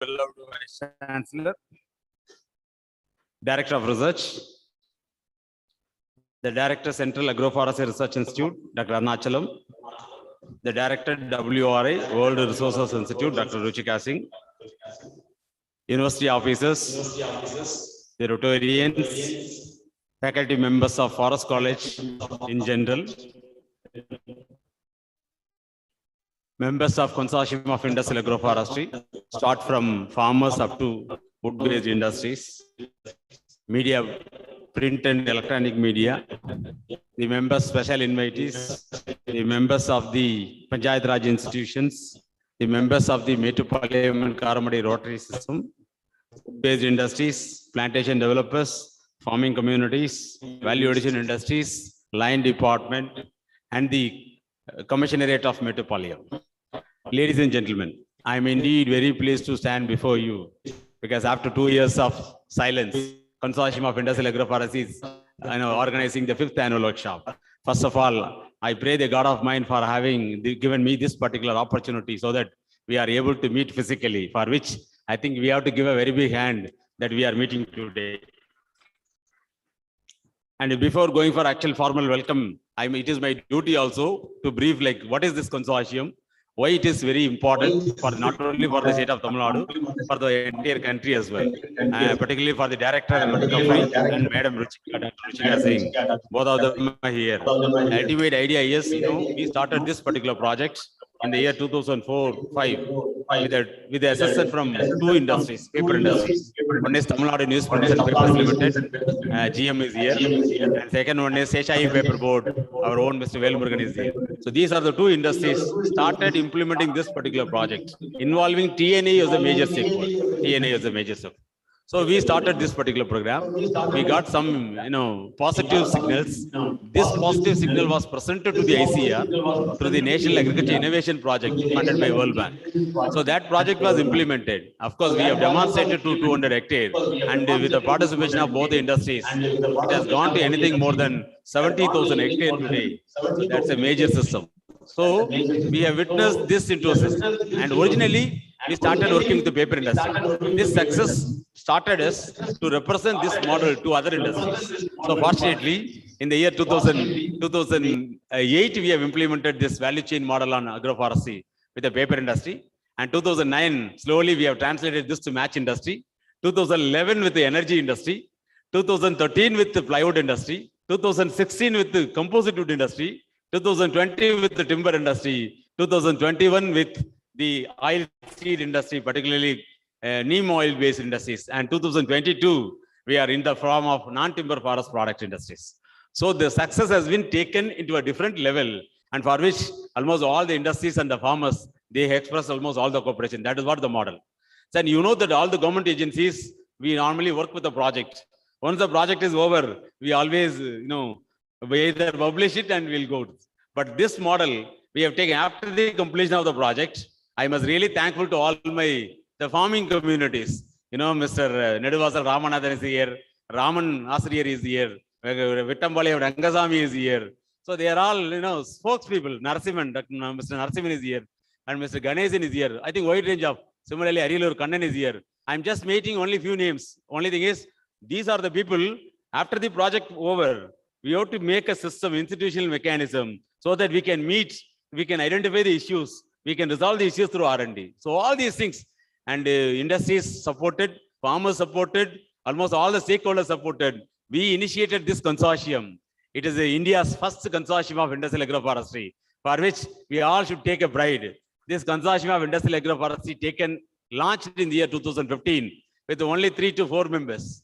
beloved Vice Chancellor, Director of Research, the Director Central Agroforestry Research Institute, Dr. Arnachalam, the Director WRI, World Resources Institute, Dr. Ruchika Singh, University officers, the Rotarians, faculty members of Forest College in general, members of Consortium of Industrial Agroforestry, start from farmers up to wood-based industries, media, print and electronic media, the members, special invitees, the members of the Panchayat Raj institutions, the members of the Metupalayam and Karamadi Rotary system, based industries, plantation developers, farming communities, value addition industries, line department, and the Commissionariat of Metupalayam. Ladies and gentlemen, I am indeed very pleased to stand before you because after 2 years of silence, Consortium of Industrial Agroforestry is organizing the 5th annual workshop. First of all, I pray the God of mine for having given me this particular opportunity so that we are able to meet physically, for which I think we have to give a very big hand that we are meeting today. And before going for actual formal welcome, it is my duty also to brief like what is this consortium, why it is very important for not only for the state of Tamil Nadu, for the entire country as well, particularly for the director of the company and Madam Ruchika Singh. Both of them are here. The ultimate idea is, we started this particular project in the year 2004-5 with the assistance from 2 industries, paper industries. One is Tamil Nadu Newsprints and Papers Limited, GM is here, and second one is CIAF Paper Board, our own Mr. Velmurugan is here. So these are the 2 industries started implementing this particular project, involving TNA as a major stakeholder. TNA as a major stakeholder. So we started this particular program. We got some, positive signals. This positive signal was presented to the ICR through the National Agriculture Innovation Project funded by World Bank. So that project was implemented. Of course, we have demonstrated to 200 hectares, and with the participation of both the industries, it has gone to anything more than 70,000 hectares today. So that's a major system. So we have witnessed this into a system, and originally we started working with the paper industry. This success started us to represent this model to other industries. So fortunately, in the year 2008, we have implemented this value chain model on agroforestry with the paper industry. And 2009, slowly we have translated this to match industry. 2011 with the energy industry. 2013 with the plywood industry. 2016 with the composite wood industry. 2020 with the timber industry. 2021 with the oil seed industry, particularly neem oil based industries, and 2022 we are in the form of non-timber forest product industries. So the success has been taken into a different level, and for which almost all the industries and the farmers, they express almost all the cooperation. That is what the model. So, and that all the government agencies, we normally work with the project. Once the project is over, we always we either publish it and we'll go. But this model we have taken after the completion of the project. I must really thankful to all the farming communities. Mr. Neduvasal Ramanathan is here, Raman Asriyar is here, Vittambalayam Rangasamy is here. So they are all, spokespeople. Narasimhan, Mr. Narasimhan is here, and Mr. Ganesan is here. I think wide range of, similarly, Arilur Kannan is here. I'm just making only few names. Only thing is, these are the people, after the project over, we have to make a system, institutional mechanism, so that we can meet, we can identify the issues, we can resolve the issues through R&D. So all these things, and industries supported, farmers supported, almost all the stakeholders supported. We initiated this consortium. It is India's first consortium of industrial agroforestry, for which we all should take a pride. This consortium of industrial agroforestry launched in the year 2015 with only 3 to 4 members.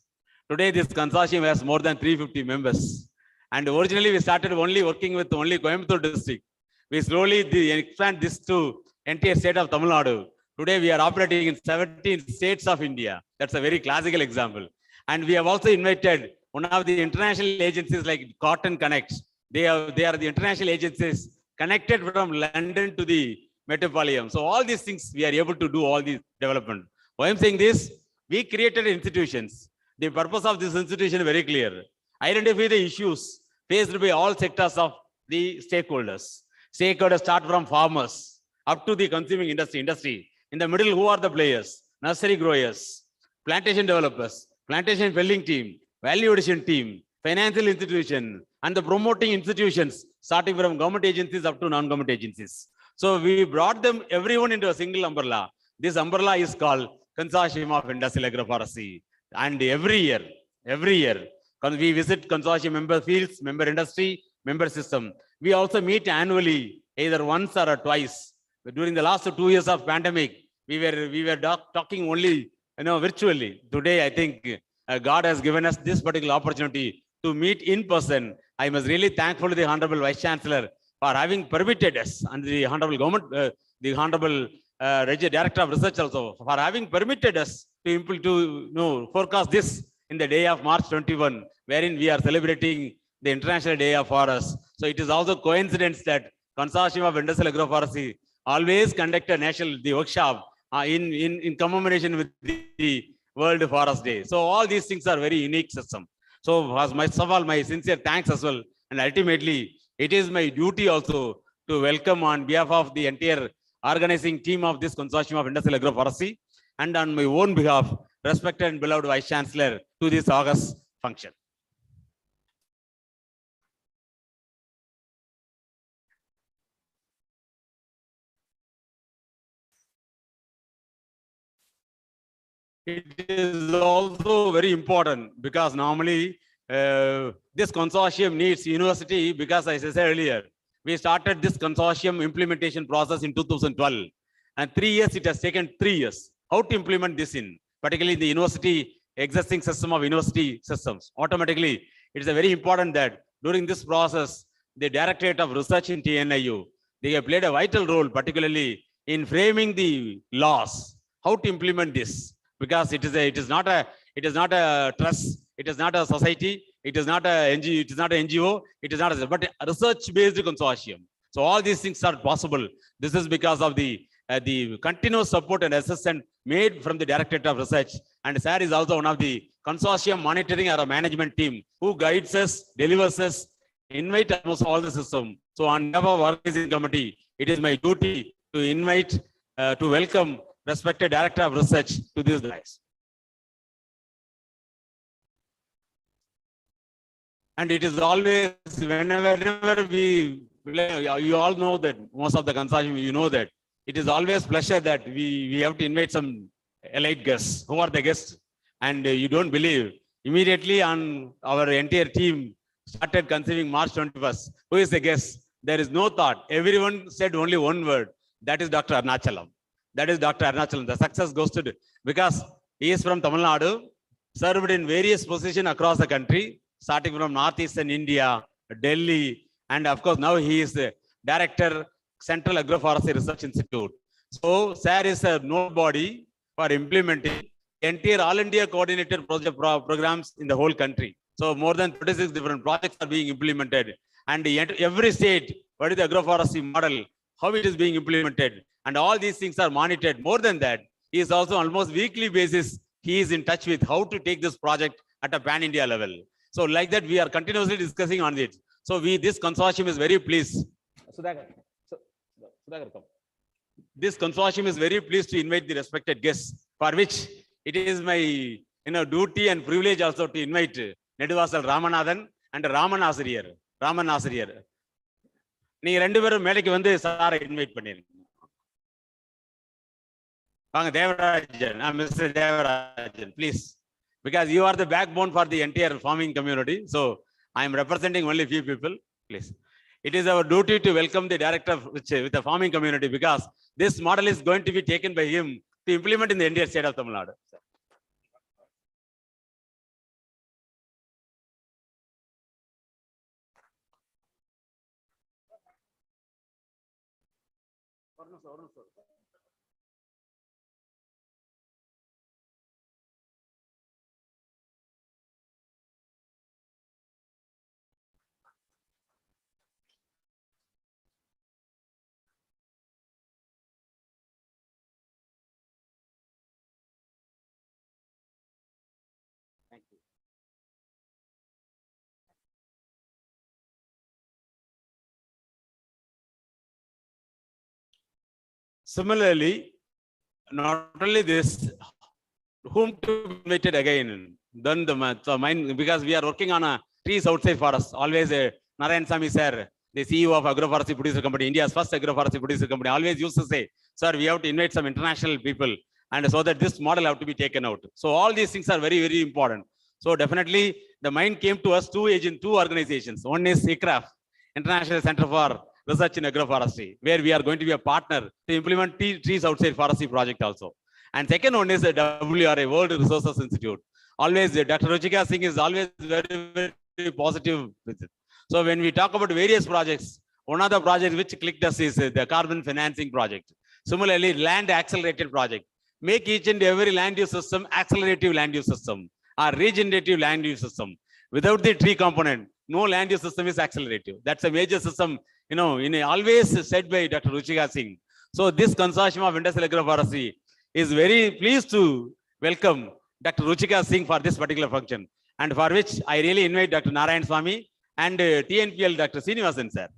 Today, this consortium has more than 350 members. And originally, we started only working with only Coimbatore district. We slowly expand this to entire state of Tamil Nadu. Today, we are operating in 17 states of India. That's a very classical example. And we have also invited one of the international agencies like Cotton Connect. They are the international agencies connected from London to the Metropolitan. So all these things, we are able to do all these development. Why I'm saying this, we created institutions. The purpose of this institution is very clear. Identify the issues faced by all sectors of the stakeholders. Stakeholders start from farmers up to the consuming industry. In the middle, who are the players? nursery growers, plantation developers, plantation felling team, value addition team, financial institution, and the promoting institutions, starting from government agencies up to non-government agencies. So we brought them everyone into a single umbrella. This umbrella is called Consortium of Industrial Agroforestry. And every year, we visit consortium member fields, member industry, member system. We also meet annually, either once or twice. During the last 2 years of pandemic, we were talking only virtually. Today, I think God has given us this particular opportunity to meet in person. I must really thankful to the Honorable Vice Chancellor for having permitted us, and the Honorable Government, the Honorable Director of Research also, for having permitted us to forecast this in the day of March 21, wherein we are celebrating the International Day of Forest. So it is also coincidence that Consortium of Industrial Agroforestry always conduct the workshop in commemoration with the World Forest Day. So all these things are very unique system. So as my sincere thanks as well. And ultimately, it is my duty also to welcome on behalf of the entire organizing team of this Consortium of Industrial Agroforestry, and on my own behalf, respected and beloved Vice Chancellor, to this August function. It is also very important because normally this consortium needs university, because as I said earlier, we started this consortium implementation process in 2012, and 3 years it has taken 3 years. How to implement this in, particularly in the university existing system of university systems? Automatically, it is very important that during this process, the Directorate of Research in TNIU, they have played a vital role, particularly in framing the laws, how to implement this. Because it is not a trust, it is not a society, it is not a NGO, it is not a NGO, it is not a, but a research-based consortium. So all these things are possible. This is because of the continuous support and assistance made from the Directorate of Research. And sir is also one of the consortium monitoring or management team who guides us, delivers us, invite almost all the system. So on behalf of organizing committee, it is my duty to invite, to welcome respected Director of Research to this dais. And it is always, whenever we, you all know that most of the consortium, you know that it is always pleasure that we have to invite some elite guests. Who are the guests? And you don't believe, immediately on our entire team started conceiving March 21st. Who is the guest? There is no thought. Everyone said only one word. That is Dr. Arnachalam. That is Dr. Arnachalam. The success goes to, because he is from Tamil Nadu, served in various positions across the country, starting from northeastern India, Delhi, and of course now he is the Director, Central Agroforestry Research Institute. So sir is a node body for implementing entire all India coordinated project programs in the whole country. So more than 36 different projects are being implemented, and every state, what is the agroforestry model, how it is being implemented, and all these things are monitored. More than that, he is also almost weekly basis, he is in touch with how to take this project at a pan-India level. So like that, we are continuously discussing on it. So this consortium is very pleased. Sudhakar, come. This consortium is very pleased to invite the respected guests, for which it is my duty and privilege also to invite Neduvasal Ramanathan and Raman Asiriyar. நீங்க ரெண்டு பேரும் மேடைக்கு வந்து சாரை invite பண்ணிருங்க. வாங்க Devarajan, mister Devarajan, please, because you are the backbone for the entire farming community. So I am representing only few people. Please, it is our duty to welcome the director with the farming community, because this model is going to be taken by him to implement in the entire state of Tamil Nadu. Thank you. Similarly, not only this, whom to be invited again? Then the mine, because we are working on a trees outside forest. Always Narayan Sami sir, the CEO of Agroforestry Producer Company, India's first agroforestry producer company, always used to say, sir, we have to invite some international people, and so that this model have to be taken out. So all these things are very, very important. So definitely the mind came to us two organizations. One is CIAF, International Center for Research in Agroforestry, where we are going to be a partner to implement trees outside forestry project also. And second one is the WRA, World Resources Institute. Always, Dr. Ruchika Singh is always very, very positive with it. So when we talk about various projects, one of the projects which clicked us is the carbon financing project. Similarly, land accelerated project. Make each and every land use system accelerative land use system or regenerative land use system. Without the tree component, no land use system is accelerative. That's a major system, always said by Dr. Ruchika Singh. So this consortium of industrial agroforestry is very pleased to welcome Dr. Ruchika Singh for this particular function, and for which I really invite Dr. Narayan Swami and TNPL Dr. Srinivasan sir.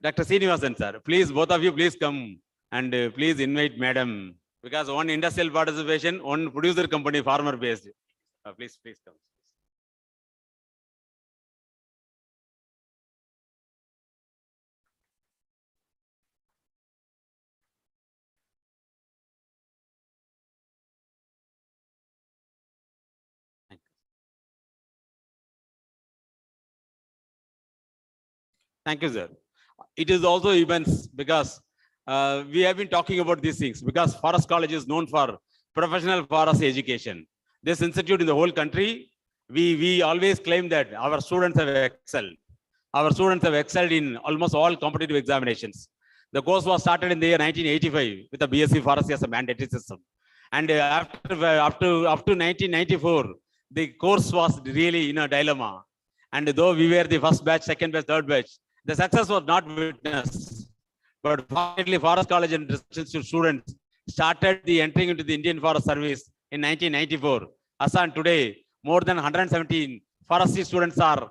Dr. Srinivasan sir, please, both of you, please come and please invite madam, because one industrial participation, one producer company, farmer based. Please come. Thank you, sir. It is also immense because we have been talking about these things because Forest College is known for professional forest education. This institute in the whole country, we always claim that our students have excelled. Our students have excelled in almost all competitive examinations. The course was started in the year 1985 with the BSc Forestry as a mandatory system. And up to 1994, the course was really in a dilemma. And though we were the first batch, second batch, third batch, the success was not witnessed. But fortunately, Forest College and Research Institute students started the entering into the Indian Forest Service in 1994. As on today, more than 117 forestry students are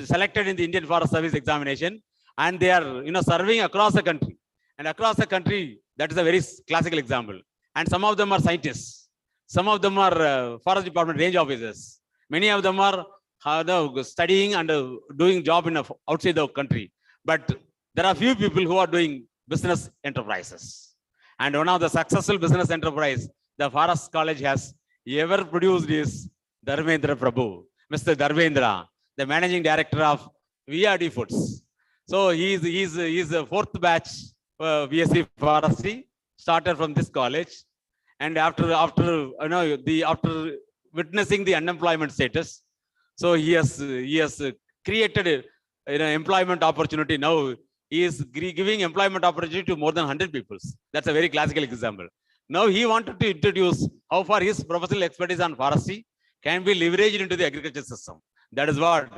selected in the Indian Forest Service examination, and they are serving across the country. And across the country, that is a very classical example. And some of them are scientists. Some of them are Forest Department range officers. Many of them are studying and doing job in outside the country. But there are few people who are doing business enterprises. And one of the successful business enterprise the Forest College has ever produced is Dharmendra Prabhu, Mr. Dharmendra, the managing director of VRD Foods. So he's a fourth batch BSc Forestry, started from this college. And after witnessing the unemployment status, so he has created employment opportunity. Now he is giving employment opportunity to more than 100 people. That's a very classical example. Now he wanted to introduce how far his professional expertise on forestry can be leveraged into the agriculture system. That is what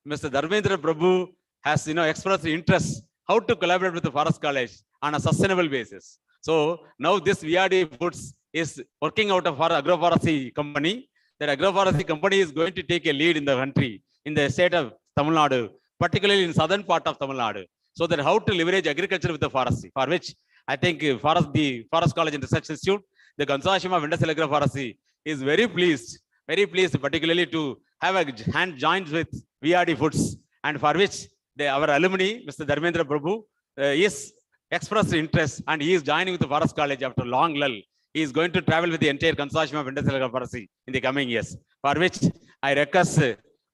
Mr. Dharmendra Prabhu has expressed interest how to collaborate with the Forest College on a sustainable basis. So now this VRD Foods is working out of our agroforestry company. That agroforestry company is going to take a lead in the country, in the state of Tamil Nadu, particularly in southern part of Tamil Nadu, so that how to leverage agriculture with the forestry, for which I think the Forest College and Research Institute, the consortium of industrial agroforestry is very pleased, particularly to have a hand joined with VRD Foods, and for which our alumni, Mr. Dharmendra Prabhu, is expressed interest, and he is joining with the Forest College after long lull. He is going to travel with the entire consortium of industrial agroforestry in the coming years, for which I request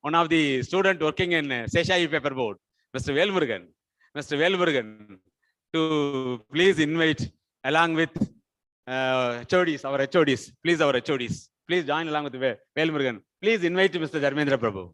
one of the students working in CIAF paper board, Mr. Velmurugan, to please invite along with HODs, our HODs, please, our HODs, please join along with Velmurugan. Please invite Mr. Dharmendra Prabhu.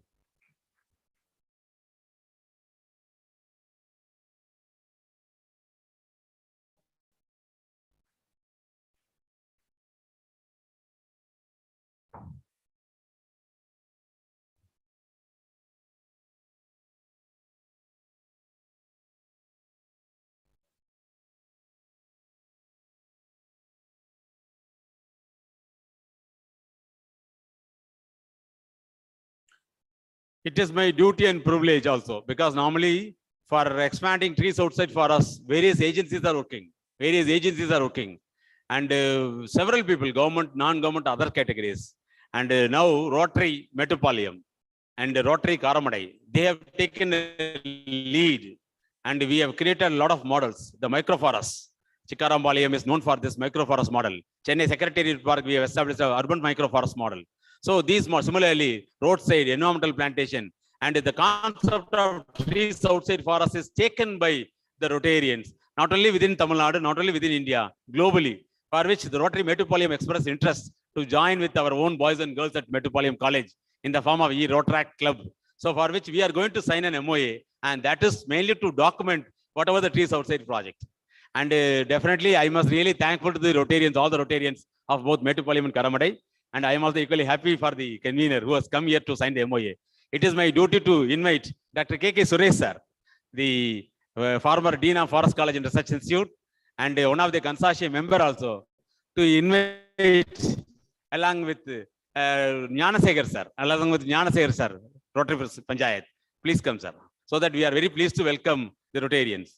It is my duty and privilege also, because normally for expanding trees outside for us, various agencies are working. and several people, government, non-government, other categories. And now Rotary Metropolium and Rotary Karamadai, they have taken a lead, and we have created a lot of models. The microforest, Chikarambalayam is known for this microforest model. Chennai Secretariat Park, we have established an urban microforest model. So these similarly, roadside environmental plantation, and the concept of trees outside forest is taken by the Rotarians, not only within Tamil Nadu, not only within India, globally, for which the Rotary Metropolium expressed interest to join with our own boys and girls at Metropolium College in the form of E-Rotaract Club. So for which we are going to sign an MOA, and that is mainly to document whatever the trees outside project. And definitely, I must really thankful to the Rotarians, all the Rotarians of both Metropolium and Karamadai. And I am also equally happy for the convener who has come here to sign the MOA. It is my duty to invite Dr. K.K. Suresh sir, the former Dean of Forest College and Research Institute, and one of the consortium member also, to invite along with Jnanasekhar sir, Rotary Panchayat. Please come, sir, so that we are very pleased to welcome the Rotarians.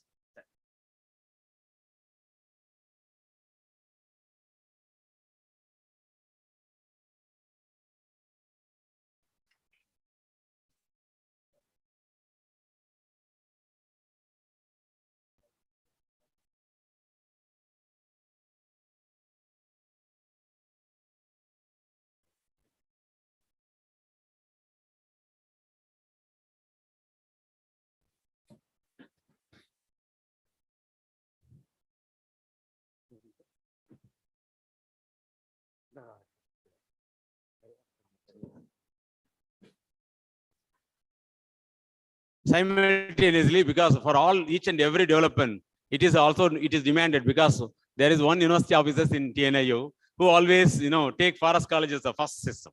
Simultaneously, because for all each and every development, it is demanded, because there is one university officers in TNIU who always take forest college as the first system.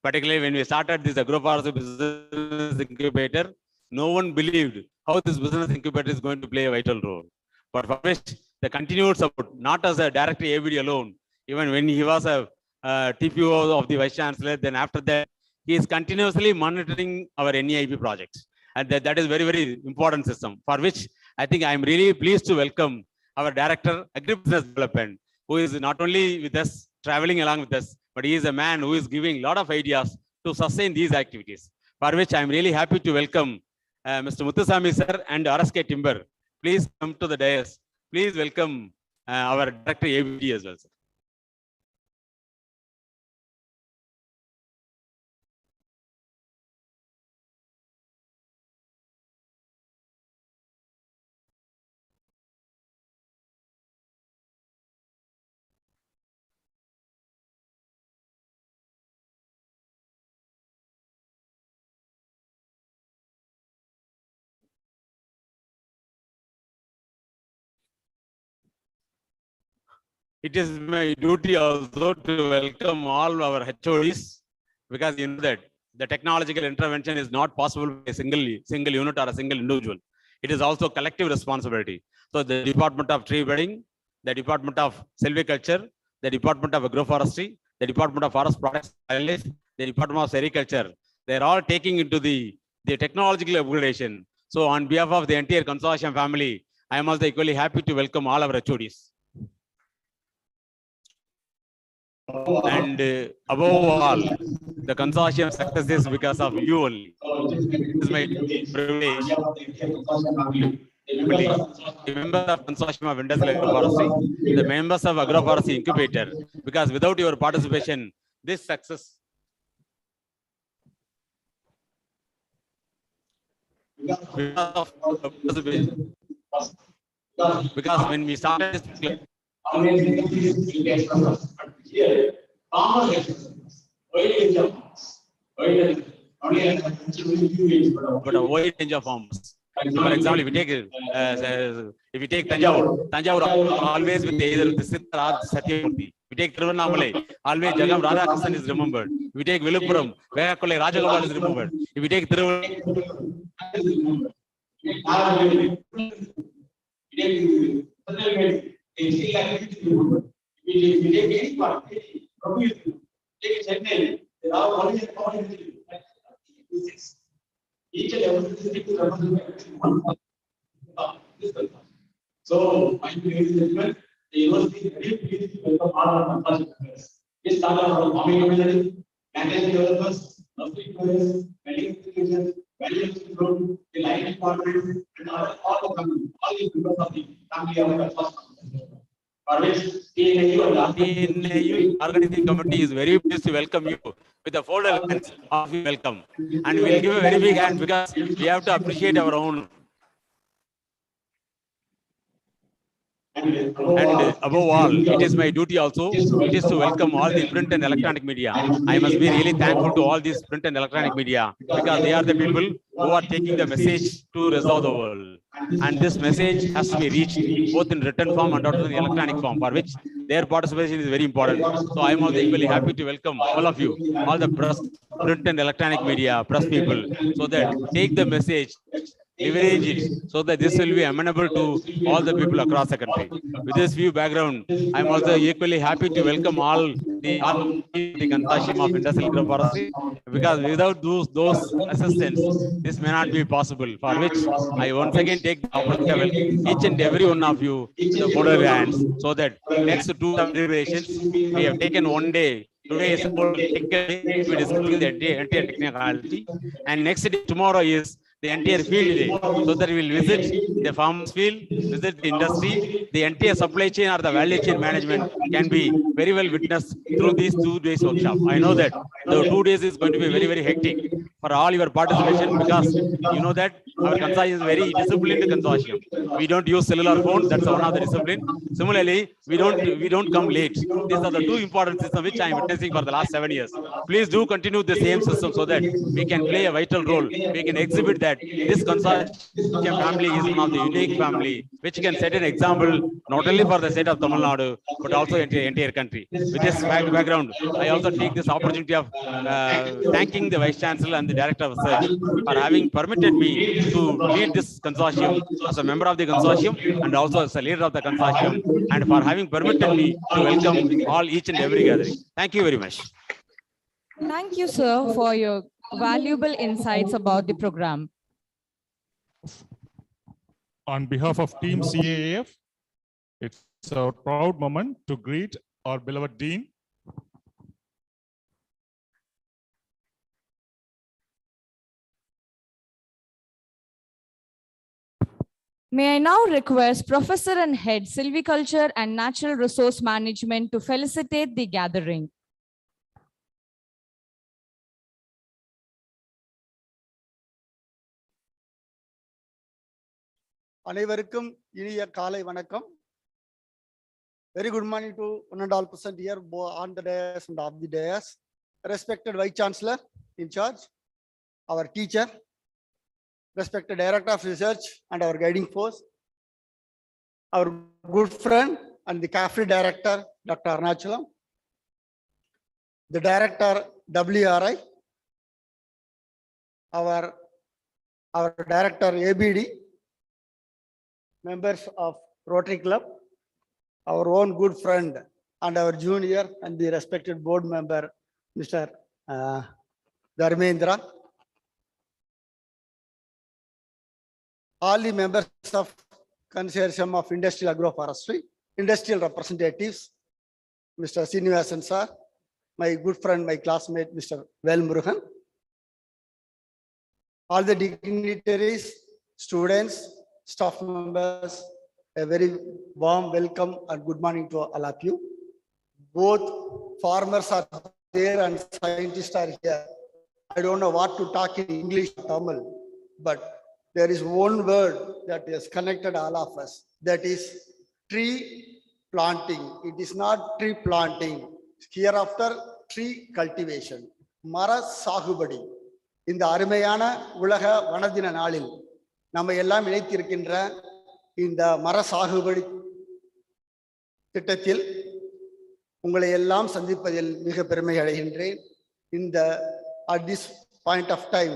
Particularly when we started this Agroforestry business incubator, no one believed how this business incubator is going to play a vital role. But for which the continued support, not as a director ABD alone, even when he was a TPO of the Vice Chancellor, then after that, he is continuously monitoring our NEIP projects. And that is very, very important system, for which I think I am really pleased to welcome our Director, Agribusiness Development, who is not only with us, traveling along with us, but he is a man who is giving a lot of ideas to sustain these activities, for which I am really happy to welcome Mr. Muthusamy sir and RSK Timber. Please come to the dais. Please welcome our Director ABD as well, sir. It is my duty also to welcome all our HODs, because you know that the technological intervention is not possible by a single unit or a single individual. It is also collective responsibility. So the Department of Tree Budding, the Department of Silviculture, the Department of Agroforestry, the Department of Forest Products, the Department of Sericulture, they are all taking into the technological upgradation. So on behalf of the entire consortium family, I am also equally happy to welcome all our HODs. And above all, the consortium success is because of you only. This is my privilege. The members of Consortium of Industrial Agroforestry, the members of Agroforestry Incubator, because without your participation, this success. Because when we started this club, but a wide range of farmers. For example, if we take Tanjavur always with either the Siddha or Satyamurti. We take Tiruvannamalai, always Jagam Radhakrishnan is remembered. If we take Viluppuram, Vegakolai Rajagopal is remembered. If we take each and every so, ladies and gentlemen, the university is very pleased to welcome all our consortium members. We started from farming community, language developers, nursery growers, medical students, value fruit, the line department, and all the family, all the members of the family of the first for which TNAU and TNAU organizing committee is very pleased to welcome you with a folded hands of welcome. And we'll give a very big hand because we have to appreciate our own. And above all, it is my duty also, it is to welcome all the print and electronic media. I must be really thankful to all these print and electronic media because they are the people who are taking the message to resolve the world. And this message has to be reached both in written form and also in the electronic form, for which their participation is very important. So I am also equally happy to welcome all of you, all the press, print and electronic media, press people, so that take the message, leverage it, so that this will be amenable to all the people across the country. With this view background, I am also equally happy to welcome all the consortium of industrial agroforestry, because without those assistance, this may not be possible. For which I once again take the opportunity to welcome each and every one of you to the border hands, so that next 2 deliberations we have taken one day. Today is we discussing the entire technicality, and next day tomorrow is the entire field day, so that we will visit the farmers field, visit the industry, the entire supply chain or the value chain management can be very well witnessed through these 2 days workshop. I know that the 2 days is going to be very, very hectic for all your participation, because you know that our consortium is very disciplined consortium. We don't use cellular phone, that's one of the discipline. Similarly, we don't come late. These are the 2 important systems which I am witnessing for the last 7 years. Please do continue the same system so that we can play a vital role. We can exhibit that this consortium family is one of the unique family which can set an example not only for the state of Tamil Nadu but also entire country. With this background, I also take this opportunity of thanking the Vice Chancellor and the Director of Research for having permitted me to lead this consortium as a member of the consortium and also as a leader of the consortium, and for having permitted me to welcome all each and every gathering. Thank you very much. Thank you, sir, for your valuable insights about the program. On behalf of Team CIAF, it's a proud moment to greet our beloved Dean. May I now request Professor and Head Silviculture and Natural Resource Management to felicitate the gathering. அனைவருக்கும் இனிய காலை வணக்கம். Very good morning to 1.5% here on the dais and off the dais. Respected Vice Chancellor in charge, our teacher, respected Director of Research and our guiding force, our good friend and the CAFRI Director, Dr. Arnachalam, the Director WRI, our Director ABD, members of Rotary Club, our own good friend and our junior and the respected board member, Mr. Dharmendra, all the members of Consortium of Industrial Agroforestry, industrial representatives, Mr. Srinivasan sir, my good friend, my classmate, Mr. Velmurugan, all the dignitaries, students, staff members, a very warm welcome and good morning to all of you. Both farmers are there and scientists are here. I don't know what to talk in English or Tamil, but there is one word that has connected all of us. That is tree planting. It is not tree planting. Hereafter, tree cultivation. Mara Sahubadi. In the அருமையான உலக வனதின நாளில் நம்ம எல்லாம் இணைத்திருக்கின்ற இந்த மர சாகுபடி திட்டத்தில் உங்களை எல்லாம் சந்திப்பதில் மிக பெருமை அடைகின்றேன். At this point of time,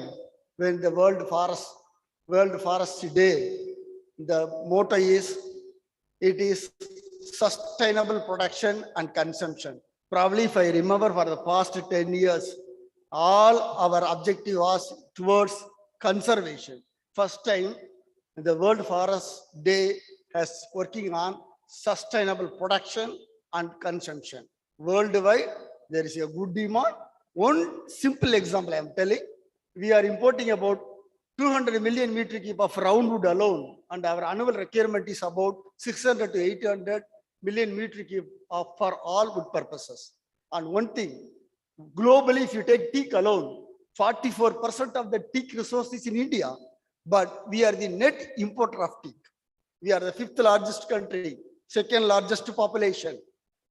when the World Forest Day, the motto is, it is sustainable production and consumption. Probably if I remember for the past 10 years, all our objective was towards conservation. First time, the World Forest Day has working on sustainable production and consumption. Worldwide, there is a good demand. One simple example I am telling, we are importing about 200 million metric cube of roundwood alone, and our annual requirement is about 600 to 800 million metric cube for all wood purposes. And one thing, globally, if you take teak alone, 44% of the teak resource is in India, but we are the net importer of teak. We are the 5th largest country, 2nd largest population,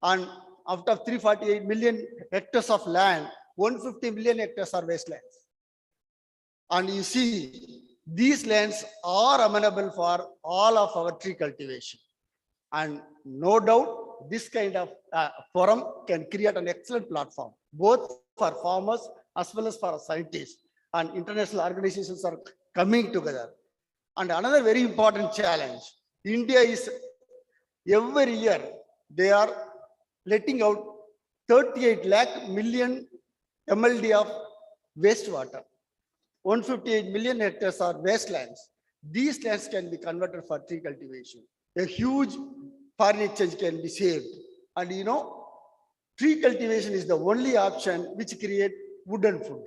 and out of 348 million hectares of land, 150 million hectares are wastelands. And you see, these lands are amenable for all of our tree cultivation. And no doubt, this kind of forum can create an excellent platform, both for farmers as well as for scientists. And international organizations are coming together. And another very important challenge, India is every year, they are letting out 38 lakh million MLD of wastewater. 158 million hectares are wastelands. These lands can be converted for tree cultivation. A huge foreign exchange can be saved. And you know, tree cultivation is the only option which create wooden food.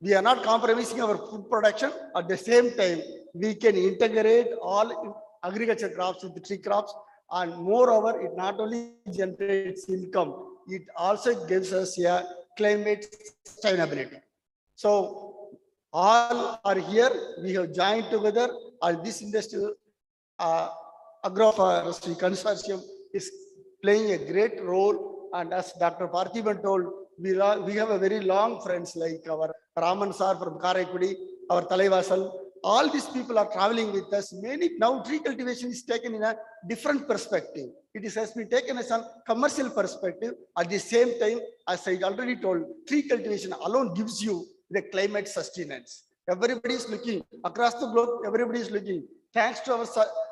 We are not compromising our food production. At the same time, we can integrate all agriculture crops with the tree crops. And moreover, it not only generates income, it also gives us a climate sustainability. So all are here. We have joined together, and this industrial Agroforestry Consortium is playing a great role. And as Dr. Parthiban told, we have a very long friends like our Raman sir from Karaikudi, our Talaivasal. All these people are traveling with us. Many now tree cultivation is taken in a different perspective. It has been taken as a commercial perspective. At the same time, as I already told, tree cultivation alone gives you the climate sustenance. Everybody is looking across the globe. Everybody is looking. Thanks to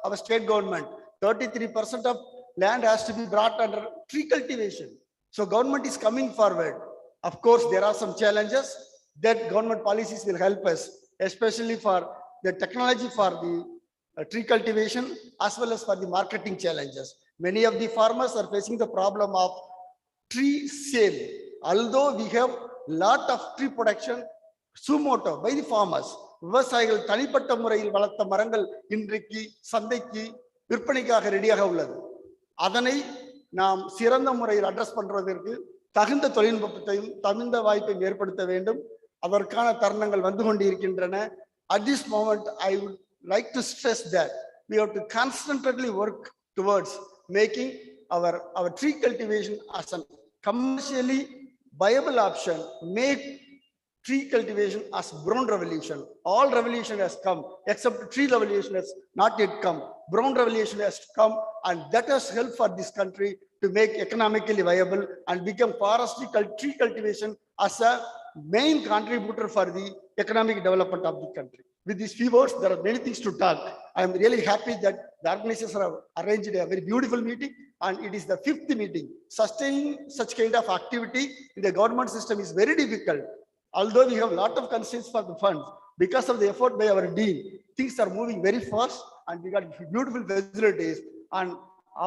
our state government, 33% of land has to be brought under tree cultivation. So government is coming forward. Of course, there are some challenges that government policies will help us, especially for the technology for the tree cultivation as well as for the marketing challenges. Many of the farmers are facing the problem of tree sale. Although we have lot of tree production sumoto by the farmers, விவசாயிகள் தனிப்பட்ட முறையில் வளர்த்த மரங்கள் இன்றைக்கு சந்தைக்கு விற்பனைக்காக ரெடியாக உள்ளது. அதனை நாம் சிறந்த முறையில் அட்ரஸ் பண்றதற்கு தகுந்த தொழில்நுட்பத்தையும் தகுந்த வாய்ப்பையும் ஏற்படுத்த வேண்டும். அதற்கான தருணங்கள் வந்து கொண்டிருக்கின்றன. At this moment, I would like to stress that we have to constantly work towards making our tree cultivation as a commercially viable option. Make tree cultivation as brown revolution. All revolution has come, except tree revolution has not yet come. Brown revolution has come, and that has helped for this country to make economically viable and become forestry tree cultivation as a main contributor for the economic development of the country. With these few words, there are many things to talk. I am really happy that the organizers have arranged a very beautiful meeting, and it is the 5th meeting. Sustaining such kind of activity in the government system is very difficult. Although we have a lot of constraints for the funds, because of the effort by our dean, things are moving very fast, and we got beautiful facilities. And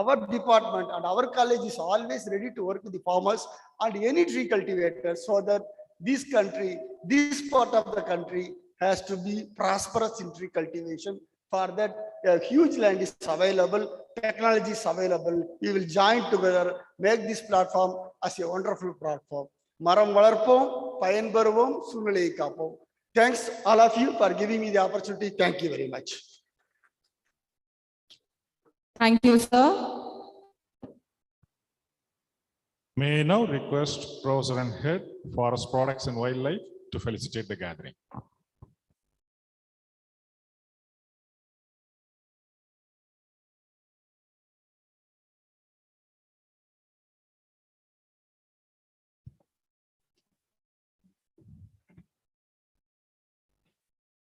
our department and our college is always ready to work with the farmers and any tree cultivators, so that this country, this part of the country has to be prosperous in tree cultivation. For that, a huge land is available, technology is available. We will join together, make this platform as a wonderful platform. Maram valarpom, payan beruvom, sunalai kaapom. Thanks all of you for giving me the opportunity. Thank you very much. Thank you, sir. May I now request Professor and Head, Forest Products and Wildlife, to felicitate the gathering.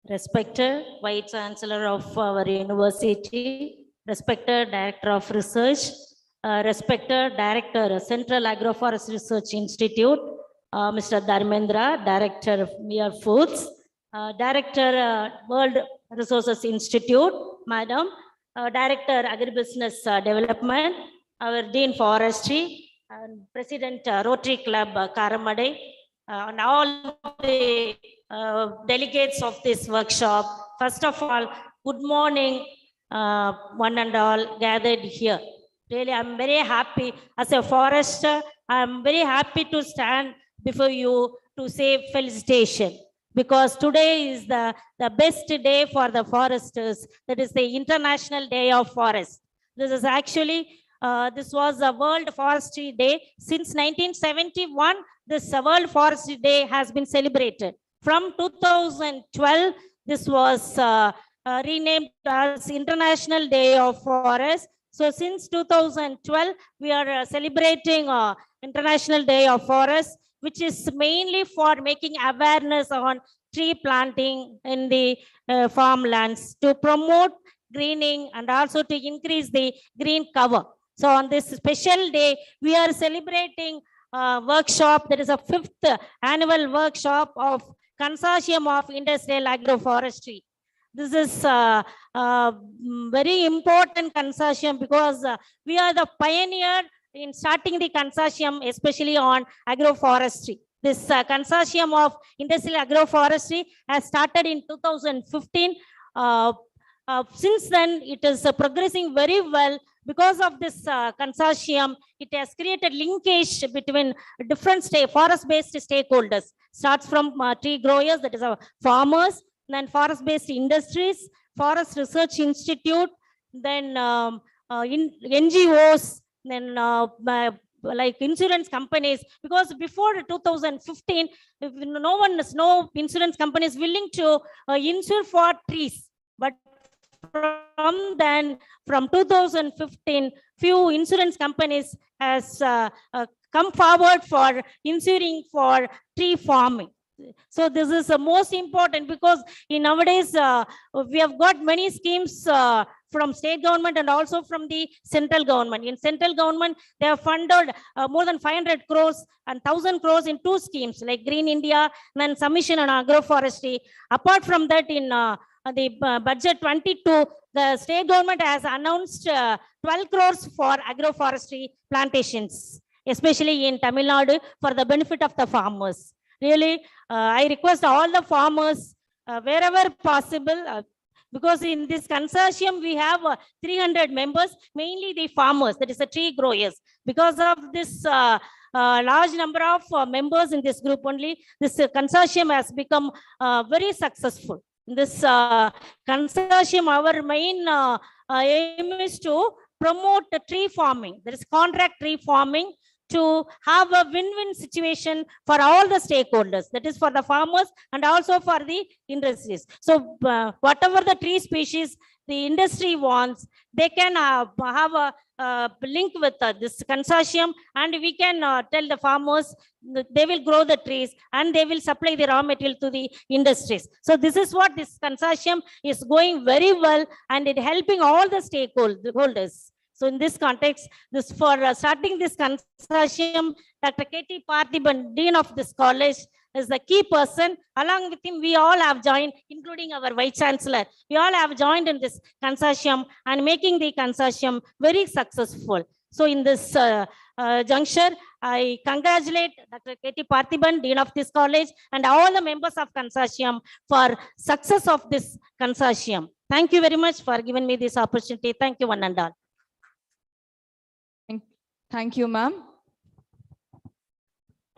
Respected Vice Chancellor of our university, respected Director of Research, respected Director, Central Agroforestry Research Institute, Mr. Dharmendra, Director of Mere Foods, Director, World Resources Institute, Madam, Director Agribusiness Development, our Dean Forestry, and President Rotary Club Karamadai, and all the delegates of this workshop. First of all, good morning, one and all gathered here. Really, I'm very happy as a forester. I'm very happy to stand before you to say felicitation, because today is the best day for the foresters. That is the International Day of Forest. This is actually, this was a World Forestry Day. Since 1971, this World Forestry Day has been celebrated. From 2012, this was renamed as International Day of Forest. So since 2012, we are celebrating International Day of Forest, which is mainly for making awareness on tree planting in the farmlands to promote greening and also to increase the green cover. So on this special day, we are celebrating a workshop that is a 5th annual workshop of Consortium of Industrial Agroforestry. This is very important consortium because we are the pioneer in starting the consortium, especially on agroforestry. This consortium of industrial agroforestry has started in 2015. Since then, it is progressing very well. Because of this consortium, it has created linkage between different forest-based stakeholders. Starts from tree growers, that is our farmers, then forest-based industries, Forest Research Institute, then NGOs, then like insurance companies, because before 2015, no insurance companies willing to insure for trees. But from 2015, few insurance companies has come forward for insuring for tree farming. So this is the most important, because in nowadays we have got many schemes from state government and also from the central government. In central government, they have funded more than 500 crores and 1,000 crores in 2 schemes like Green India and then Submission on Agroforestry. Apart from that, in the budget 22, the state government has announced 12 crores for agroforestry plantations, especially in Tamil Nadu, for the benefit of the farmers. Really, I request all the farmers, wherever possible, because in this consortium, we have 300 members, mainly the farmers, that is the tree growers. Because of this large number of members in this group only, this consortium has become very successful. In this consortium, our main aim is to promote the tree farming. There is contract tree farming, to have a win-win situation for all the stakeholders, that is for the farmers and also for the industries. So whatever the tree species the industry wants, they can have a link with this consortium, and we can tell the farmers they will grow the trees and they will supply the raw material to the industries. So this is what this consortium is going very well, and it helping all the stakeholders. So in this context, this for starting this consortium, Dr. K.T. Parthiban, Dean of this college, is the key person. Along with him, we all have joined, including our Vice Chancellor. We all have joined in this consortium and making the consortium very successful. So in this juncture, I congratulate Dr. K.T. Parthiban, Dean of this college, and all the members of consortium for success of this consortium. Thank you very much for giving me this opportunity. Thank you, one and all. Thank you, ma'am.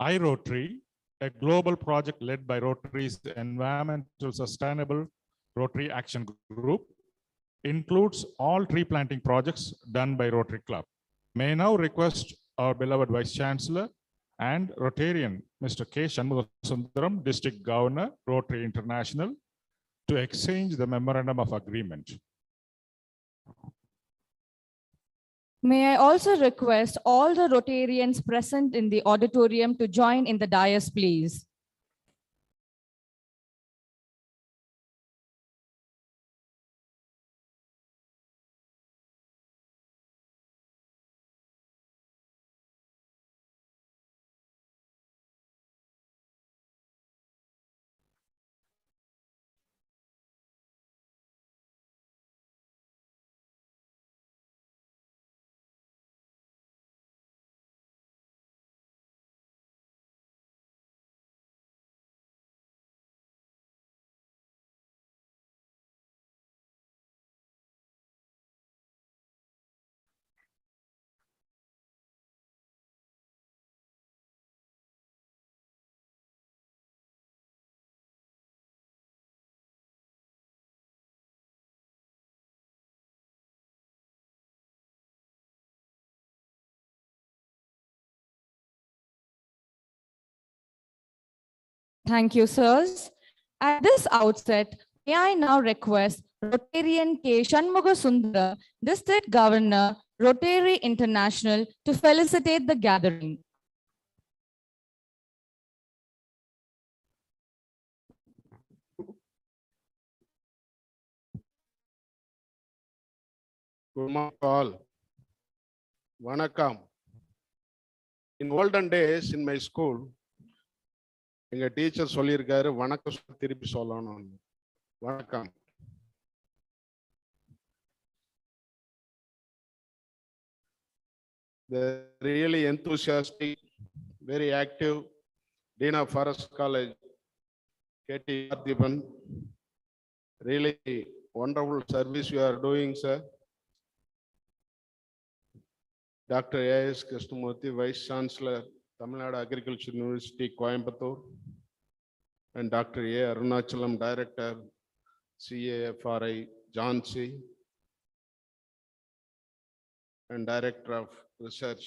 iRotary, a global project led by Rotary's Environmental Sustainable Rotary Action Group, includes all tree planting projects done by Rotary Club. May I now request our beloved Vice Chancellor and Rotarian, Mr. K. Shanmugasundaram, District Governor, Rotary International, to exchange the Memorandum of Agreement. May I also request all the Rotarians present in the auditorium to join in the dais, please. Thank you, sirs. At this outset, may I now request Rotarian K. Shanmugasundara, District Governor, Rotary International, to felicitate the gathering. Good morning all. Vanakkam. In olden days in my school, எங்க teacher சொல்லியிருக்காரு வணக்கம் திருப்பி சொல்லணும். வணக்கம். The really enthusiastic, very active Dean of Forest College, K.T. Parthiban, really wonderful service you are doing, sir. Dr. A.S. Krishnamurthy, Vice Chancellor, Tamil Nadu Agriculture University, Coimbatore, and Dr. A. Arunachalam, Director, CIAF, Jhansi, and Director of Research,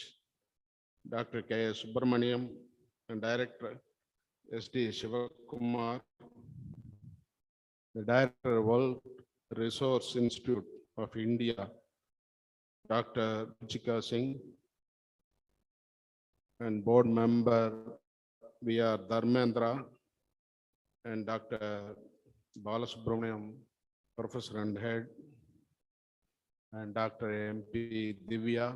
Dr. K.S. Subramaniam, and Director, S.D. Shivakumar, the Director, World Resource Institute of India, Dr. Ruchika Singh, and board member V.R. Dharmendra, and Dr. Balasubramaniam, Professor and Head, and Dr. M.P. Divya,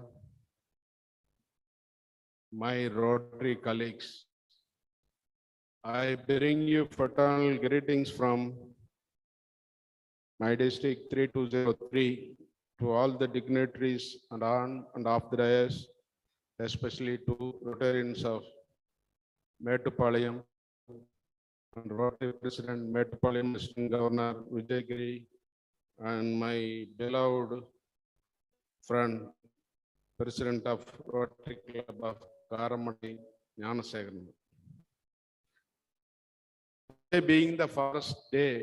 my Rotary colleagues. I bring you fraternal greetings from my district 3203 to all the dignitaries and on and off the dais, especially to Rotarians of Mettupalayam and Rotary President Mettupalayam, Assistant Governor Vijayagiri, and my beloved friend, President of Rotary Club of Karamati, Gnanasegaran. Today being the Forest Day,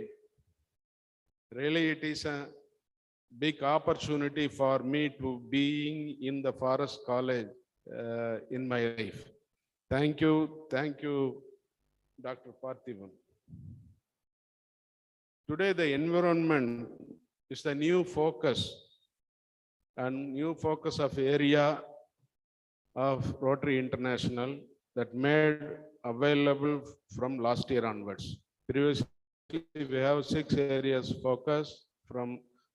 really it is a big opportunity for me to being in the Forest College in my life. Thank you, Dr. Parthiban. Today the environment is the new focus of area of Rotary International that made available from last year onwards. Previously we have 6 areas focus. From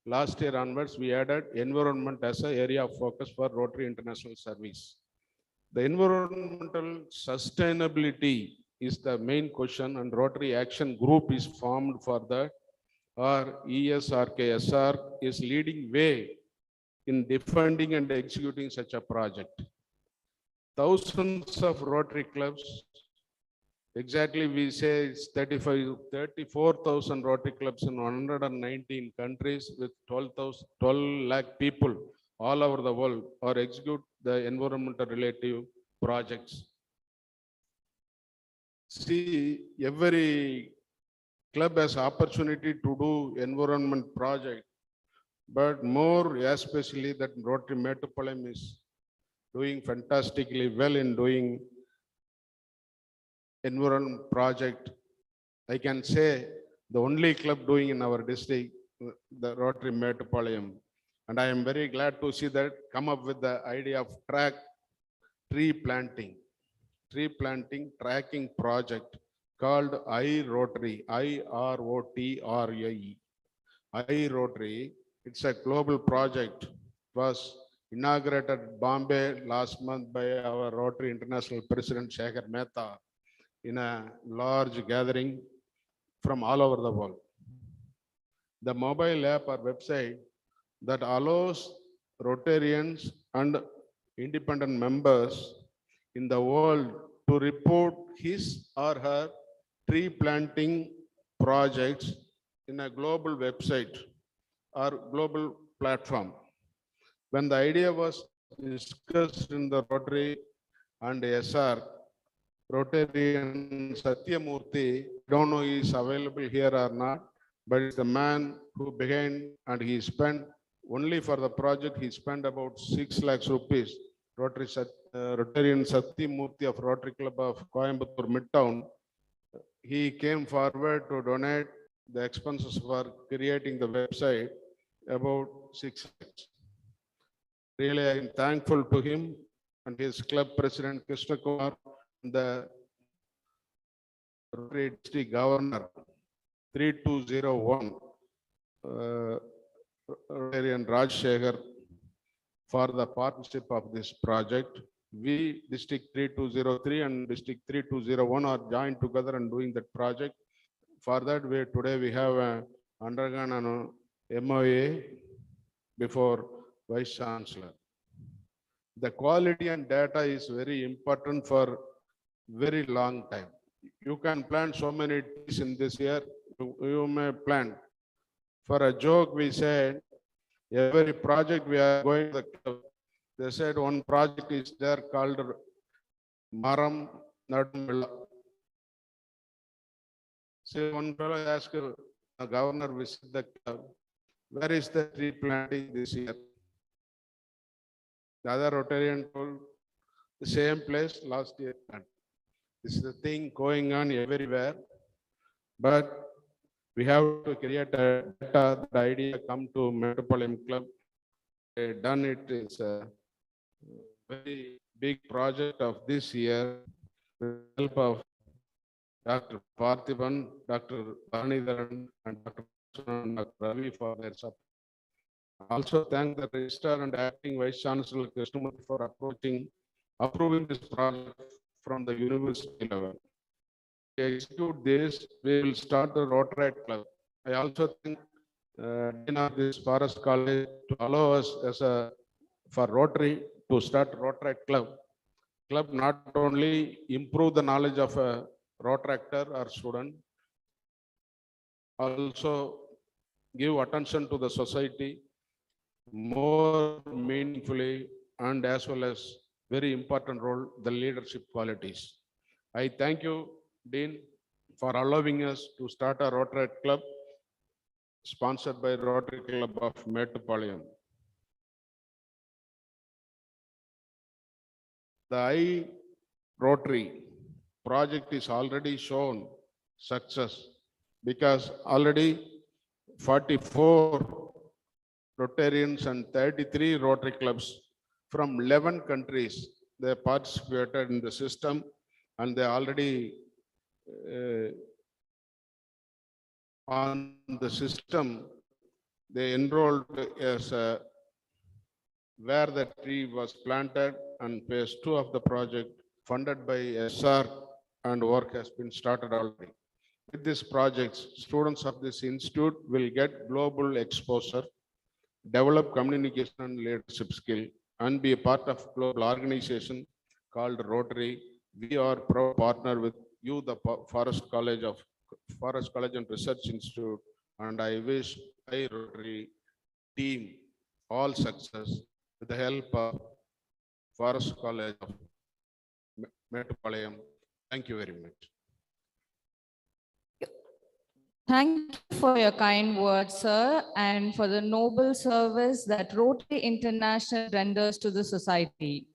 last year onwards, we added environment as an area of focus for Rotary International Service. The environmental sustainability is the main question, and Rotary Action Group is formed for that. Our ESRKSR is leading way in defending and executing such a project. Thousands of Rotary clubs, exactly we say it's 34,000 Rotary clubs in 119 countries with 12 lakh people all over the world or execute the environmental related projects. See, every club has opportunity to do environment project, but more especially that Rotary Mettupalayam is doing fantastically well in doing environment project. I can say the only club doing in our district, the Rotary Mettupalayam. And I am very glad to see that come up with the idea of tree planting tracking project called iRotary, I-R-O-T-R-A-E. iRotary, it's a global project. It was inaugurated in Bombay last month by our Rotary International President Shekhar Mehta in a large gathering from all over the world. The mobile app or website that allows Rotarians and independent members in the world to report his or her tree planting projects in a global website or global platform. When the idea was discussed in the Rotary and SR, Rotarian Satyamurthy, I don't know he is available here or not, but it's the man who began, and he spent only for the project, he spent about 6 lakhs rupees. Rotarian Satyamurthy of Rotary Club of Coimbatore Midtown he came forward to donate the expenses for creating the website about 6 lakhs. Really, I am thankful to him and his club president Krishna Kumar and the Rotary District Governor 3201 Rotarian Rajshekhar for the partnership of this project. We District 3203 and District 3201 are joined together and doing that project. For that, today we have undergone an MOA before Vice Chancellor. The quality and data is very important for very long time. You can plant so many trees in this year, you may plant. For a joke, we said, every project we are going to the, they said one project is there called Maram Nadumilla. So one fellow asked the governor visit the club, where is the tree planting this year? The other Rotarian told the same place last year. This is the thing going on everywhere, but we have to create a data, the idea come to Metropolitan Club. They done it is a very big project of this year with the help of Dr. Parthiban, Dr. Bharanidharan, and Dr. Ravi for their support. I also thank the Registrar and Acting Vice Chancellor Krishnamurthy for approving this project from the university level. To execute this, we will start the Rotary Club. I also thank Dean of this Forest College to allow us for Rotary to start Rotary Club. Club not only improve the knowledge of a Rotaractor or student, also give attention to the society more meaningfully, and as well as very important role, the leadership qualities. I thank you, Dean, for allowing us to start a Rotary Club sponsored by Rotary Club of Metropolitan. The Rotary project is already shown success because already 44 Rotarians and 33 Rotary clubs from 11 countries, they participated in the system, and they already on the system, they enrolled as where the tree was planted, and phase 2 of the project funded by SR and work has been started already. With this project, students of this institute will get global exposure, develop communication and leadership skill, and be a part of global organization called Rotary. We are proud partner with you, the Forest College and Research Institute, and I wish Rotary team all success with the help of Forest College of Metropolitan. Thank you very much. Thank you for your kind words, sir, and for the noble service that Rotary International renders to the society.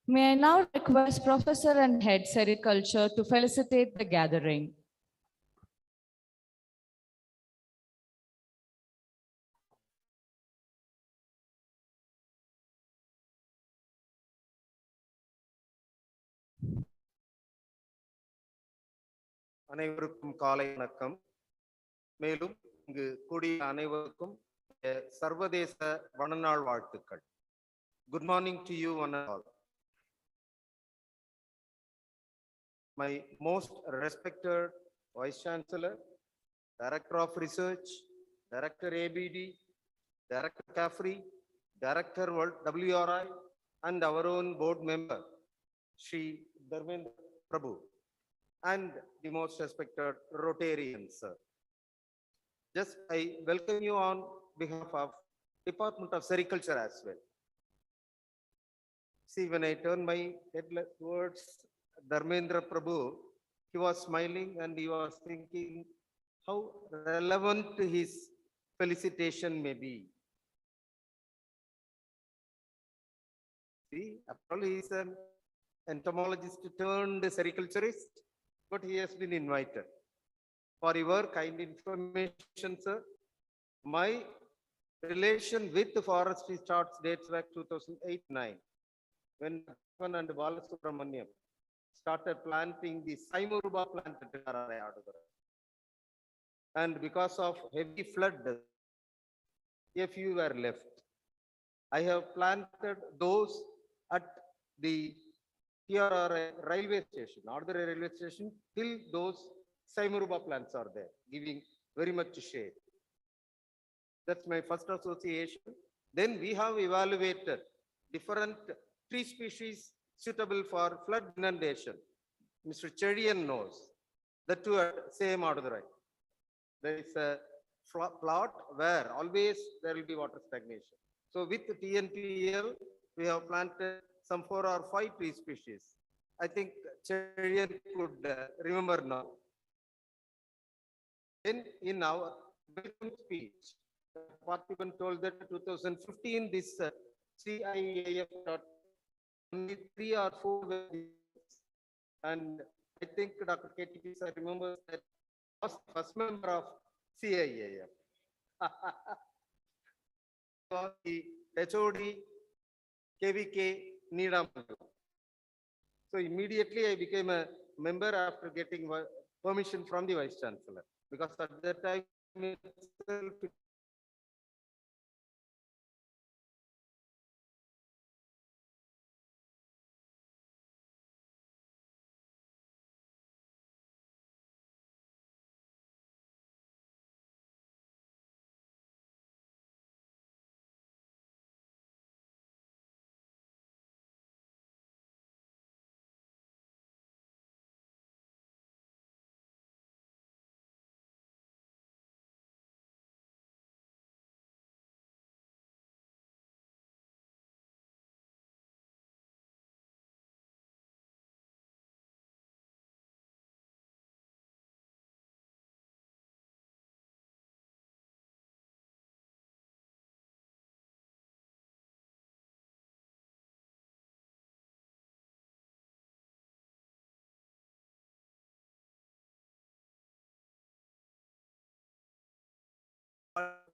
May I now request Professor and Head Sericulture to felicitate the gathering. அனைவருக்கும் காலை வணக்கம். மேலும் இங்கு கூடிய அனைவருக்கும் சர்வதேச வனநாள் வாழ்த்துக்கள். Good morning to you one and all. My most respected Vice Chancellor, Director of Research, Director ABD, Director CAFRI, Director WRI, and our own board member, Shri Dharmendra Prabhu, and the most respected Rotarians, sir. Just I welcome you on behalf of Department of Sericulture as well. See, when I turn my head towards Dharmendra Prabhu, he was smiling and he was thinking how relevant his felicitation may be. See, after all, he is an entomologist turned sericulturist. but he has been invited. For your kind information, sir, my relation with the forestry dates back 2008-9, when Bhavan and Balasubramaniam started planting the Saimuruba plant at Adugarai. And because of heavy flood, a few were left. I have planted those at the TRRI railway station, ordinary railway station, till those Saimuruba plants are there, giving very much shade. That's my first association. Then we have evaluated different tree species suitable for flood inundation. Mr. Cherian knows that too at same Adugarai. There is a plot where always there will be water stagnation. So with TNPL, we have planted some 4 or 5 tree species. I think Cherian could remember now. Then in our welcome speech, participant told that 2015, this CIAF got only 3 or 4 and I think Dr. KTP sir remembers that I was the first member of CIAF. The HOD KVK Needhamagalam. So immediately I became a member after getting permission from the Vice Chancellor, because at that time itself,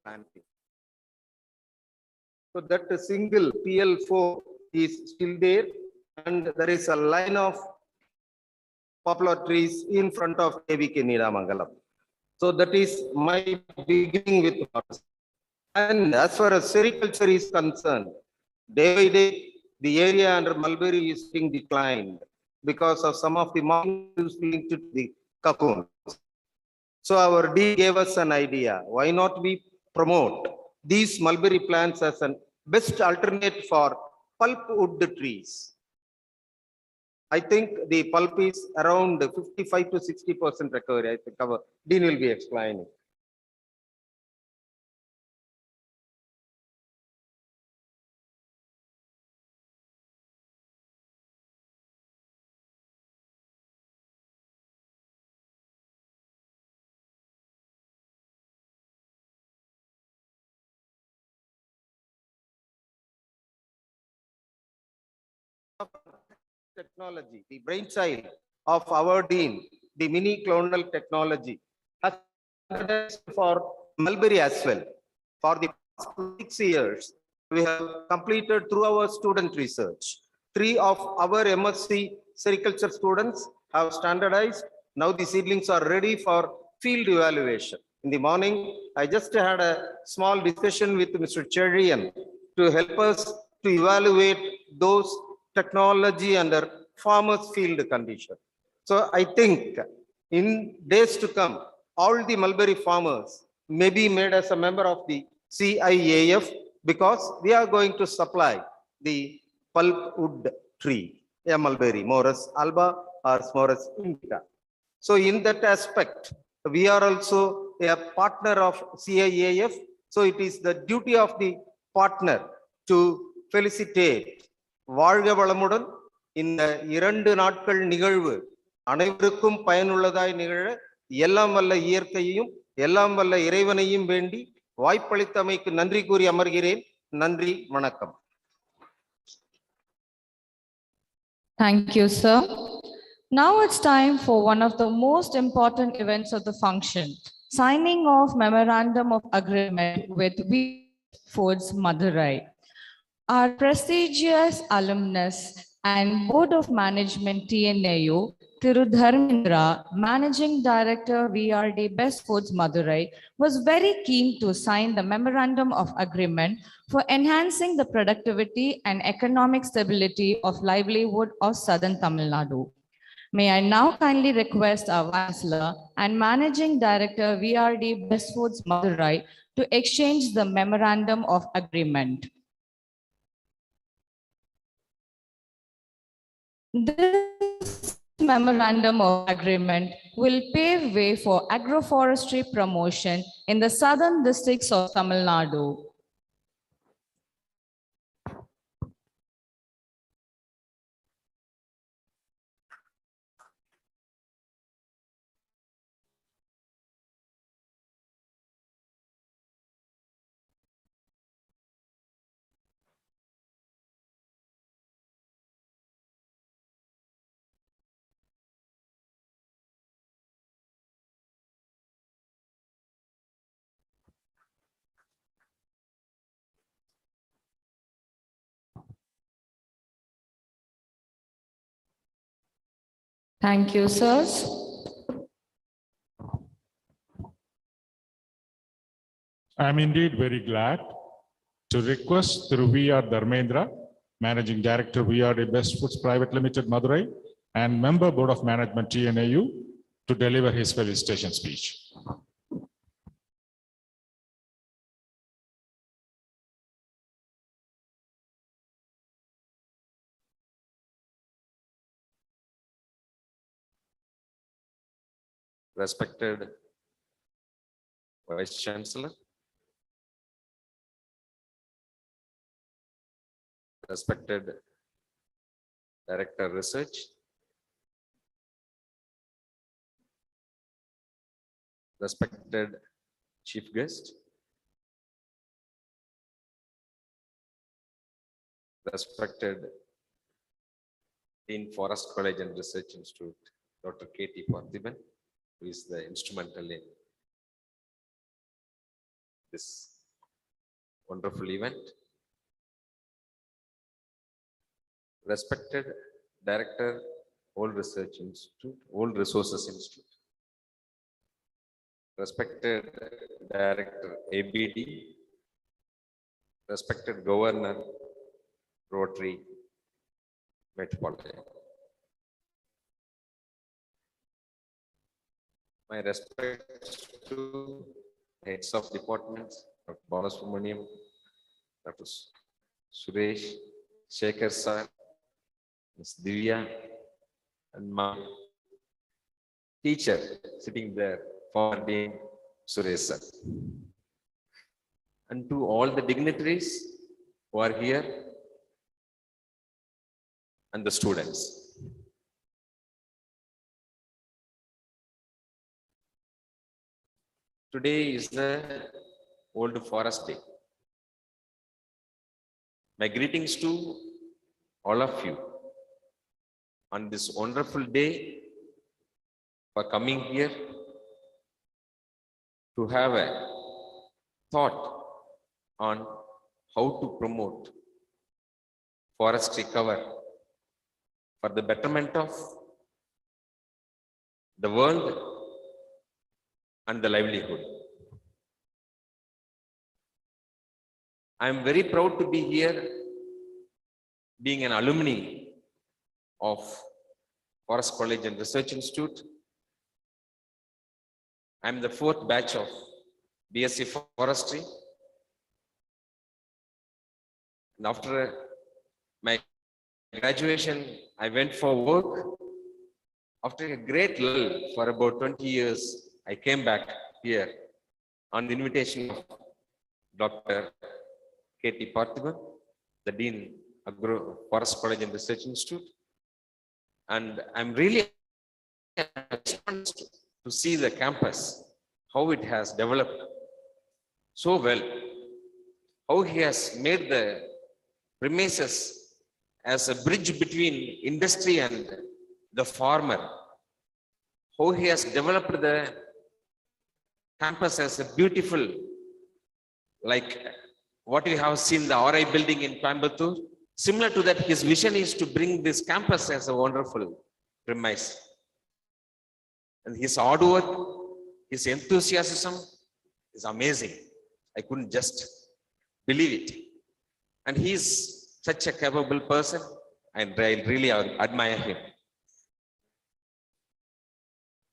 planting. So that single PL4 is still there, and there is a line of poplar trees in front of KVK Needhamagalam. So that is my beginning with forest. And as far as sericulture is concerned, day by day, the area under mulberry is being declined because of some of the molecules linked to the cocoons. So our D gave us an idea. Why not we promote these mulberry plants as a best alternate for pulpwood trees? I think the pulp is around 55 to 60% recovery. I think our Dean will be explaining. Technology, the brainchild of our Dean, the mini clonal technology, has for mulberry as well. For the past 6 years, we have completed through our student research. 3 of our MSc sericulture students have standardized. Now the seedlings are ready for field evaluation. In the morning, I just had a small discussion with Mr. Cherian to help us to evaluate those technology under farmers field condition. So I think in days to come, all the mulberry farmers may be made as a member of the CIAF, because we are going to supply the pulpwood tree, a mulberry, Morus alba or Morus indica. So in that aspect, we are also a partner of CIAF. So it is the duty of the partner to felicitate வாழ்க வளமுடன் இந்த 2 நாட்கள் நிகழ்வு அனைவருக்கும் பயனுள்ளதாய் நிகழ எல்லாம் வல்ல இயற்கையையும் எல்லாம் வல்ல இறைவனையும் வேண்டி வாய்ப்பளித்தமைக்கு நன்றி கூறி அமர்கிறேன். நன்றி, வணக்கம். Thank you, sir. Now it's time for one of the most important events of the function, signing off Memorandum of Agreement with We Foods Madurai. Our prestigious alumnus and Board of Management TNAU, Thiru Dharmendra, Managing Director VRD Best Foods Madurai, was very keen to sign the Memorandum of Agreement for enhancing the productivity and economic stability of livelihood of Southern Tamil Nadu. May I now kindly request our Chancellor and Managing Director VRD Best Foods Madurai to exchange the Memorandum of Agreement. This Memorandum of Agreement will pave way for agroforestry promotion in the southern districts of Tamil Nadu. Thank you, sirs. I am indeed very glad to request through VR Dharmendra, Managing Director VRD Best Foods Private Limited Madurai and Member Board of Management TNAU to deliver his felicitation speech. Respected Vice Chancellor, respected Director Research, respected Chief Guest, respected Dean Forest College and Research Institute, Dr. K.T. Parthiban, who is the instrumental in this wonderful event. Respected Director, Old Research Institute, Old Resources Institute. Respected Director, ABD. Respected Governor, Rotary, Metropolitan. My respects to heads of departments, Dr. Balasubramaniam, Dr. Suresh, Shekhar sir, Ms. Divya, and my teacher sitting there, former Dean Suresh sir. And to all the dignitaries who are here and the students. Today is the Old Forest Day. My greetings to all of you on this wonderful day for coming here to have a thought on how to promote forestry cover for the betterment of the world and the livelihood. I am very proud to be here, being an alumni of Forest College and Research Institute. I am the 4th batch of BSc Forestry. And after my graduation, I went for work. After a great lull for about 20 years, I came back here on the invitation of Dr. K.T. Parthiban, the Dean Forest College and Research Institute. And I'm really astonished to see the campus, how it has developed so well, how he has made the premises as a bridge between industry and the farmer, how he has developed the campus as a beautiful, like what we have seen the RI building in Coimbatore. Similar to that, his vision is to bring this campus as a wonderful premise. And his hard work, his enthusiasm is amazing. I couldn't just believe it. And he's such a capable person, and I really admire him.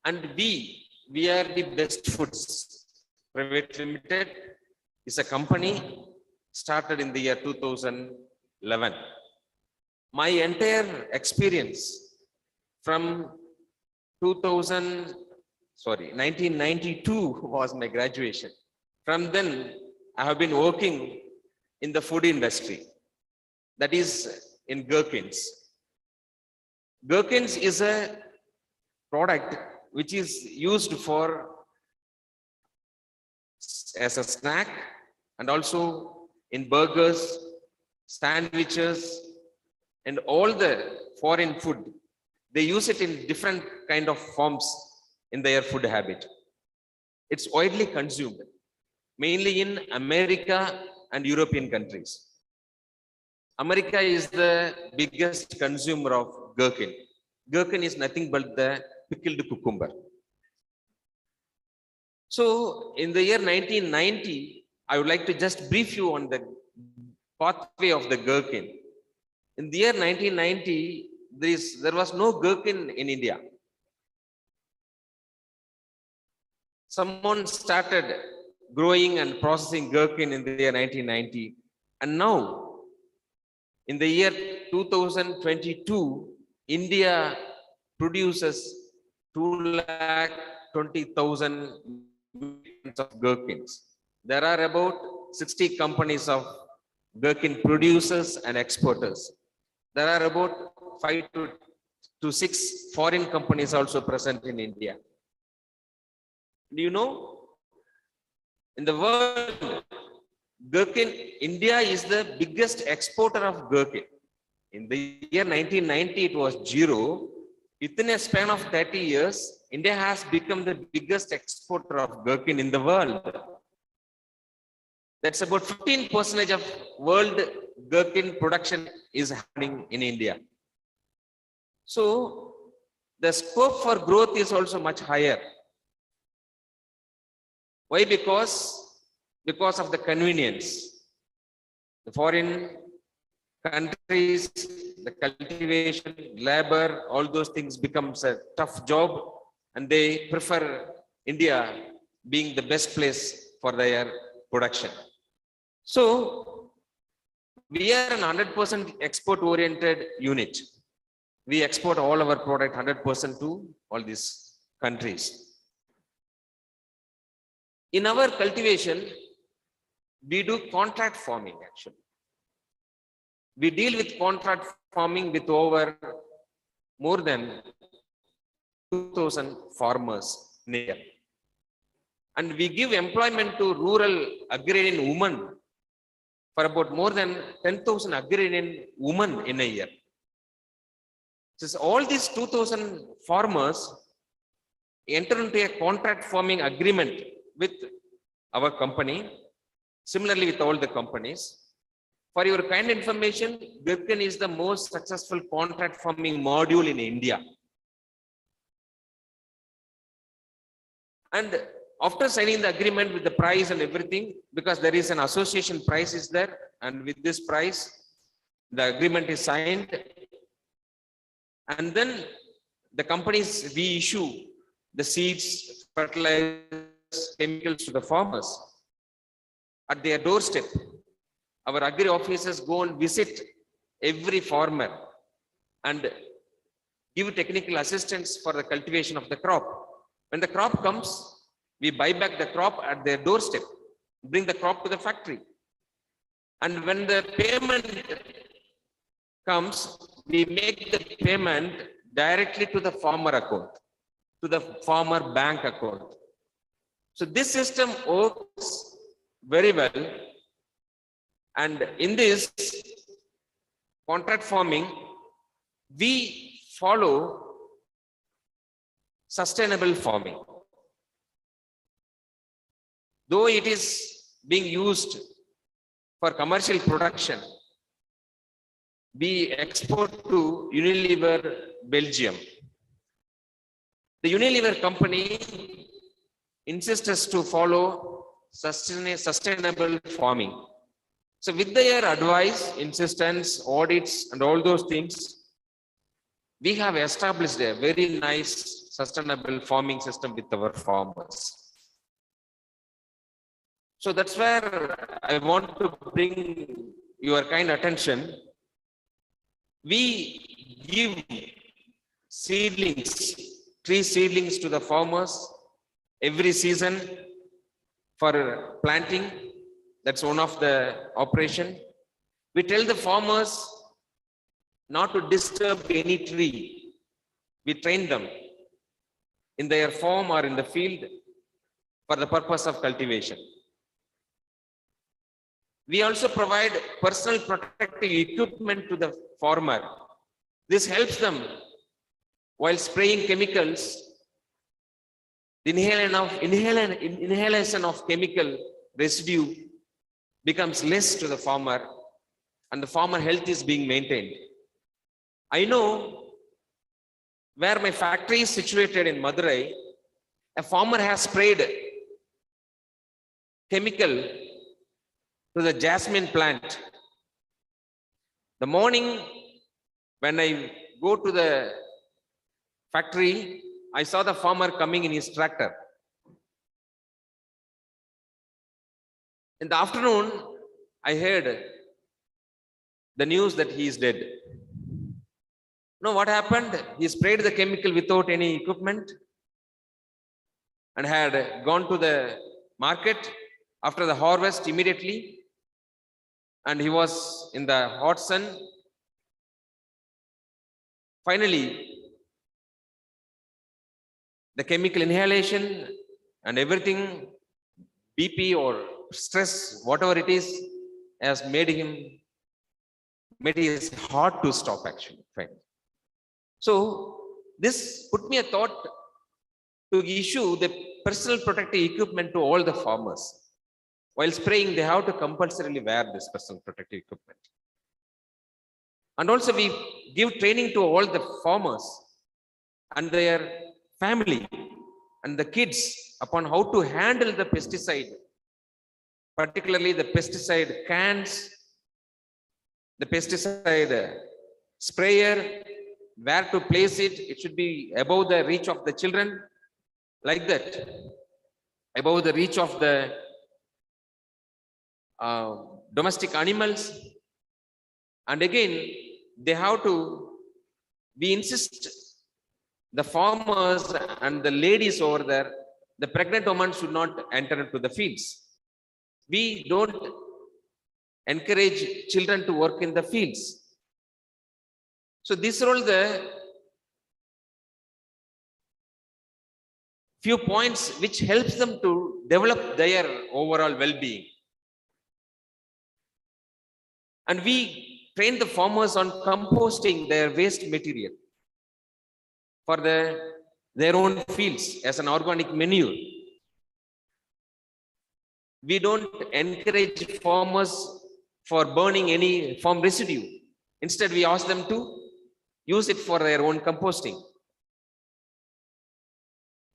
And we are the Best Foods Private Limited is a company started in the year 2011. My entire experience from 1992 was my graduation. From then, I have been working in the food industry, that is in gherkins. Gherkins is a product which is used for as a snack and also in burgers, sandwiches, and all the foreign food. They use it in different kind of forms in their food habit. It's widely consumed, mainly in America and European countries. America is the biggest consumer of gherkin. Gherkin is nothing but the pickled cucumber. So in the year 1990, I would like to just brief you on the pathway of the gherkin. In the year 1990, there was no gherkin in India. Someone started growing and processing gherkin in the year 1990. And now, in the year 2022, India produces 220,000 metric tons of gherkins. There are about 60 companies of gherkin producers and exporters. There are about 5 to 6 foreign companies also present in India. Do you know, in the world, gherkin, India is the biggest exporter of gherkin. In the year 1990, it was 0. Within a span of 30 years, India has become the biggest exporter of gherkin in the world. That's about 15% of world gherkin production is happening in India. So the scope for growth is also much higher. Why? Because of the convenience. The foreign countries, the cultivation, labor, all those things becomes a tough job, and they prefer India being the best place for their production. So we are an 100% export-oriented unit. We export all our product 100% to all these countries. In our cultivation, we do contract farming actually. We deal with contract farming with over more than 2,000 farmers in India. And we give employment to rural agrarian women for about more than 10,000 agrarian women in a year. So all these 2,000 farmers enter into a contract farming agreement with our company, similarly with all the companies. For your kind information, gherkin is the most successful contract farming module in India. And after signing the agreement with the price and everything, because there is an association price is there, and with this price, the agreement is signed. And then the companies, we issue the seeds, fertilizers, chemicals to the farmers at their doorstep. Our agri officers go and visit every farmer and give technical assistance for the cultivation of the crop. When the crop comes, we buy back the crop at their doorstep, bring the crop to the factory. And when the payment comes, we make the payment directly to the farmer account, to the farmer bank account. So this system works very well. And in this contract farming, we follow sustainable farming. Though it is being used for commercial production, we export to Unilever, Belgium. The Unilever company insists us to follow sustainable farming. So with their advice, insistence, audits, and all those things, we have established a very nice sustainable farming system with our farmers. So that's where I want to bring your kind attention. We give seedlings, tree seedlings to the farmers every season for planting. That's one of the operation. We tell the farmers not to disturb any tree. We train them in their farm or in the field for the purpose of cultivation. We also provide personal protective equipment to the farmer. This helps them while spraying chemicals. The inhalation of chemical residue becomes less to the farmer, and the farmer health is being maintained. I know where my factory is situated in Madurai, a farmer has sprayed chemical to the jasmine plant. The morning when I go to the factory, I saw the farmer coming in his tractor. In the afternoon, I heard the news that he is dead. You know what happened? He sprayed the chemical without any equipment and had gone to the market after the harvest immediately. And he was in the hot sun. Finally, the chemical inhalation and everything, BP or stress, whatever it is, has made his heart to stop actually. Fine. So this put me a thought to issue the personal protective equipment to all the farmers. While spraying, they have to compulsorily wear this personal protective equipment. And also we give training to all the farmers and their family and the kids upon how to handle the pesticide, particularly the pesticide cans, the pesticide sprayer, where to place it. It should be above the reach of the children, like that, above the reach of the domestic animals. And again, they have to, we insist the farmers and the ladies over there, the pregnant women should not enter into the fields. We don't encourage children to work in the fields. So these are all the few points which helps them to develop their overall well-being. And we train the farmers on composting their waste material for their own fields as an organic manure. We don't encourage farmers for burning any farm residue. Instead, we ask them to use it for their own composting.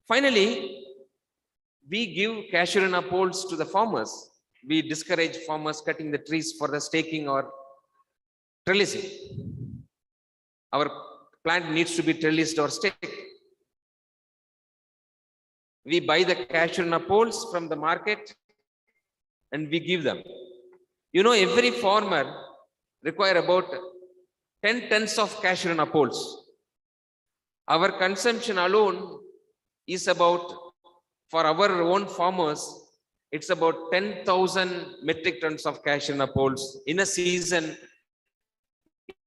Finally, we give casuarina poles to the farmers. We discourage farmers cutting the trees for the staking or trellising. Our plant needs to be trellised or staked. We buy the casuarina poles from the market and we give them. You know, every farmer requires about 10 tons of casuarina poles. Our consumption alone is about, for our own farmers, it's about 10,000 metric tons of casuarina poles. In a season,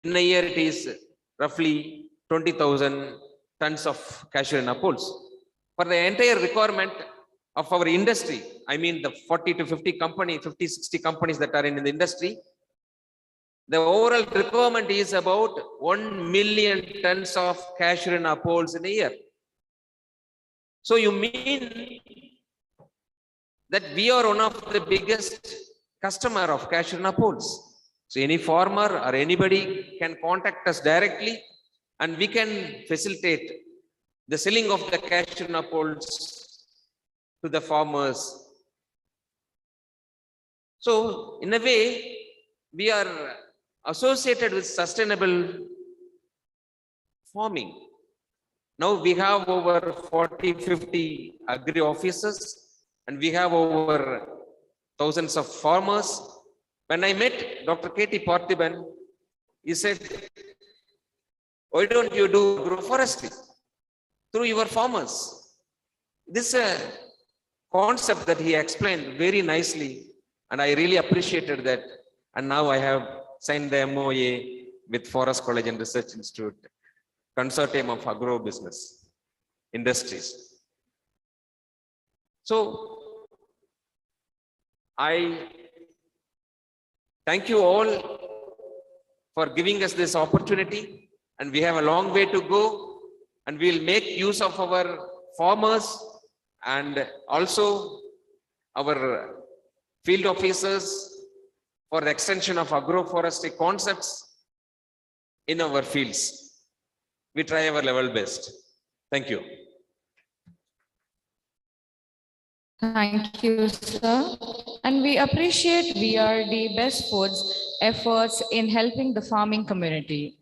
in a year, it is roughly 20,000 tons of casuarina poles. For the entire requirement of our industry, I mean the 40 to 50 companies, 50, 60 companies that are in the industry, the overall requirement is about 1 million tons of casuarina poles in a year. So you mean that we are one of the biggest customer of cashew nut poles. So any farmer or anybody can contact us directly and we can facilitate the selling of the cashew nut poles to the farmers. So in a way, we are associated with sustainable farming. Now we have over 40, 50 agri officers and we have over thousands of farmers. When I met Dr. K.T. Parthiban, he said, why don't you do agroforestry through your farmers? This is a concept that he explained very nicely and I really appreciated that. And now I have signed the MOA with Forest College and Research Institute, Consortium of Agro Business Industries. So I thank you all for giving us this opportunity, and we have a long way to go, and we'll make use of our farmers and also our field officers for the extension of agroforestry concepts in our fields. We try our level best. Thank you. Thank you, sir. And we appreciate VRD Best Foods' efforts in helping the farming community.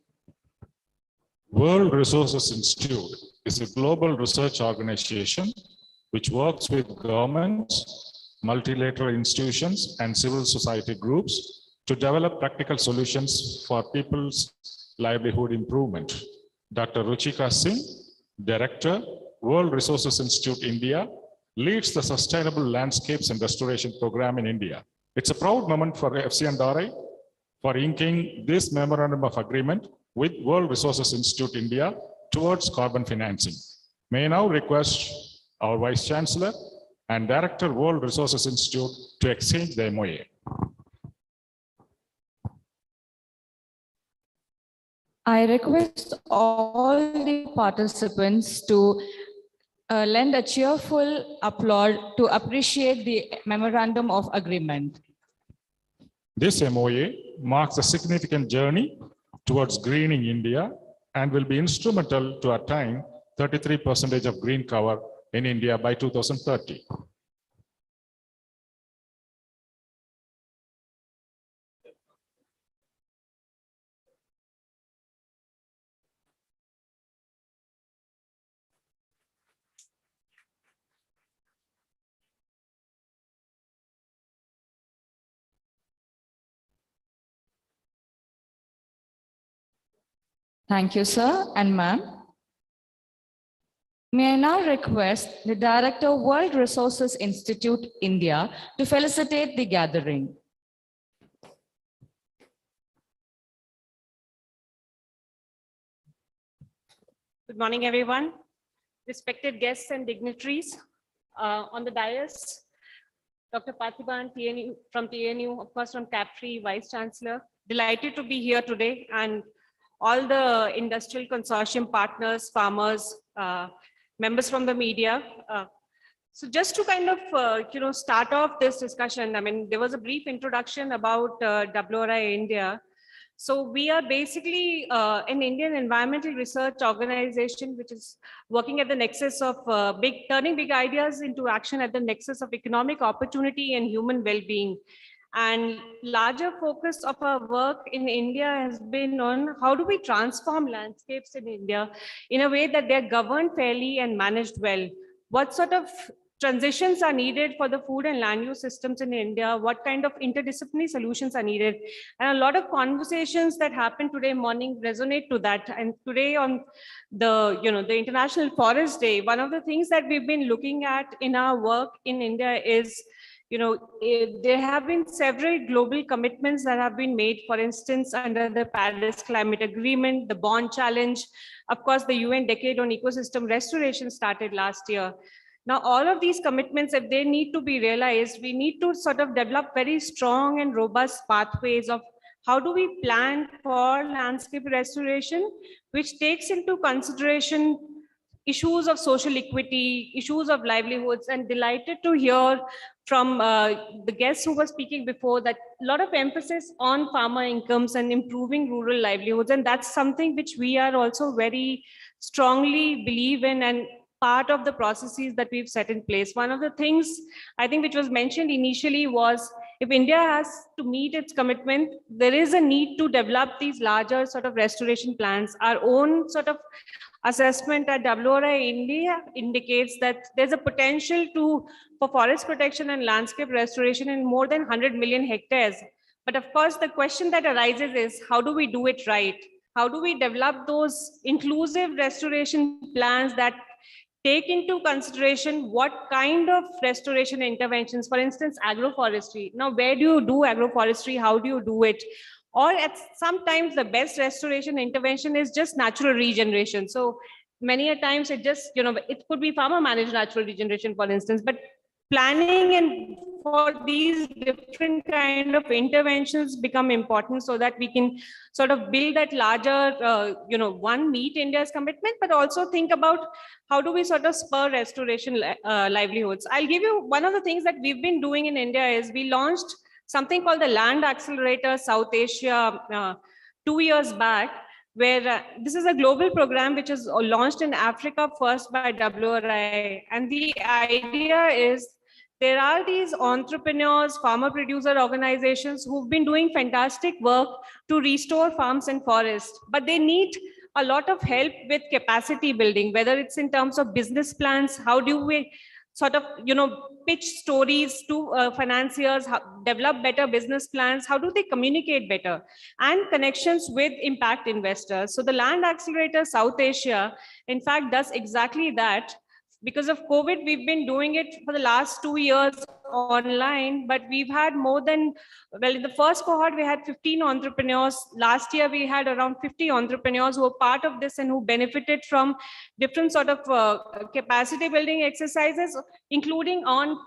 World Resources Institute is a global research organization which works with governments, multilateral institutions, and civil society groups to develop practical solutions for people's livelihood improvement. Dr. Ruchika Singh, Director, World Resources Institute, India, leads the Sustainable Landscapes and Restoration Program in India. It's a proud moment for FCNRI for inking this Memorandum of Agreement with World Resources Institute, India towards carbon financing. May I now request our Vice Chancellor and Director, World Resources Institute to exchange the MOA. I request all the participants to lend a cheerful applause to appreciate the Memorandum of Agreement. This MOA marks a significant journey towards greening India and will be instrumental to attain 33% of green cover in India by 2030. Thank you, sir and ma'am. May I now request the Director, World Resources Institute, India, to felicitate the gathering. Good morning, everyone. Respected guests and dignitaries on the dais, Dr. Parthiban from TNU, of course from CAPFRE, Vice Chancellor. Delighted to be here today, and all the industrial consortium partners, farmers, members from the media. So just to kind of, start off this discussion, I mean, there was a brief introduction about WRI India. So we are basically an Indian environmental research organization, which is working at the nexus of turning big ideas into action at the nexus of economic opportunity and human well-being. And larger focus of our work in India has been on how do we transform landscapes in India in a way that they're governed fairly and managed well. What sort of transitions are needed for the food and land use systems in India? What kind of interdisciplinary solutions are needed? And a lot of conversations that happened today morning resonate to that. And today on the International Forest Day, one of the things that we've been looking at in our work in India is, there have been several global commitments that have been made, for instance, under the Paris Climate Agreement, the Bonn Challenge, of course, the UN Decade on Ecosystem Restoration started last year. Now, all of these commitments, if they need to be realized, we need to sort of develop very strong and robust pathways of how do we plan for landscape restoration, which takes into consideration issues of social equity, issues of livelihoods, and delighted to hear from the guests who were speaking before that a lot of emphasis on farmer incomes and improving rural livelihoods. And that's something which we are also very strongly believe in and part of the processes that we've set in place. One of the things I think which was mentioned initially was if India has to meet its commitment, there is a need to develop these larger sort of restoration plans. Our own sort of assessment at WRI India indicates that there's a potential for forest protection and landscape restoration in more than 100 million hectares. But of course, the question that arises is how do we do it right? How do we develop those inclusive restoration plans that take into consideration what kind of restoration interventions, for instance, agroforestry. Now, where do you do agroforestry? How do you do it? Or at sometimes the best restoration intervention is just natural regeneration. So many a times it just, it could be farmer managed natural regeneration, for instance, but planning and for these different kind of interventions become important so that we can sort of build that larger, one, meet India's commitment, but also think about how do we sort of spur restoration livelihoods. I'll give you one of the things that we've been doing in India is we launched something called the Land Accelerator South Asia 2 years back, where this is a global program which is launched in Africa first by WRI. And the idea is there are these entrepreneurs, farmer producer organizations who've been doing fantastic work to restore farms and forests, but they need a lot of help with capacity building, whether it's in terms of business plans, how do we sort of, pitch stories to financiers, develop better business plans, how do they communicate better, and connections with impact investors. So the Land Accelerator South Asia, in fact, does exactly that. Because of COVID, we've been doing it for the last 2 years online, but we've had more than, well, in the first cohort, we had 15 entrepreneurs. Last year, we had around 50 entrepreneurs who were part of this and who benefited from different sort of capacity building exercises, including on,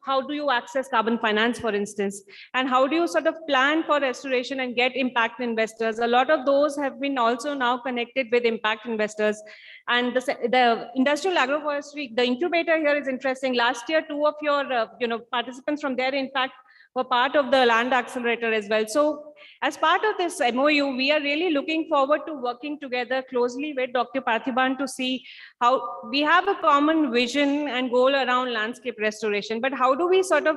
how do you access carbon finance, for instance, and how do you sort of plan for restoration and get impact investors. A lot of those have been also now connected with impact investors. And the industrial agroforestry, the incubator here is interesting. Last year, 2 of your participants from there, in fact, were part of the Land Accelerator as well. So as part of this MOU, we are really looking forward to working together closely with Dr. Parthiban to see how we have a common vision and goal around landscape restoration, but how do we sort of,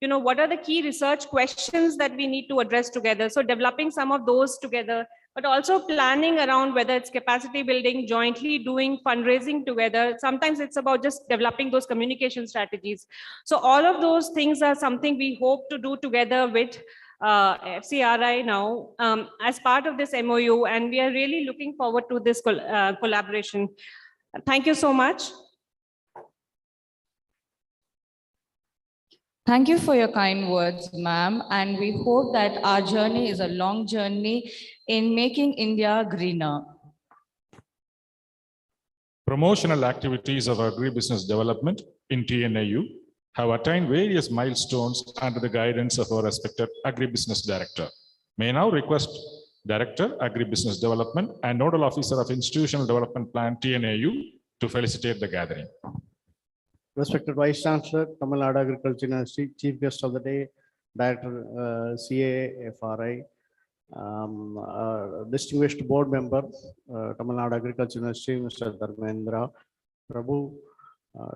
what are the key research questions that we need to address together? So developing some of those together, but also planning around whether it's capacity building, jointly doing fundraising together. Sometimes it's about just developing those communication strategies. So all of those things are something we hope to do together with FCRI now as part of this MOU. And we are really looking forward to this collaboration. Thank you so much. Thank you for your kind words, ma'am. And we hope that our journey is a long journey in making India greener. Promotional activities of agribusiness development in TNAU have attained various milestones under the guidance of our respected agribusiness director. May I now request Director, Agribusiness Development and Nodal Officer of Institutional Development Plan, TNAU, to felicitate the gathering. Respected Vice Chancellor, Tamil Nadu Agriculture University, Chief Guest of the Day, Director CIAF, distinguished board member, Tamil Nadu Agriculture University, Mr. Dharmendra Prabhu,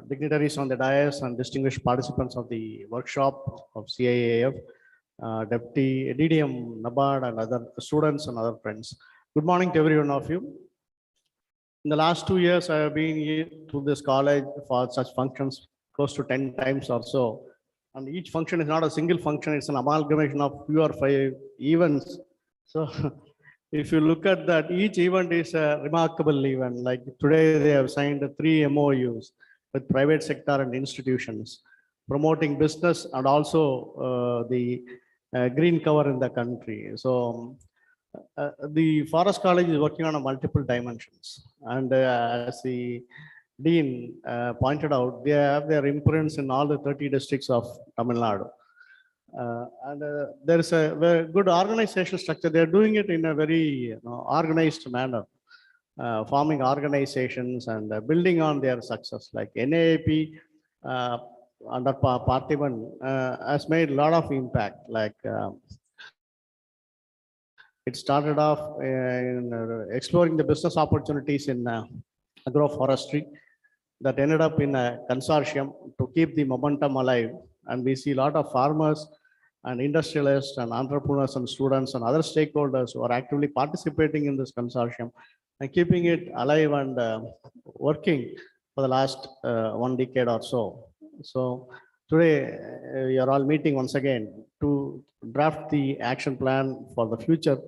dignitaries on the dais and distinguished participants of the workshop of CIAF, Deputy DDM, NABARD, and other students and other friends. Good morning to every one of you. In the last 2 years, I have been here to this college for such functions close to 10 times or so. And each function is not a single function, it's an amalgamation of 4 or 5 events. So if you look at that, each event is a remarkable event. Like today, they have signed 3 MOUs with private sector and institutions, promoting business and also the green cover in the country. So the Forest College is working on a multiple dimensions. And as the Dean pointed out, they have their imprints in all the 30 districts of Tamil Nadu. There is a very good organizational structure. They're doing it in a very organized manner. forming organizations and building on their success. Like NAAP under Parthiban has made a lot of impact. Like it started off in exploring the business opportunities in agroforestry that ended up in a consortium to keep the momentum alive. And we see a lot of farmers and industrialists and entrepreneurs and students and other stakeholders who are actively participating in this consortium and keeping it alive and working for the last 1 decade or so. So today we are all meeting once again to draft the action plan for the future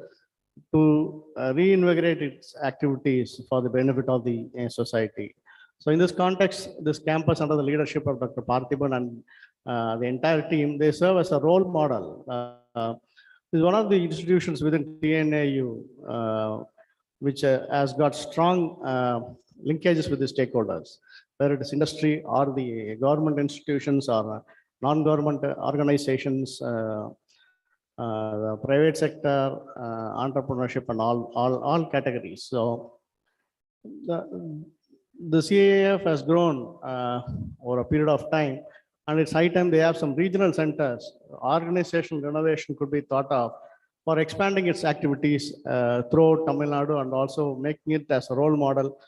to reinvigorate its activities for the benefit of the society. So in this context, this campus under the leadership of Dr. Parthiban and the entire team, they serve as a role model. Is one of the institutions within TNAU which has got strong linkages with the stakeholders, whether it is industry or the government institutions or non-government organizations, the private sector, entrepreneurship, and all categories. So the CIAF has grown over a period of time, and it's high time they have some regional centers. Organizational renovation could be thought of for expanding its activities throughout Tamil Nadu and also making it as a role model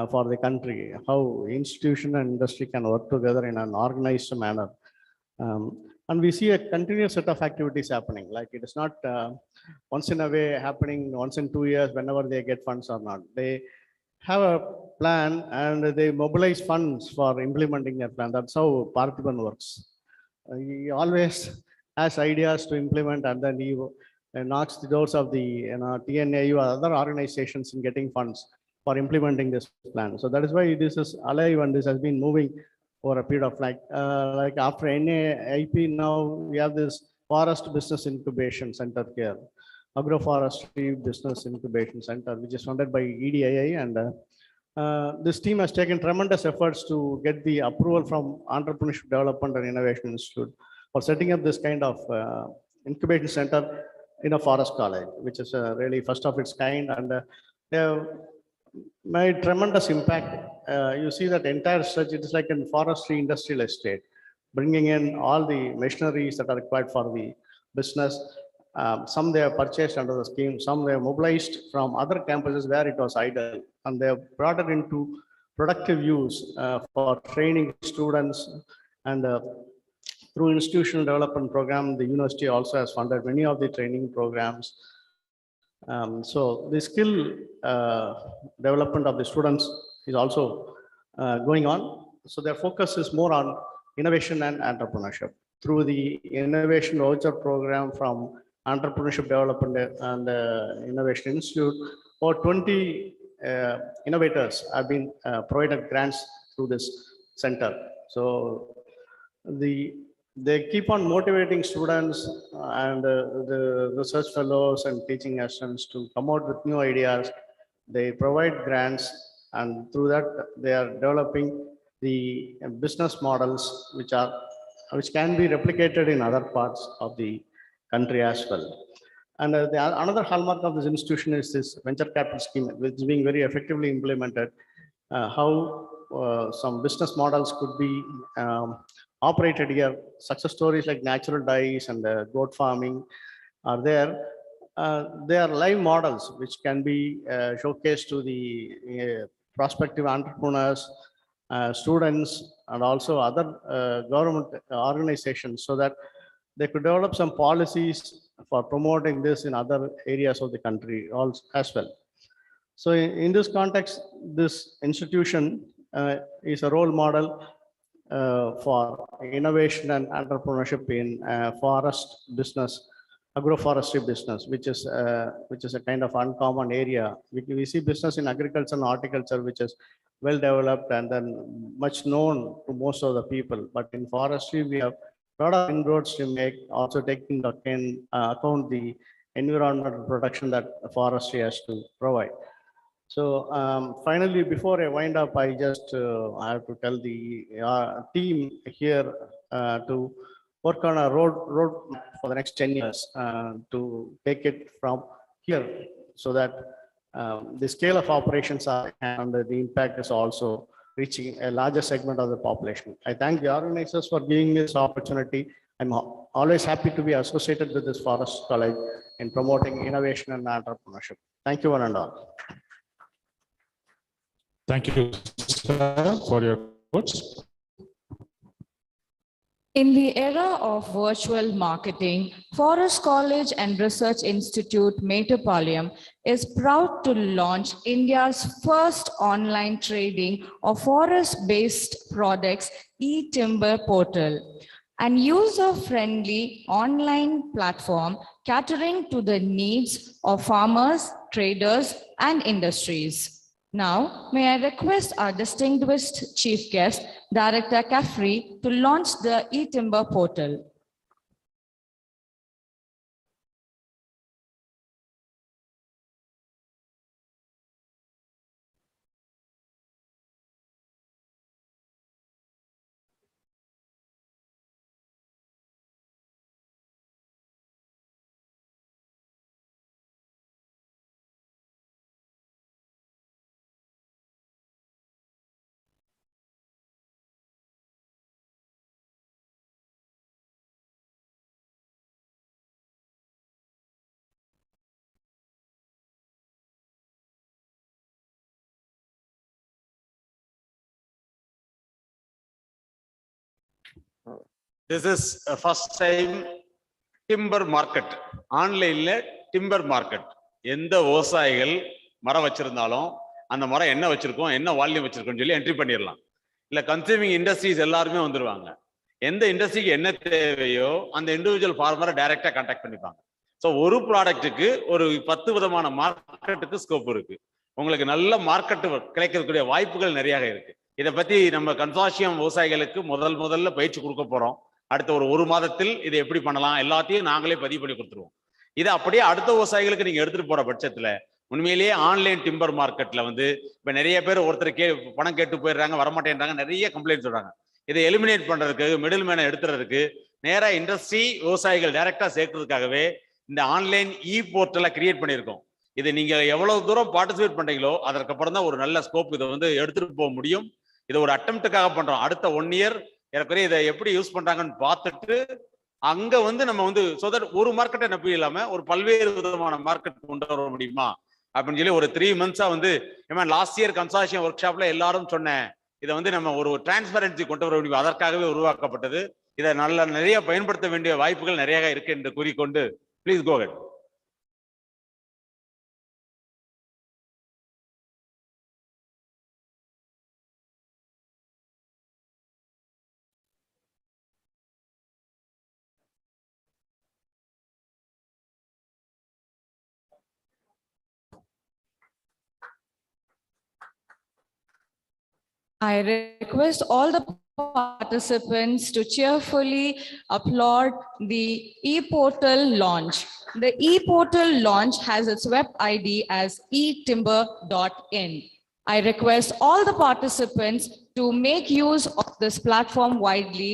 for the country, how institution and industry can work together in an organized manner. And we see a continuous set of activities happening. Like it is not once in a way happening once in 2 years whenever they get funds or not. They have a plan and they mobilize funds for implementing their plan. That's how Parthiban works. He always has ideas to implement, and then he knocks the doors of the TNAU or other organizations in getting funds for implementing this plan. So that is why this is alive and this has been moving over a period of like after NAIP, now we have this Forest Business Incubation Center here, Agroforestry Business Incubation Center, which is funded by EDII, and this team has taken tremendous efforts to get the approval from Entrepreneurship Development and Innovation Institute for setting up this kind of incubation center in a forest college, which is really first of its kind, and they have made tremendous impact. You see that entire stretch, it is like a forestry industrial estate, bringing in all the machineries that are required for the business. Some they have purchased under the scheme, some they have mobilized from other campuses where it was idle, and they have brought it into productive use for training students. And through institutional development program, the university also has funded many of the training programs. So the skill development of the students is also going on. So their focus is more on innovation and entrepreneurship. Through the innovation voucher program from Entrepreneurship Development and Innovation Institute, over 20 innovators have been provided grants through this center. So they keep on motivating students and the research fellows and teaching assistants to come out with new ideas. They provide grants, and through that they are developing the business models which can be replicated in other parts of the country as well. And another hallmark of this institution is this venture capital scheme, which is being very effectively implemented. How some business models could be operated here. Success stories like natural dyes and goat farming are there. They are live models which can be showcased to the prospective entrepreneurs, students, and also other government organizations, so that they could develop some policies for promoting this in other areas of the country also as well. So in this context, this institution is a role model for innovation and entrepreneurship in forest business, agroforestry business, which is a kind of uncommon area. We see business in agriculture and horticulture, which is well developed and then much known to most of the people. But in forestry, we have a lot of inroads to make, also taking account the environmental protection that forestry has to provide. So finally, before I wind up, I just have to tell the team here to work on a road for the next 10 years to take it from here, so that The scale of operations are, and the impact is also reaching a larger segment of the population. I thank the organizers for giving me this opportunity. I'm always happy to be associated with this Forest College in promoting innovation and entrepreneurship. Thank you, one and all. Thank you, sir, for your words. In the era of virtual marketing, Forest College and Research Institute, Metropolium, is proud to launch India's first online trading of forest-based products e-timber portal, an user-friendly online platform catering to the needs of farmers, traders, and industries. Now, may I request our distinguished chief guest, Director Caffrey, to launch the e-timber portal. This is a first time timber market. ஆன்லைன்ல timber market. எந்த விவசாயிகள் மரம் வச்சிருந்தாலும் அந்த மரம் என்ன வச்சிருக்கோம், என்ன வால்யூம் வச்சிருக்கோம்னு சொல்லி என்ட்ரி பண்ணிடலாம். இல்ல கன்சியூமிங் இண்டஸ்ட்ரீஸ் எல்லாருமே வந்துருவாங்க. எந்த இண்டஸ்ட்ரிக்கு என்ன தேவையோ அந்த இண்டிவிஜுவல் ஃபார்மரை டைரக்டா கான்டாக்ட் பண்ணிப்பாங்க. ஸோ ஒரு ப்ராடக்ட்டுக்கு ஒரு 10 விதமான மார்க்கெட்டுக்கு ஸ்கோப் இருக்கு. உங்களுக்கு நல்ல மார்க்கெட் கிடைக்கக்கூடிய வாய்ப்புகள் நிறைய இருக்கு. இதை பத்தி நம்ம கன்சார்ஷியம் விவசாயிகளுக்கு முதல்ல பயிற்சி கொடுக்க போறோம். அடுத்த ஒரு மாதத்தில் இதை எப்படி பண்ணலாம் எல்லாத்தையும் நாங்களே பதிவு பண்ணி கொடுத்துருவோம். இதை அப்படியே அடுத்த விவசாயிகளுக்கு நீங்க எடுத்துட்டு போற பட்சத்துல உண்மையிலேயே ஆன்லைன் டிம்பர் மார்க்கெட்ல இப்ப நிறைய பேர் ஒருத்தர் பணம் கேட்டு போயிடுறாங்க, வரமாட்டேன்றாங்க, நிறைய கம்ப்ளைண்ட் சொல்றாங்க. இதை எலிமினேட் பண்றதுக்கு, மிடில் மேனை எடுத்துறதுக்கு, நேரா இண்டஸ்ட்ரி விவசாயிகள் டைரக்டா சேர்க்கறதுக்காகவே இந்த ஆன்லைன் இ போர்ட்டலை கிரியேட் பண்ணியிருக்கோம். இதை நீங்க எவ்வளவு தூரம் பார்ட்டிசிபேட் பண்றீங்களோ அதற்கப்புறம் தான் ஒரு நல்ல ஸ்கோப் இதை எடுத்துட்டு போக முடியும். இதை ஒரு அட்டெம்ப்டுக்காக பண்றோம். அடுத்த 1 இயர் ஏற்கனவே இதை எப்படி யூஸ் பண்றாங்கன்னு பார்த்துட்டு அங்க நம்ம சோ தட் ஒரு மார்க்கெட்டை நம்பி இல்லாம ஒரு பல்வேறு விதமான மார்க்கெட் கொண்டு வர முடியுமா அப்படின்னு சொல்லி ஒரு 3 மந்த்ஸா லாஸ்ட் இயர் கன்சார்ஷியம் ஒர்க் ஷாப்ல எல்லாரும் சொன்னேன். இதை நம்ம ஒரு டிரான்ஸ்பரன்சி கொண்டு வர முடியும், அதற்காகவே உருவாக்கப்பட்டது. இதை நிறைய பயன்படுத்த வேண்டிய வாய்ப்புகள் நிறைய இருக்கு என்று கூறிக்கொண்டு please go ahead. I request all the participants to cheerfully applaud the e-portal launch. The e-portal launch has its web ID as etimber.in. I request all the participants to make use of this platform widely.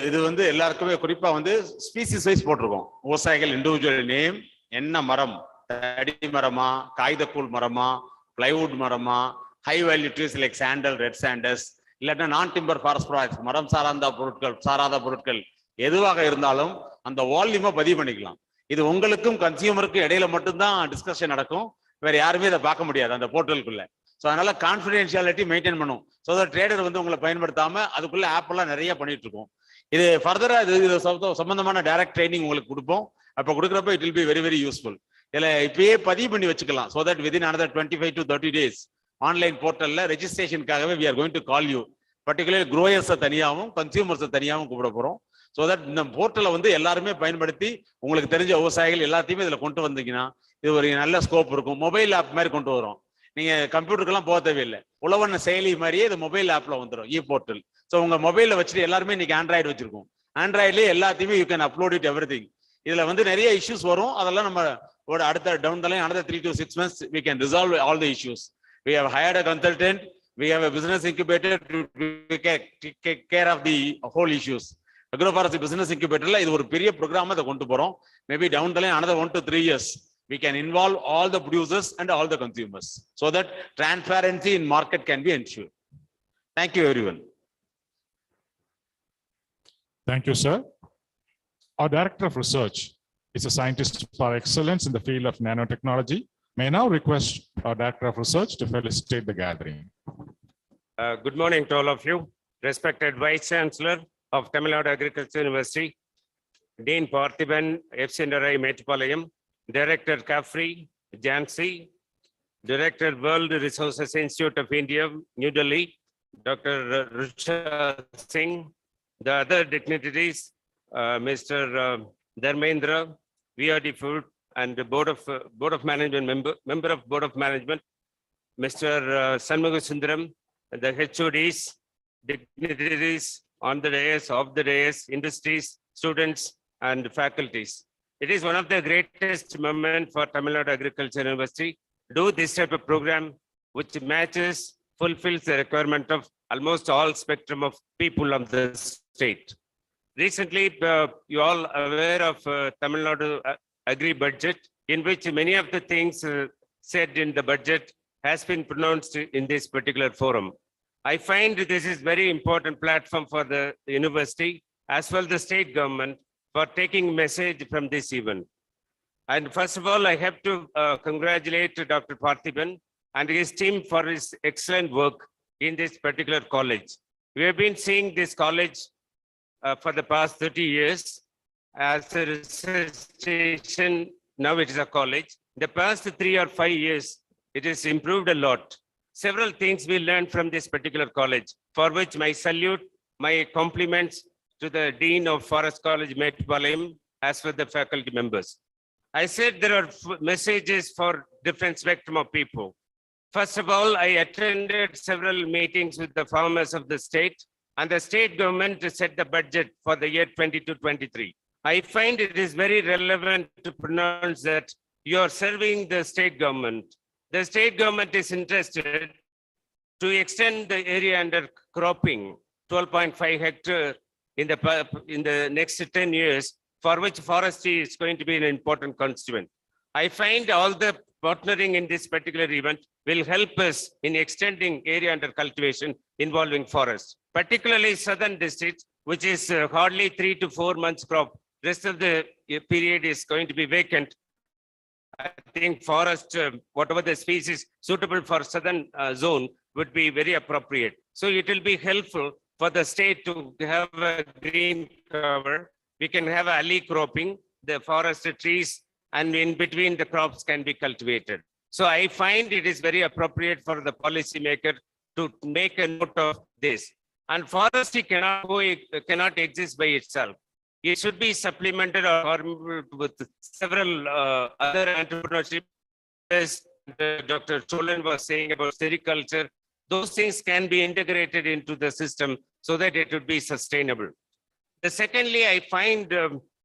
இது வந்து எல்லாருக்குமே குறிப்பா வந்து species wise போட்டிருக்கோம். விவசாயிகள் individual name, என்ன மரம், தடி மரமா, காகிதக்கூழ் மரமா, பிளைவுட் மரமா, high value trees like sandal, red sanders, இல்லாட்டா நான் டிம்பர் ஃபாரஸ்ட் ப்ராடக்ட்ஸ், மரம் சாராத பொருட்கள், சாராத பொருட்கள் எதுவாக இருந்தாலும் அந்த வால்யூமை பதிவு பண்ணிக்கலாம். இது உங்களுக்கும் கன்சியூமருக்கும் இடையில மட்டும்தான் டிஸ்கஷன் நடக்கும். வேற யாருமே இதை பார்க்க முடியாது அந்த போர்ட்டலுக்குள்ள. ஸோ அதனால கான்ஃபிடென்ஷியாலிட்டி மெயின்டைன் பண்ணும். ஸோ ட்ரேடர் வந்து உங்களை பயன்படுத்தாம அதுக்குள்ள ஆப் எல்லாம் நிறைய பண்ணிட்டு இருக்கோம். இது ஃபர்தரா இது சம்பந்தமான டைரக்ட் ட்ரைனிங் உங்களுக்கு கொடுப்போம். அப்போ கொடுக்குறப்ப it will be very very useful. இதுல இப்பயே பதிவு பண்ணி வச்சுக்கலாம். So that within another 25 to 30 days online போர்ட்டல்ல ரெஜிஸ்ட்ரேஷனுக்காகவே we are going to call you. Particular குரோயர்ஸை தனியாகவும் கன்சியூமர்ஸை தனியாகவும் கூப்பிட போறோம். ஸோ தட் இந்த போர்ட்டலை வந்து எல்லாருமே பயன்படுத்தி உங்களுக்கு தெரிஞ்ச விவசாயிகள் எல்லாத்தையுமே இதுல கொண்டு வந்தீங்கன்னா இது ஒரு நல்ல ஸ்கோப் இருக்கும். மொபைல் ஆப் மாதிரி கொண்டு வரும். நீங்க கம்ப்யூட்டருக்கெல்லாம் போக தேவையில்லை. உழவன் செயலி மாதிரியே இது மொபைல் ஆப்ல வந்துடும், இ போர்ட்டல். ஸோ உங்க மொபைல்ல வச்சுட்டு எல்லாருமே இன்னைக்கு ஆண்ட்ராய்டு வச்சிருக்கோம். ஆண்ட்ராய்ட்லேயே எல்லாத்தையுமே you can upload it everything. இதுல வந்து நிறைய இஷ்யூஸ் வரும். அதெல்லாம் நம்ம அடுத்த down the line another 3 to 6 months we can resolve all the issues. We have hired a consultant. We have a business incubator to take care of the whole issues. Agroforestry business incubatorல இது ஒரு பெரிய program அதை கொண்டு போறோம். Maybe down the line another 1 to 3 years we can involve all the producers and all the consumers so that transparency in market can be ensured. Thank you everyone. Thank you, sir. Our Director of Research is a scientist for excellence in the field of nanotechnology. May I now request our Director of Research to felicitate the gathering. Good morning to all of you. Respected Vice Chancellor of Tamil Nadu Agriculture University, Dean Parthiban F. Metupalayam, Director CAFRI, Jansi, Director World Resources Institute of India, New Delhi, Dr. Rusha Singh, the other dignitaries, Mr. Dharmendra, VRD Food, and the Board of Management member of Board of Management, Mr. Shanmuga Sundaram, the HODs, dignitaries on the dais, off the dais, industries, students, and faculties. It is one of the greatest moments for Tamil Nadu Agriculture University to do this type of program, which matches, fulfills the requirement of almost all spectrum of people of the state. Recently, you all aware of Tamil Nadu Agri budget, in which many of the things said in the budget has been pronounced in this particular forum. I find this is very important platform for the university as well the state government for taking message from this event. And first of all, I have to congratulate Dr. Parthiban and his team for his excellent work in this particular college. We have been seeing this college for the past 30 years as a research station. Now it is a college. The past 3 or 5 years, it has improved a lot. Several things we learned from this particular college, for which my salute, my compliments to the Dean of Forest College, Metupalayam, as well the faculty members. I said there are messages for different spectrum of people. First of all, I attended several meetings with the farmers of the state, and the state government set the budget for the year 22-23. I find it is very relevant to pronounce that you are serving the state government. The state government is interested to extend the area under cropping 12.5 hectare in the next 10 years, for which forestry is going to be an important constituent. I find all the partnering in this particular event will help us in extending area under cultivation involving forest, particularly southern districts, which is hardly 3 to 4 months crop. Rest of the period is going to be vacant. I think forest, whatever the species suitable for southern zone would be very appropriate. So it will be helpful for the state to have a green cover. We can have alley cropping, the forest trees, and in between the crops can be cultivated. So I find it is very appropriate for the policymaker to make a note of this. And forestry cannot exist by itself. It should be supplemented or with several other entrepreneurship. As Dr. Cholan was saying about sericulture, those things can be integrated into the system so that it would be sustainable. Secondly, I find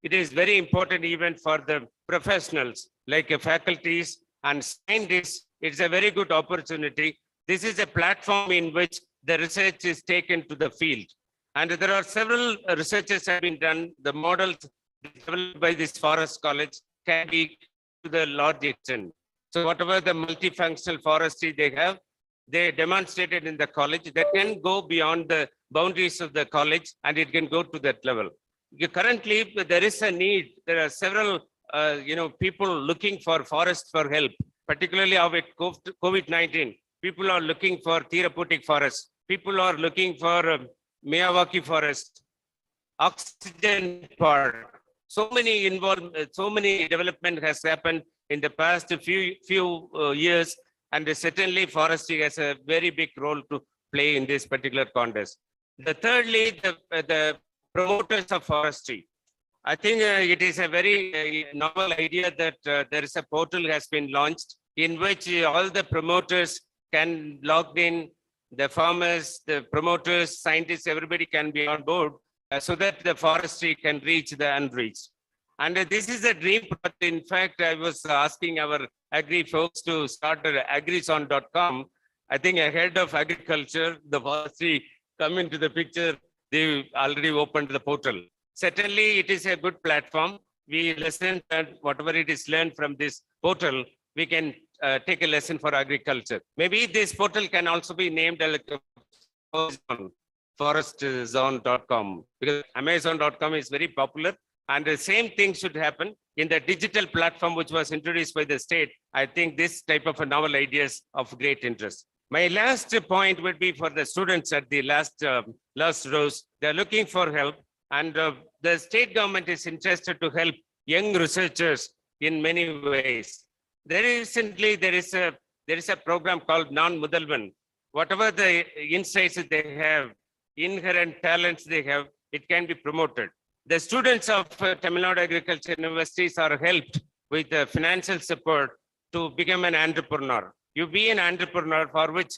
it is very important even for the professionals like faculties and scientists. It's a very good opportunity. This is a platform in which the research is taken to the field. And there are several researches have been done. The models developed by this forest college can be to the large extent. So whatever the multifunctional forestry they have, they demonstrated in the college that can go beyond the boundaries of the college and it can go to that level. Currently, there is a need. There are several people looking for forests for help, particularly with COVID-19. People are looking for therapeutic forests. People are looking for Miyawaki forest, oxygen park. So many development has happened in the past few years, and certainly forestry has a very big role to play in this particular contest. Thirdly, the promoters of forestry. I think it is a very novel idea that there is a portal has been launched in which all the promoters can log in, the farmers, the promoters, scientists, everybody can be on board so that the forestry can reach the unreached. And this is a dream project. In fact, I was asking our agri folks to start agrizon.com. I think ahead of agriculture, the forestry come into the picture. They already opened the portal. Certainly, it is a good platform. We listen and whatever it is learned from this portal, we can take a lesson for agriculture. Maybe this portal can also be named like forestzone.com because Amazon.com is very popular. And the same thing should happen in the digital platform, which was introduced by the state. I think this type of novel ideas of great interest. My last point would be for the students at the last rows. They're looking for help, and the state government is interested to help young researchers in many ways. There is a program called Non-Mudalvan. Whatever the insights they have, inherent talents they have, it can be promoted. The students of Tamil Nadu Agriculture Universities are helped with financial support to become an entrepreneur. You be an entrepreneur for which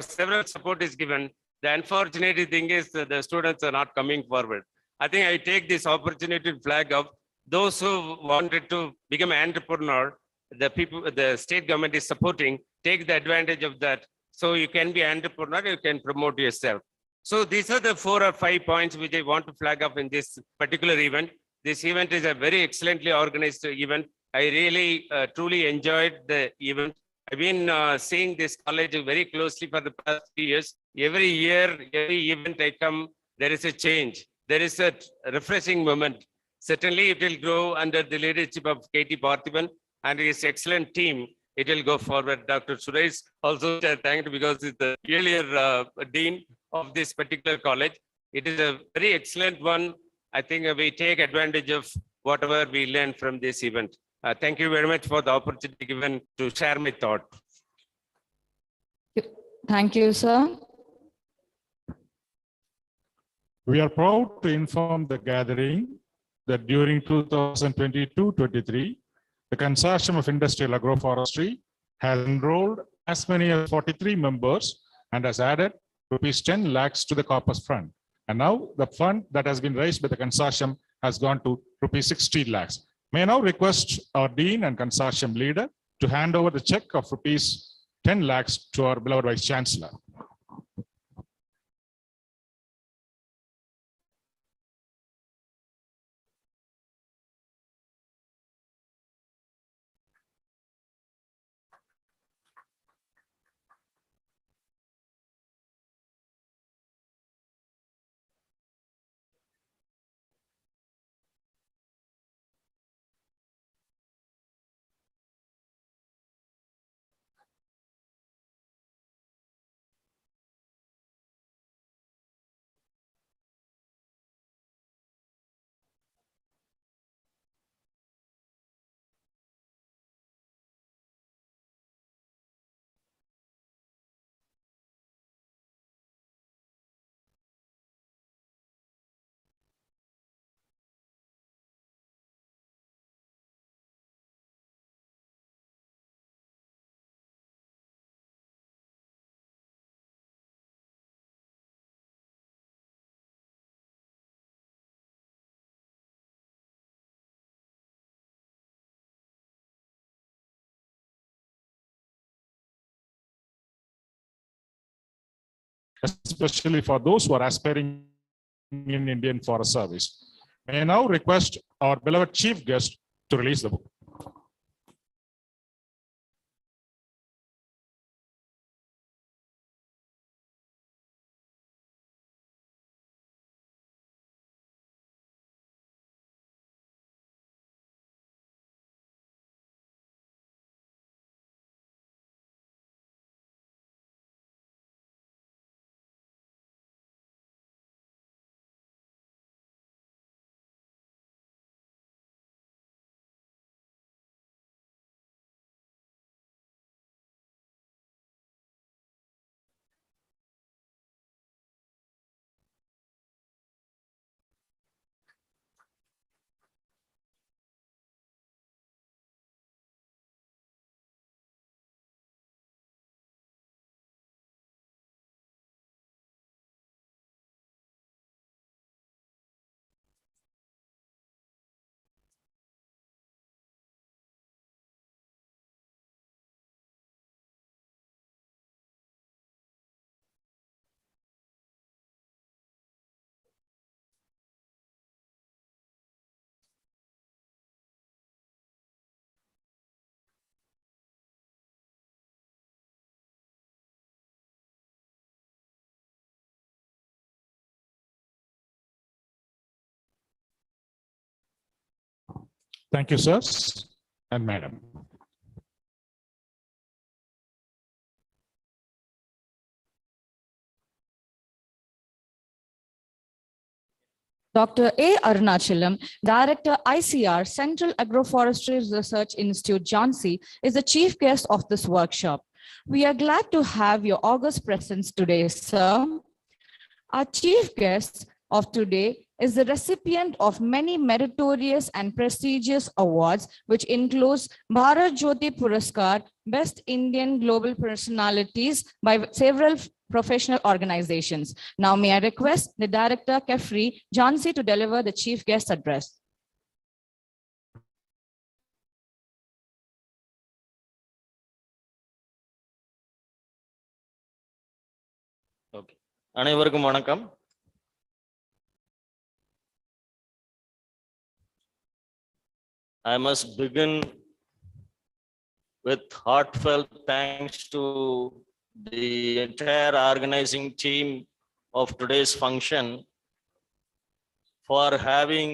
several support is given. The unfortunate thing is that the students are not coming forward. I think I take this opportunity to flag up those who wanted to become an entrepreneur. The state government is supporting, take the advantage of that. So you can be an entrepreneur, you can promote yourself. So these are the 4 or 5 points which I want to flag up in this particular event. This event is a very excellently organized event. I really truly enjoyed the event. I've been seeing this college very closely for the past 3 years. Every year, every event I come, there is a change. There is a refreshing moment. Certainly, it will grow under the leadership of K.T. Parthiban and his excellent team. It will go forward. Dr. Suresh also thanked because he's the earlier dean of this particular college. It is a very excellent one. I think we take advantage of whatever we learn from this event. Thank you very much for the opportunity given to share my thought. Thank you, sir. We are proud to inform the gathering that during 2022-23, the Consortium of Industrial Agroforestry has enrolled as many as 43 members and has added rupees 10 lakhs to the corpus fund. And now the fund that has been raised by the consortium has gone to rupees 60 lakhs. May I now request our Dean and Consortium leader to hand over the check of rupees 10 lakhs to our beloved Vice Chancellor. especially for those who are aspiring in Indian Forest Service. May I now request our beloved chief guest to release the book. Thank you, sirs and madam. Dr. A. Arunachalam, Director ICR, Central Agroforestry Research Institute, Jhansi, is the chief guest of this workshop. We are glad to have your august presence today, sir. Our chief guest of today is the recipient of many meritorious and prestigious awards, which includes Bharat Jyoti Puraskar, Best Indian Global Personalities by several professional organizations. Now, may I request the Director, CIAF, Jhansi, to deliver the chief guest address. Okay. அனைவருக்கும் வணக்கம். I must begin with heartfelt thanks to the entire organizing team of today's function for having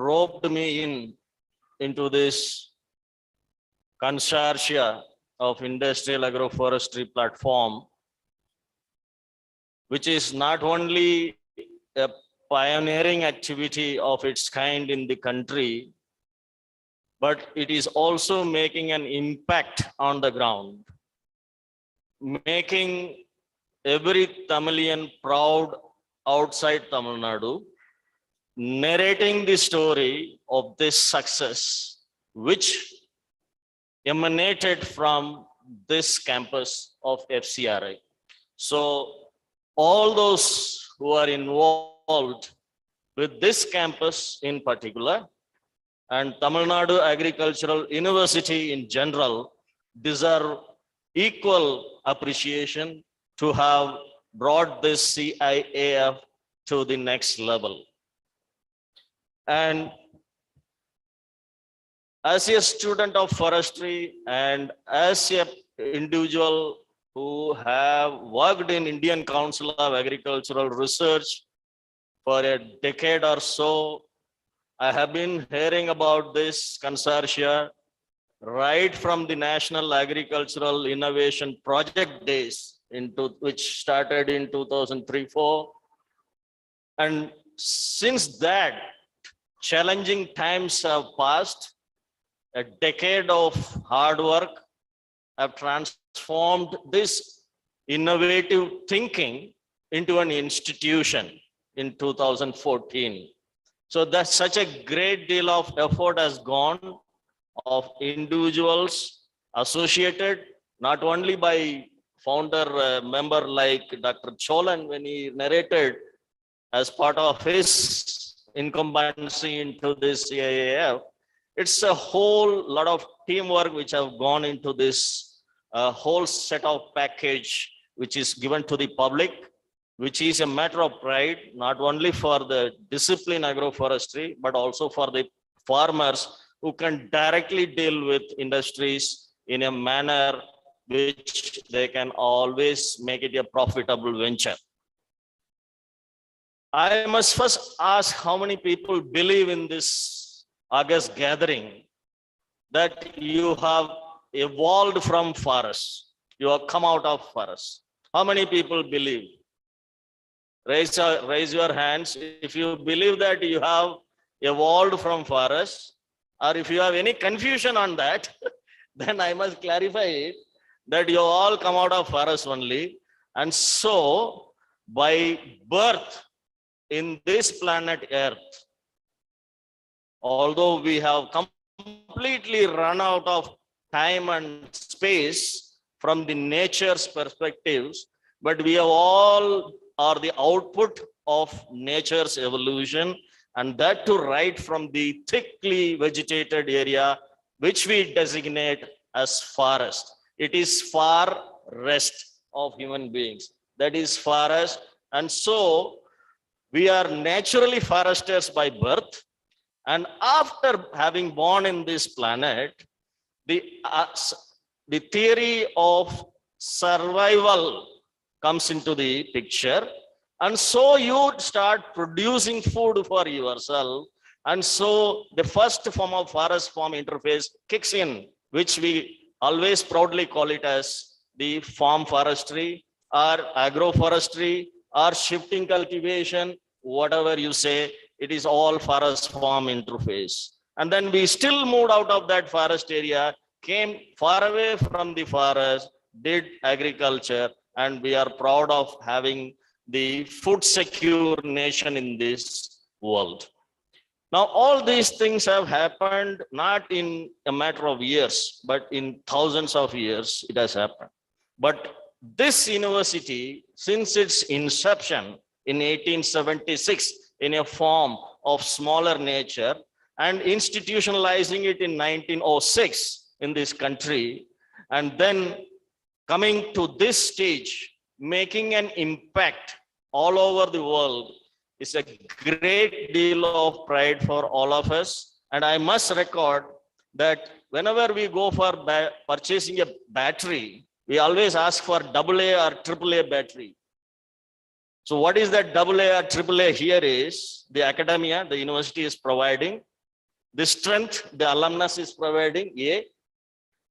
roped me into this consortia of industrial agroforestry platform, which is not only a pioneering activity of its kind in the country, but it is also making an impact on the ground, making every Tamilian proud outside Tamil Nadu, narrating the story of this success, which emanated from this campus of FCRI. So all those who are involved with this campus in particular, and Tamil Nadu Agricultural University in general, deserve equal appreciation to have brought this CIAF to the next level. And as a student of forestry and as an individual who have worked in Indian Council of Agricultural Research for a decade or so, I have been hearing about this consortia right from the National Agricultural Innovation Project days, which started in 2003-04. And since that, challenging times have passed. A decade of hard work have transformed this innovative thinking into an institution in 2014. So that's such a great deal of effort has gone of individuals associated, not only by founder member like Dr. Cholan when he narrated as part of his incumbency into this CIAF. It's a whole lot of teamwork which have gone into this whole set of package which is given to the public, which is a matter of pride, not only for the discipline agroforestry, but also for the farmers who can directly deal with industries in a manner which they can always make it a profitable venture. I must first ask how many people believe in this August gathering that you have evolved from forest, you have come out of forest. How many people believe? Raise your hands if you believe that you have evolved from forest, or if you have any confusion on that, then I must clarify it that you all come out of forest only. And so by birth in this planet Earth, although we have completely run out of time and space from the nature's perspectives, but we have all are the output of nature's evolution, and that too right from the thickly vegetated area which we designate as forest. It is far rest of human beings. That is forest. And so we are naturally foresters by birth. And after having born in this planet, the theory of survival comes into the picture. And so you start producing food for yourself. And so the first form of forest farm interface kicks in, which we always proudly call it as the farm forestry or agroforestry or shifting cultivation, whatever you say, it is all forest farm interface. And then we still moved out of that forest area, came far away from the forest, did agriculture, and we are proud of having the food secure nation in this world. Now, all these things have happened not in a matter of years, but in thousands of years it has happened. But this university, since its inception in 1876 in a form of smaller nature and institutionalizing it in 1906 in this country, and then coming to this stage, making an impact all over the world, is a great deal of pride for all of us. And I must record that whenever we go for purchasing a battery, we always ask for AA or AAA battery. So what is that AA or AAA here is the academia, the university is providing, the strength, the alumnus is providing, A,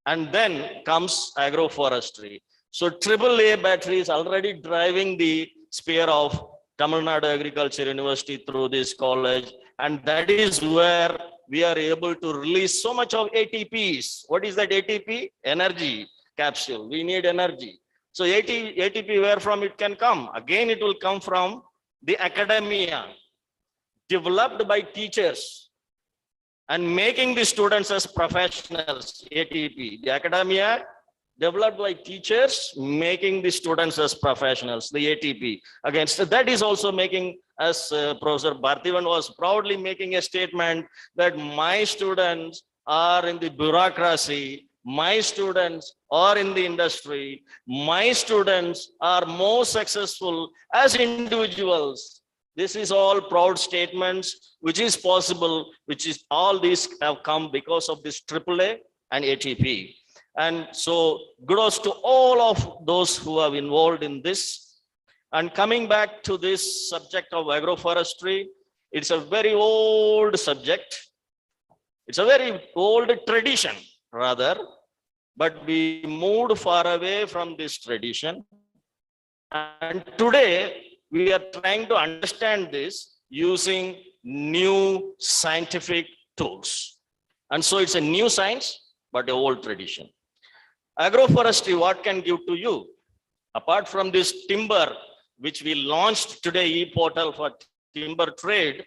and then comes agroforestry. So AAA battery is already driving the sphere of Tamil Nadu Agriculture University through this college. And that is where we are able to release so much of ATPs. What is that ATP? Energy capsule. We need energy. So ATP, where from it can come? Again, it will come from the academia, developed by teachers and making the students as professionals, ATP. The academia developed by teachers, making the students as professionals, the ATP. Against that is also making, as Professor Bhartivan was proudly making a statement that my students are in the bureaucracy, my students are in the industry, my students are more successful as individuals. This is all proud statements, which is possible, which is all these have come because of this AAA and ATP. And so kudos to all of those who have involved in this. And coming back to this subject of agroforestry, it's a very old subject. It's a very old tradition, rather, but we moved far away from this tradition. And today, we are trying to understand this using new scientific tools. And so it's a new science, but an old tradition. Agroforestry, what can give to you? Apart from this timber, which we launched today, e-portal for timber trade,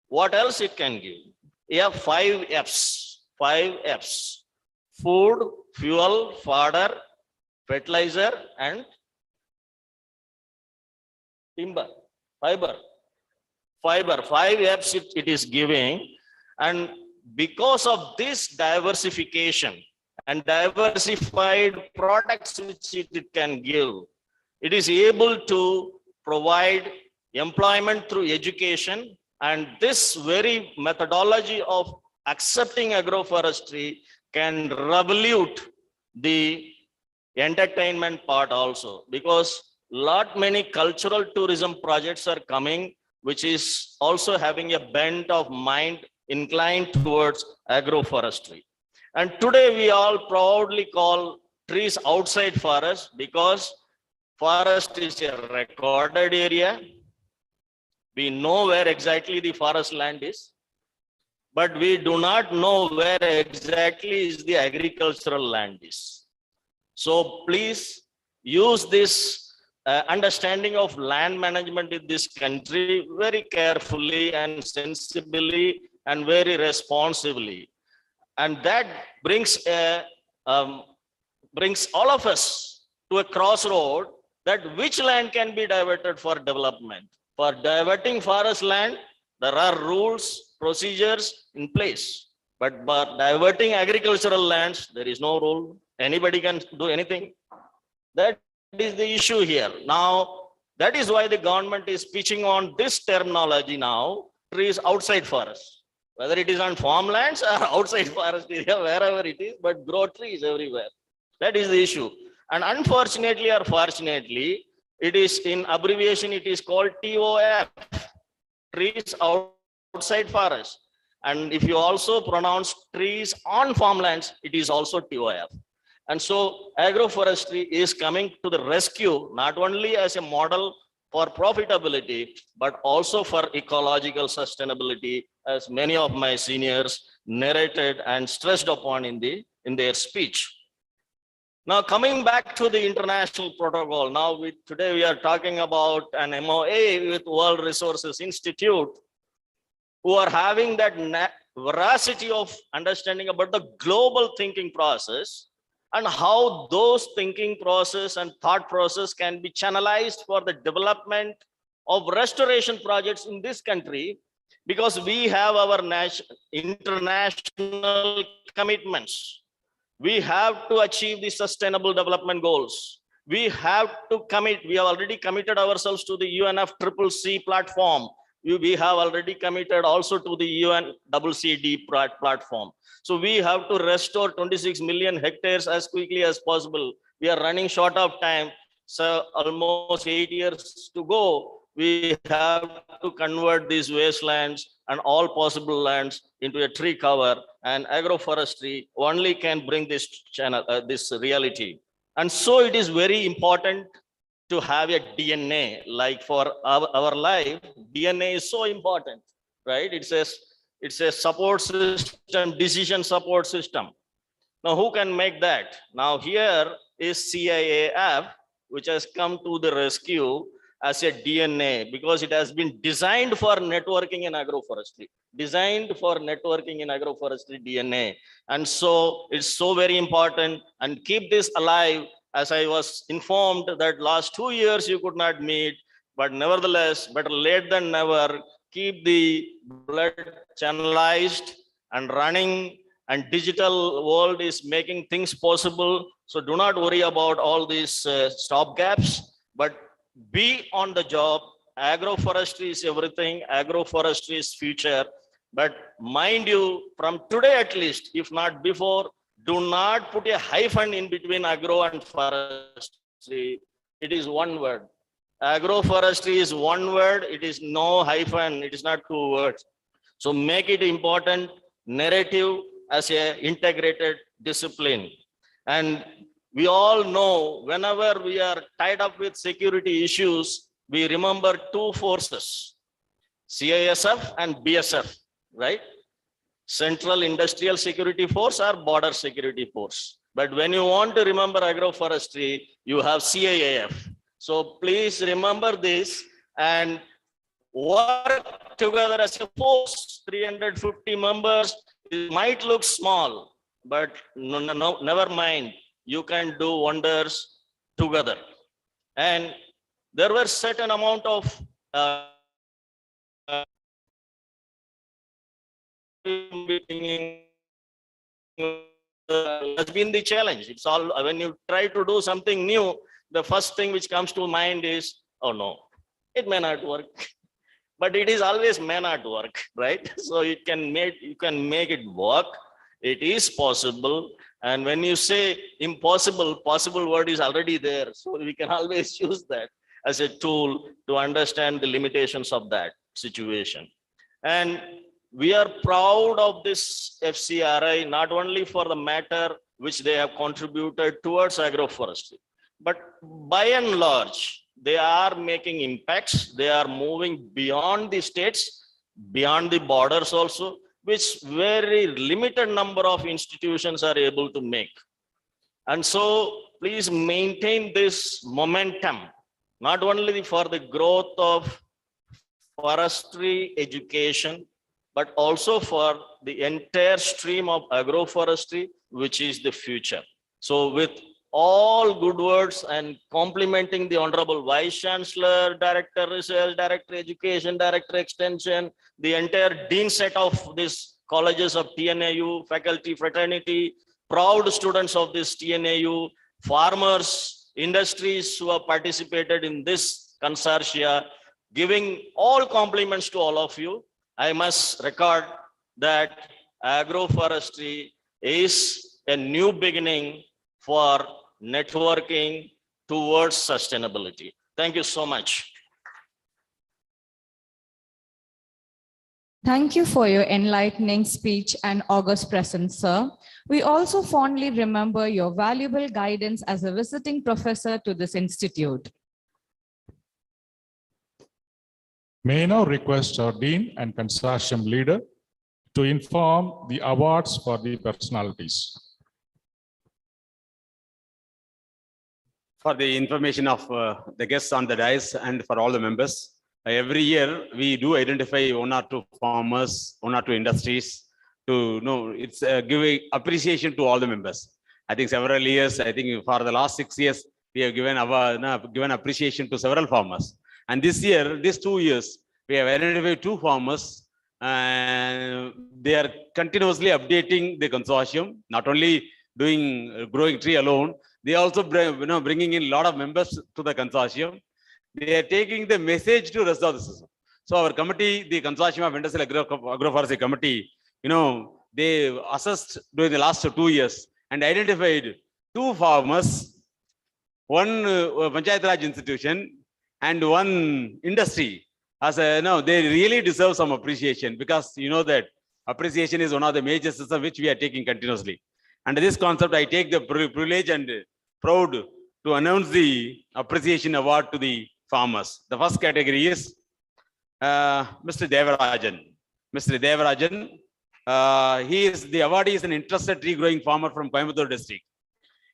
what else it can give? You have 5 Fs, 5 Fs. Food, fuel, fodder, fertilizer, and timber, fiber. 5 Fs it is giving. And because of this diversification and diversified products which it can give. It is able to provide employment through education, and this very methodology of accepting agroforestry can revolute the entertainment part also, because many cultural tourism projects are coming, which is also having a bent of mind inclined towards agroforestry. And today we all proudly call trees outside forest, because forest is a recorded area. We know where exactly the forest land is, but we do not know where exactly is the agricultural land is. So please use this understanding of land management in this country very carefully and sensibly and very responsibly. And that brings brings all of us to a crossroad, that which land can be diverted for development. For diverting forest land, there are rules, procedures in place. But by diverting agricultural lands, there is no rule. Anybody can do anything. That is the issue here. Now, that is why the government is pitching on this terminology now, trees outside forest. Whether it is on farmlands or outside forest area, wherever it is, but grow trees everywhere. That is the issue. And unfortunately or fortunately, it is in abbreviation, it is called TOF, trees outside forest. And if you also pronounce trees on farmlands, it is also TOF. And so agroforestry is coming to the rescue, not only as a model for profitability, but also for ecological sustainability, as many of my seniors narrated and stressed upon in their speech. Now, coming back to the international protocol, today we are talking about an MOA with World Resources Institute, who are having that veracity of understanding about the global thinking process and how those thinking process and thought process can be channelized for the development of restoration projects in this country, because we have our international commitments. We have to achieve the sustainable development goals. We have to commit, we have already committed ourselves to the UNFCCC platform. We have already committed also to the UNCCD platform. So we have to restore 26 million hectares as quickly as possible. We are running short of time. So almost 8 years to go. We have to convert these wastelands and all possible lands into a tree cover, and agroforestry only can bring this this reality. And so it is very important to have a DNA, like for our life, DNA is so important, right? It's a support system, decision support system. Now, who can make that? Now, here is CIAF, which has come to the rescue as a DNA, because it has been designed for networking in agroforestry, DNA. And so it's so very important, and keep this alive. As I was informed that last 2 years you could not meet, but nevertheless, better late than never, keep the blood channelized and running, and digital world is making things possible. So do not worry about all these stop gaps, but be on the job. Agroforestry is everything. Agroforestry is future. But mind you, from today at least, if not before, do not put a hyphen in between agro and forestry. It is one word. Agroforestry is one word. It is no hyphen. It is not 2 words. So make it important narrative as a integrated discipline. And we all know, whenever we are tied up with security issues, we remember 2 forces, CISF and BSF, right? Central Industrial Security Force or Border Security Force. But when you want to remember agroforestry, you have CIAF. So please remember this and work together as a force. 350 members, it might look small, but never mind. You can do wonders together. And there were certain amount of has been the challenge. It's all, when you try to do something new, the first thing which comes to mind is, oh no, it may not work. But it is always may not work, right? So you can make it work. It is possible. And when you say impossible, possible word is already there. So we can always use that as a tool to understand the limitations of that situation. And we are proud of this FCRI, not only for the matter which they have contributed towards agroforestry, but by and large, they are making impacts. They are moving beyond the states, beyond the borders also, which very limited number of institutions are able to make. And so please maintain this momentum, not only for the growth of forestry education, but also for the entire stream of agroforestry, which is the future. So with all good words and complimenting the Honorable Vice Chancellor, Director Research, Director Education, Director Extension, the entire Dean set of these colleges of TNAU, faculty fraternity, proud students of this TNAU, farmers, industries who have participated in this consortia, giving all compliments to all of you. I must record that agroforestry is a new beginning for networking towards sustainability. Thank you so much. Thank you for your enlightening speech and august presence, sir. We also fondly remember your valuable guidance as a visiting professor to this institute. May I now request our Dean and Consortium Leader to inform the awards for the personalities. For the information of the guests on the dais and for all the members, every year we do identify one or two farmers, one or two industries to know it's giving appreciation to all the members. I think several years, I think for the last 6 years, we have given appreciation to several farmers. And this year, these 2 years, we have identified 2 farmers and they are continuously updating the consortium, not only doing growing tree alone, they also bringing in a lot of members to the consortium. They are taking the message to the rest of the system. So our committee, the Consortium of Industrial Agroforestry Committee, they assessed during the last 2 years and identified 2 farmers, one Panchayat Raj institution and one industry. As they really deserve some appreciation because you know that appreciation is one of the major systems which we are taking continuously. Under this concept, I take the privilege and proud to announce the appreciation award to the farmers. The first category is Mr. Devarajan. Mr. Devarajan, the awardee is an interested tree growing farmer from Coimbatore district.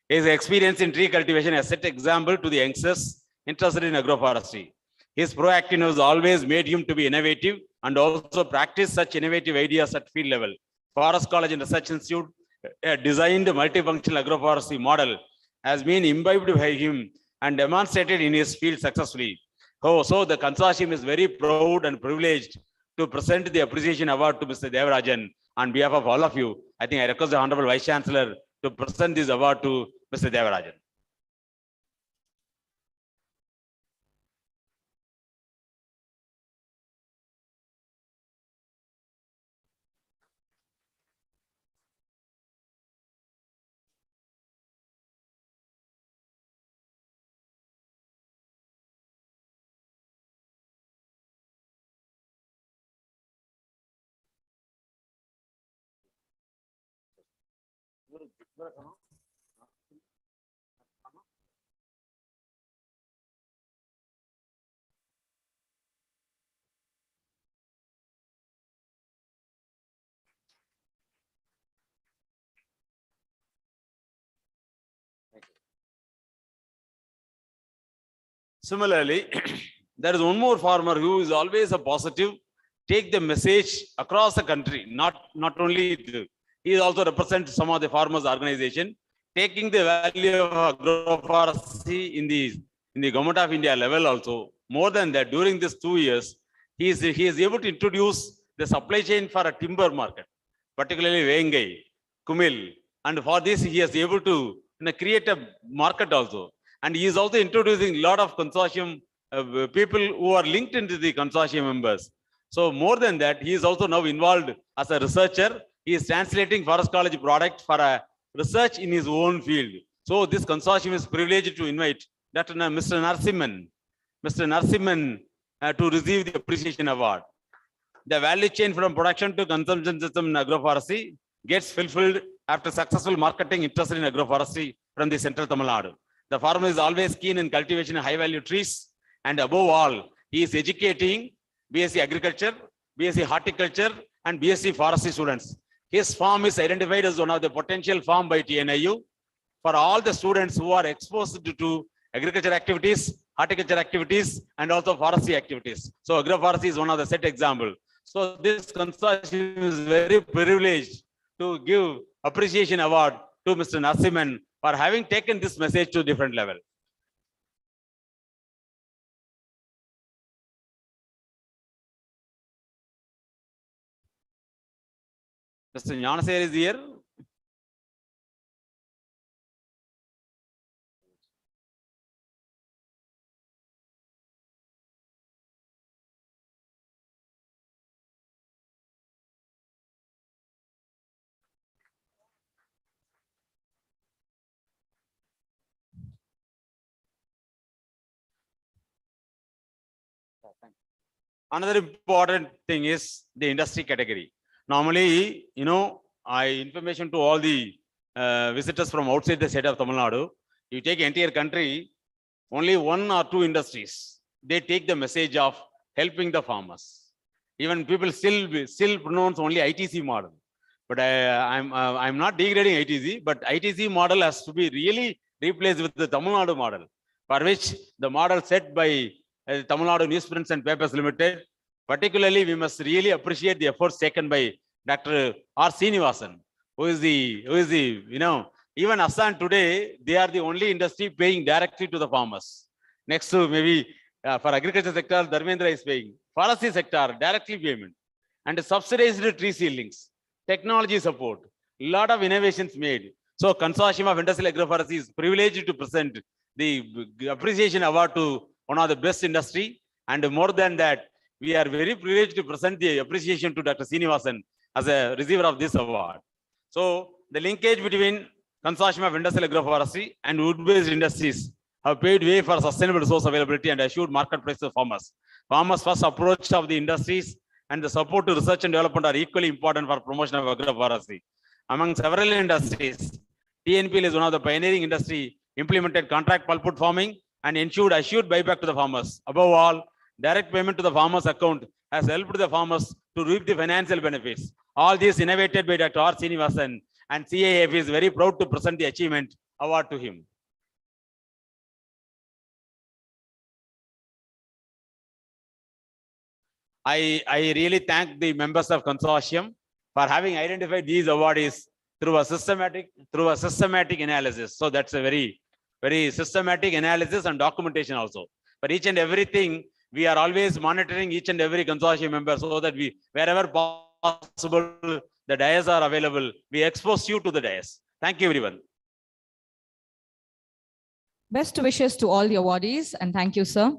His experience in tree cultivation has set example to the youngsters interested in agroforestry. His proactiveness always made him to be innovative and also practice such innovative ideas at field level. Forest College and Research Institute designed a multifunctional agroforestry model has been imbibed by him and demonstrated in his field successfully. So the consortium is very proud and privileged to present the appreciation award to Mr. Devarajan on behalf of all of you. I think I request the Honorable Vice Chancellor to present this award to Mr. Devarajan. Similarly, there is one more farmer who is always a positive, take the message across the country, not only he also represents some of the farmers organization, taking the value of agroforestry in the government of India level also. More than that, during these 2 years, he is able to introduce the supply chain for a timber market, particularly Vengai, Kumil, And for this, he is able to create a market also. And he is also introducing a lot of consortium people who are linked into the consortium members. So more than that, he is also now involved as a researcher. He is translating forest college product for a research in his own field. So this consortium is privileged to invite Mr. Narasimhan to receive the appreciation award. The value chain from production to consumption system in agroforestry gets fulfilled after successful marketing interest in agroforestry from the central Tamil Nadu. The farmer is always keen in cultivation of high value trees, and above all, he is educating BSc Agriculture, BSc Horticulture, and BSc Forestry students. His farm is identified as one of the potential farm by TNIU for all the students who are exposed to agriculture activities, horticulture activities, and also forestry activities. So agroforestry is one of the set example. So this consortium is very privileged to give appreciation award to Mr. Narasimhan for having taken this message to different level. Mr. Gnanasekhar is here. Another important thing is the industry category. Normally, information to all the visitors from outside the state of Tamil Nadu. You take entire country, only one or two industries, they take the message of helping the farmers. Even people still pronounce only ITC model. But I'm not degrading ITC, but ITC model has to be really replaced with the Tamil Nadu model, for which the model set by Tamil Nadu Newsprints and Papers Limited. Particularly, we must really appreciate the efforts taken by Dr. R. Srinivasan, who is the, even Assam today, they are the only industry paying directly to the farmers. Next to maybe for agriculture sector, Dharmendra is paying. Forestry sector, directly payment. And subsidized tree seedlings, technology support, lot of innovations made. So Consortium of Industrial Agroforestry is privileged to present the appreciation award to one of the best industry. And more than that, we are very privileged to present the appreciation to Dr. Srinivasan as a receiver of this award. So the linkage between Consortium of Industrial Agroforestry and wood-based industries have paved way for sustainable resource availability and assured market price to farmers. Farmers' first approach of the industries and the support to research and development are equally important for promotion of agroforestry. Among several industries, TNPL is one of the pioneering industry implemented contract pulpwood farming and ensured assured buyback to the farmers. Above all, direct payment to the farmer's account has helped the farmers to reap the financial benefits. All this innovated by Dr. R. Srinivasan, and CIAF is very proud to present the achievement award to him. I really thank the members of consortium for having identified these awardees through a systematic analysis. So that's a very systematic analysis and documentation also. For each and everything, we are always monitoring each and every consortium member so that we, wherever possible, the dais are available, we expose you to the dais. Thank you, everyone. Best wishes to all the awardees, and thank you, sir.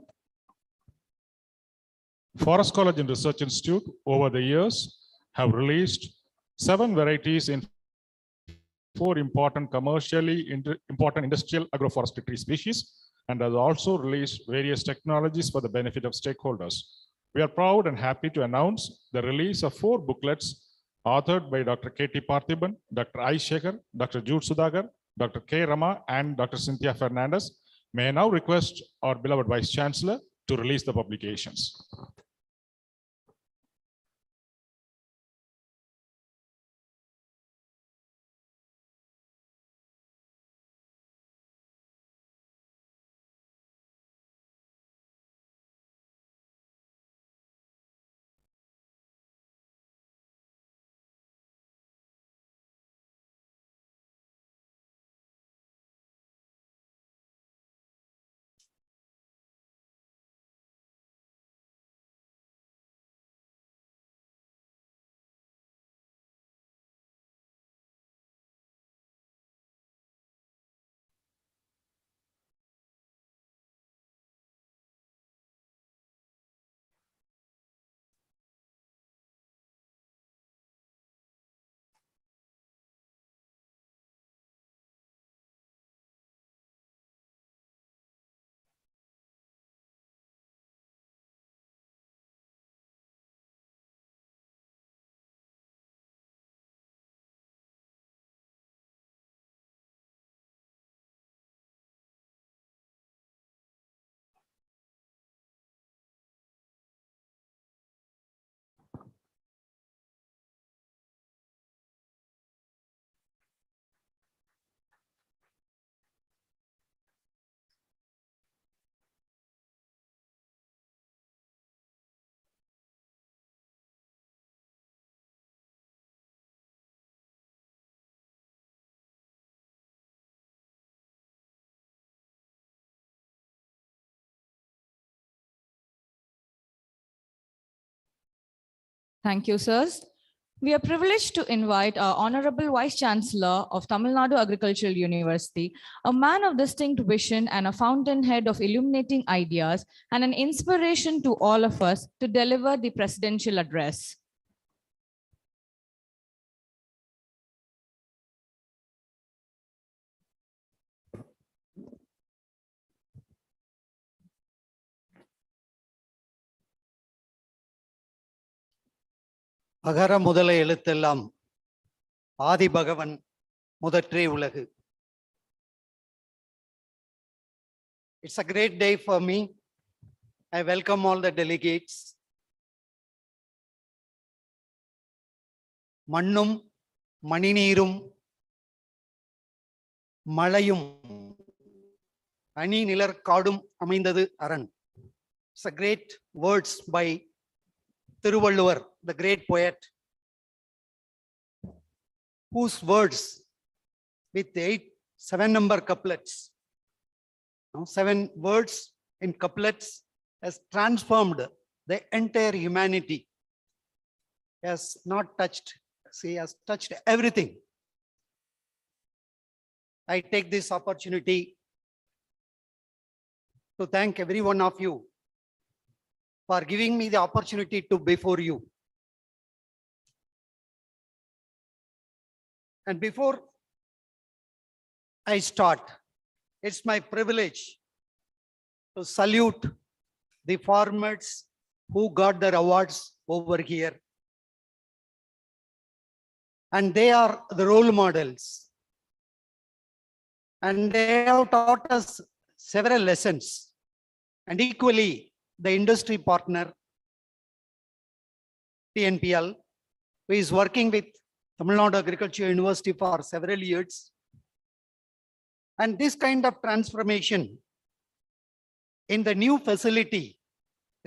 Forest College and Research Institute over the years have released 7 varieties in 4 important commercially important industrial agroforestry tree species, and has also released various technologies for the benefit of stakeholders. We are proud and happy to announce the release of 4 booklets authored by Dr. K.T. Parthiban, Dr. I. Shekhar, Dr. Jude Sudhagar, Dr. K. Rama, and Dr. Cynthia Fernandez. May I now request our beloved Vice Chancellor to release the publications. Thank you, sirs. We are privileged to invite our Honorable Vice Chancellor of Tamil Nadu Agricultural University, a man of distinct vision and a fountainhead of illuminating ideas and an inspiration to all of us to deliver the presidential address. அகர முதல எழுத்தெல்லாம் ஆதி பகவன் முதற்றே உலகு. It's a great day for me. I welcome all the delegates. மண்ணும் மணிநீரும் மழையும் அணி நிலர் காடும் அமைந்தது அரண். It's a great words by Thiruvalluvar, the great poet, whose words with 7-number couplets, 7 words in couplets, has transformed the entire humanity. Has not touched, he has touched everything. I take this opportunity to thank every one of you for giving me the opportunity to before you. And before I start, it's my privilege to salute the farmers who got their awards over here. And they are the role models. And they have taught us several lessons. And equally, the industry partner, TNPL, who is working with Tamil Nadu Agriculture University for several years. And this kind of transformation in the new facility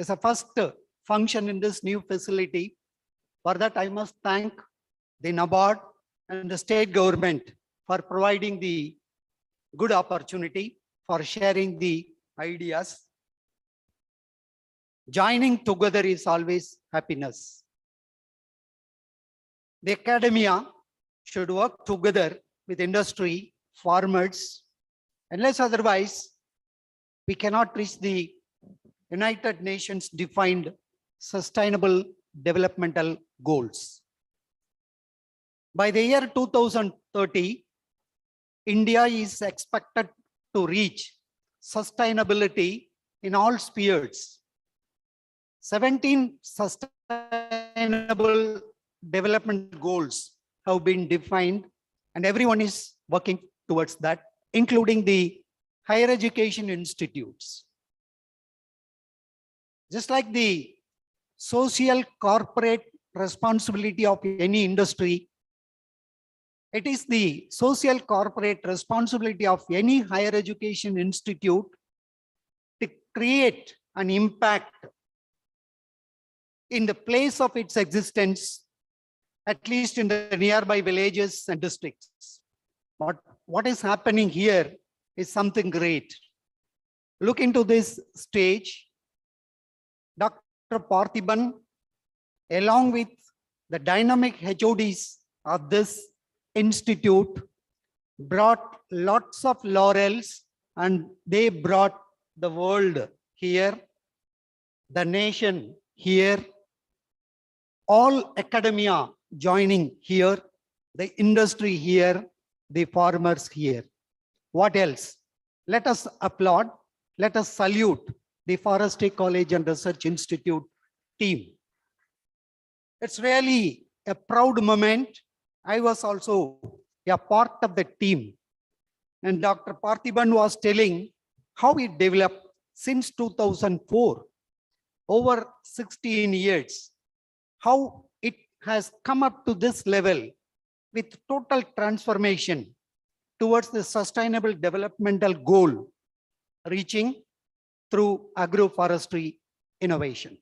is a first function in this new facility. For that, I must thank the NABARD and the state government for providing the good opportunity for sharing the ideas. Joining together is always happiness. The academia should work together with industry, farmers. Unless otherwise, we cannot reach the United Nations defined sustainable developmental goals. By the year 2030, India is expected to reach sustainability in all spheres. 17 sustainable development goals have been defined, and everyone is working towards that, including the higher education institutes. Just like the social corporate responsibility of any industry, it is the social corporate responsibility of any higher education institute to create an impact in the place of its existence, at least in the nearby villages and districts. What is happening here is something great. Look into this stage. Dr. Parthiban, along with the dynamic HODs of this institute, brought lots of laurels, and they brought the world here, the nation here, all academia joining here, the industry here, the farmers here. What else? Let us applaud, let us salute the Forestry College and Research Institute team. It's really a proud moment. I was also a part of the team. And Dr. Parthiban was telling how it developed since 2004, over 16 years, how it has come up to this level with total transformation towards the sustainable developmental goal, reaching through agroforestry innovation.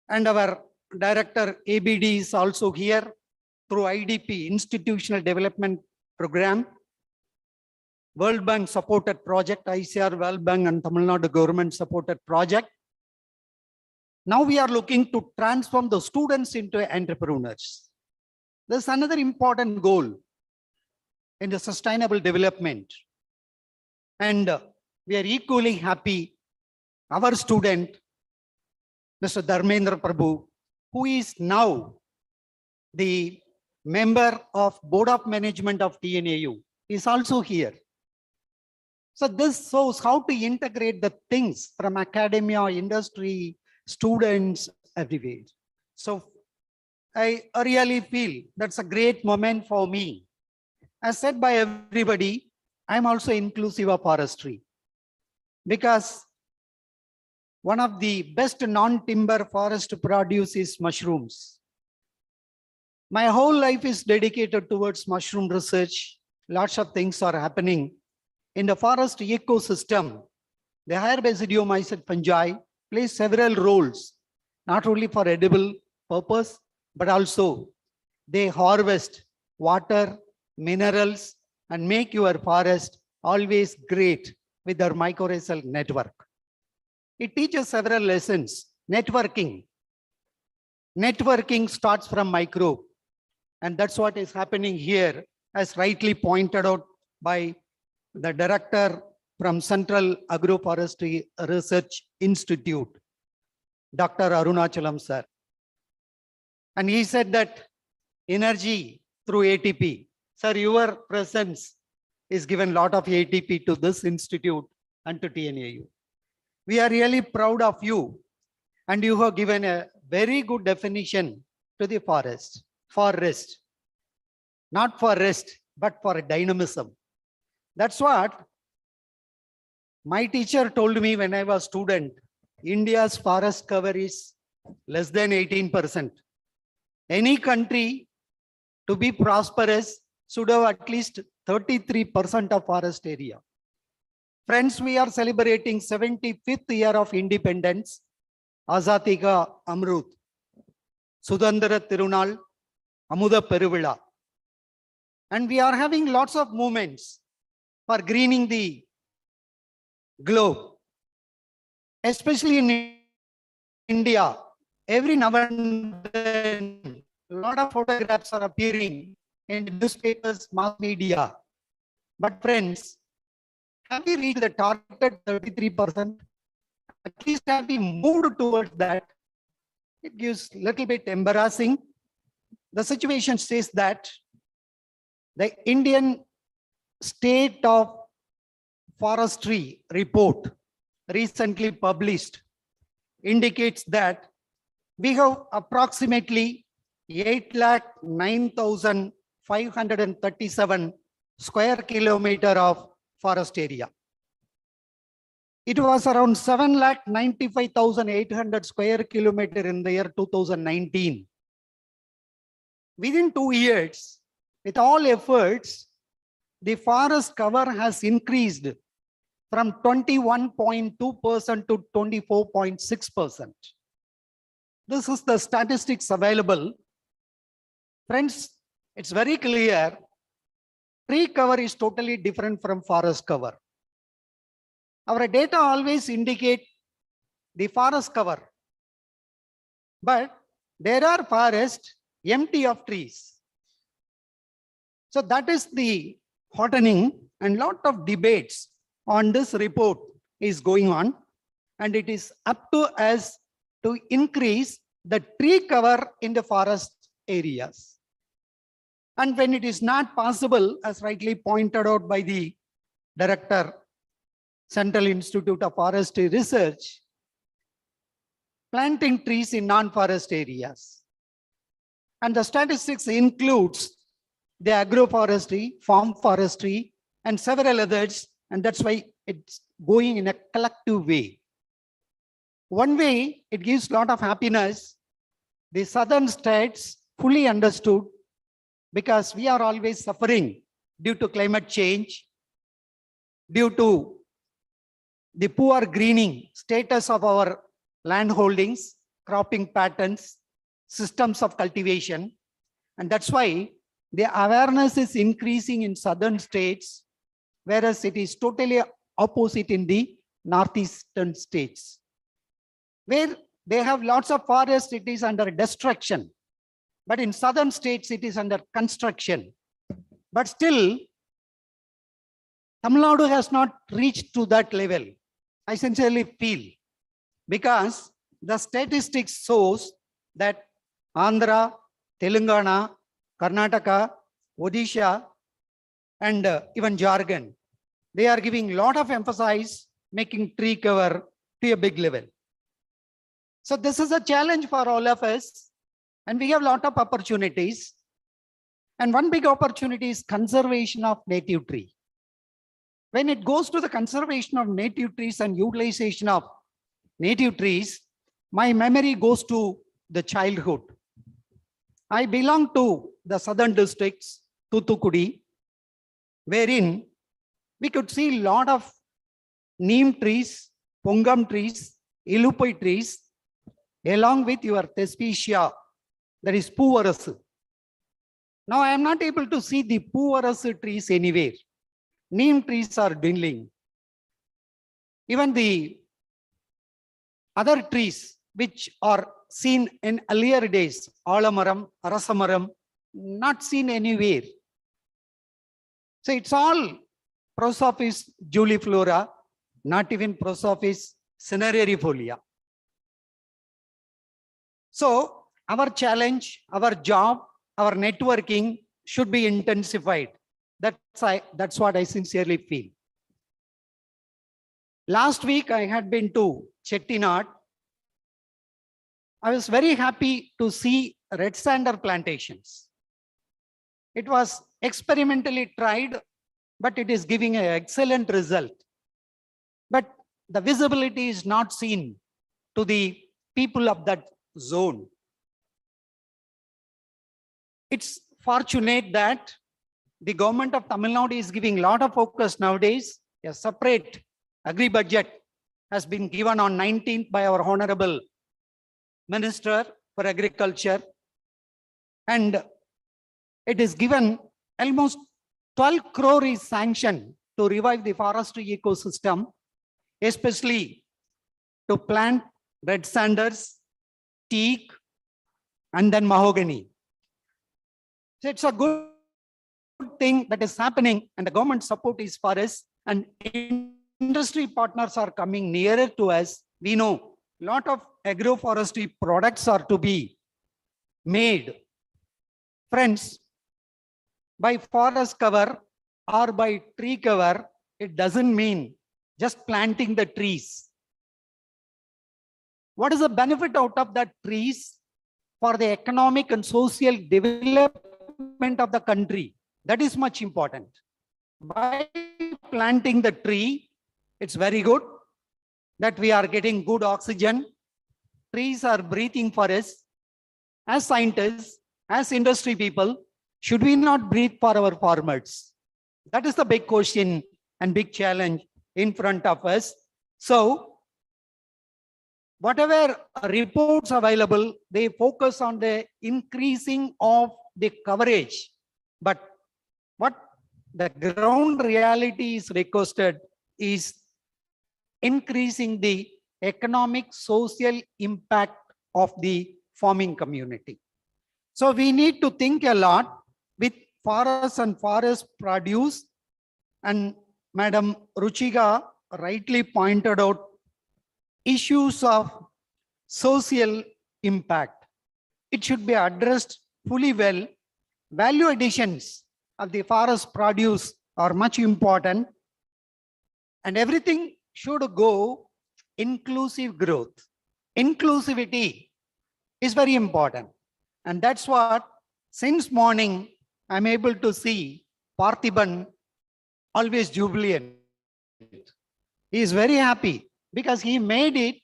And our director ABD is also here through IDP, Institutional Development Program, World Bank supported project, ICR, World Bank and Tamil Nadu government supported project. Now we are looking to transform the students into entrepreneurs. There's another important goal in the sustainable development. And we are equally happy our student, Mr. Dharmendra Prabhu, who is now the member of Board of Management of TNAU, is also here. So this shows how to integrate the things from academia, industry, students, everywhere. So I really feel that's a great moment for me. As said by everybody, I'm also inclusive of forestry because one of the best non-timber forest produce is mushrooms. My whole life is dedicated towards mushroom research. Lots of things are happening in the forest ecosystem. The higher basidiomycete fungi plays several roles, not only for edible purpose, but also they harvest water, minerals, and make your forest always great with their mycorrhizal network. It teaches several lessons. Networking. Networking starts from microbe. And that's what is happening here, as rightly pointed out by the director from Central Agroforestry Research Institute, Dr. Arunachalam sir. And he said that energy through ATP. Sir, your presence is given a lot of ATP to this institute and to TNAU. We are really proud of you. And you have given a very good definition to the forest. For rest. Not for rest, but for dynamism. That's what my teacher told me when I was a student. India's forest cover is less than 18%. Any country to be prosperous should have at least 33% of forest area. Friends, we are celebrating 75th year of independence. Azadi ka Amrut, Sudandara Tirunal, Amuda Peruvila. And we are having lots of movements for greening the globe, especially in India. Every now and then, a lot of photographs are appearing in newspapers, mass media. But friends, have we reached the targeted 33%? At least have we moved towards that? It gives a little bit embarrassing. The situation says that the Indian State of Forestry report recently published indicates that we have approximately 8,09,537 square kilometer of forest area. It was around 7,95,800 square kilometer in the year 2019. Within 2 years, with all efforts, the forest cover has increased from 21.2% to 24.6%. This is the statistics available. Friends, it's very clear. Tree cover is totally different from forest cover. Our data always indicate the forest cover, but there are forests empty of trees. So that is the heartening, and lot of debates on this report is going on, and it is up to us to increase the tree cover in the forest areas. And when it is not possible, as rightly pointed out by the director, Central Institute of Forestry Research, planting trees in non-forest areas. And the statistics includes the agroforestry, farm forestry, and several others. And that's why it's going in a collective way. One way, it gives a lot of happiness. The southern states fully understood, because we are always suffering due to climate change, due to the poor greening status of our land holdings, cropping patterns, systems of cultivation. And that's why the awareness is increasing in southern states, whereas it is totally opposite in the northeastern states, where they have lots of forest, it is under destruction. But in southern states, it is under construction. But still, Tamil Nadu has not reached to that level. I sincerely feel, because the statistics shows that Andhra, Telangana, Karnataka, Odisha, and even Jharkhand, they are giving a lot of emphasis, making tree cover to a big level. So this is a challenge for all of us, and we have a lot of opportunities. And one big opportunity is conservation of native tree. When it goes to the conservation of native trees and utilization of native trees, my memory goes to the childhood. I belong to the southern districts, Thoothukudi, wherein we could see a lot of neem trees, pongam trees, ilupai trees, along with your thespecia, that is Poovarasu. Now I am not able to see the Poovarasu trees anywhere. Neem trees are dwindling. Even the other trees which are seen in earlier days, Alamaram, Arasamaram, not seen anywhere. So it's all Prosopis juliflora, not even Prosopis cinerarifolia. So our challenge, our job, our networking should be intensified. That's what I sincerely feel. Last week, I had been to Chettinad. I was very happy to see red sander plantations. It was experimentally tried, but it is giving an excellent result. But the visibility is not seen to the people of that zone. It's fortunate that the government of Tamil Nadu is giving a lot of focus nowadays. A separate agri-budget has been given on 19th by our Honorable Minister for Agriculture. And it is given almost 12 crore is sanctioned to revive the forestry ecosystem, especially to plant red sanders, teak, and then mahogany. So it's a good thing that is happening, and the government support is for us, and industry partners are coming nearer to us. We know a lot of agroforestry products are to be made. Friends, by forest cover or by tree cover, it doesn't mean just planting the trees. What is the benefit out of that trees for the economic and social development of the country? That is much important. By planting the tree, it's very good that we are getting good oxygen. Trees are breathing for us. As scientists, as industry people, should we not breathe for our farmers? That is the big question and big challenge in front of us. So, whatever reports available, they focus on the increasing of the coverage. But what the ground reality is requested is increasing the economic, social impact of the farming community. So we need to think a lot with forests and forest produce. And Madam Ruchika rightly pointed out issues of social impact. It should be addressed fully well. Value additions of the forest produce are much important, and everything should go inclusive growth. Inclusivity is very important, and that's what since morning I'm able to see Parthiban always jubilant. He is very happy because he made it.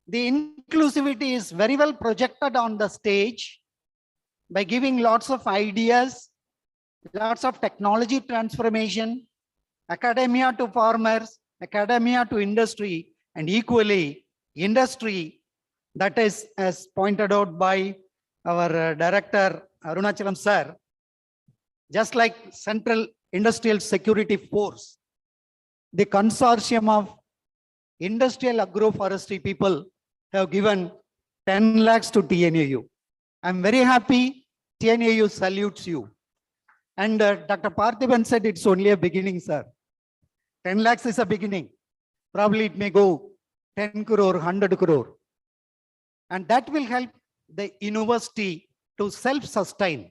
The inclusivity is very well projected on the stage by giving lots of ideas, lots of technology transformation, academia to farmers, academia to industry, and equally industry, that is as pointed out by our director Arunachalam sir, just like Central Industrial Security Force, the consortium of industrial agroforestry people have given 10 lakhs to TNAU. I'm very happy. TNAU salutes you. And Dr. Parthiban said it's only a beginning, sir. 10 lakhs is a beginning. Probably it may go 10 crore, 100 crore. And that will help the university to self-sustain.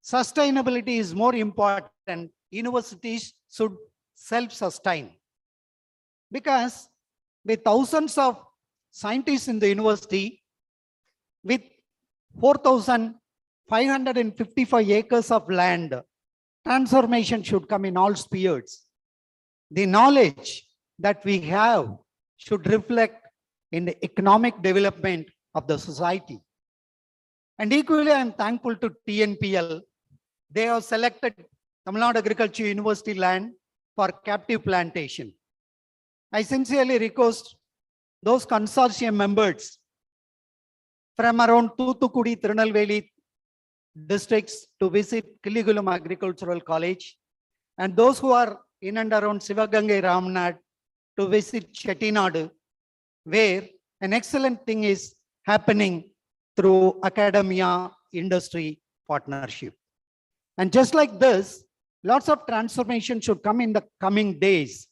Sustainability is more important. Universities should self-sustain. Because with thousands of scientists in the university, with 4,555 acres of land, transformation should come in all spheres. The knowledge that we have should reflect in the economic development of the society. And equally, I am thankful to TNPL. They have selected Tamil Nadu Agriculture University land for captive plantation. I sincerely request those consortium members from around Thoothukudi, Tirunelveli districts to visit Kiligulam Agricultural College, and those who are in and around Sivagangai Ramnad to visit Chettinadu, where an excellent thing is happening through academia industry partnership. And just like this, lots of transformation should come in the coming days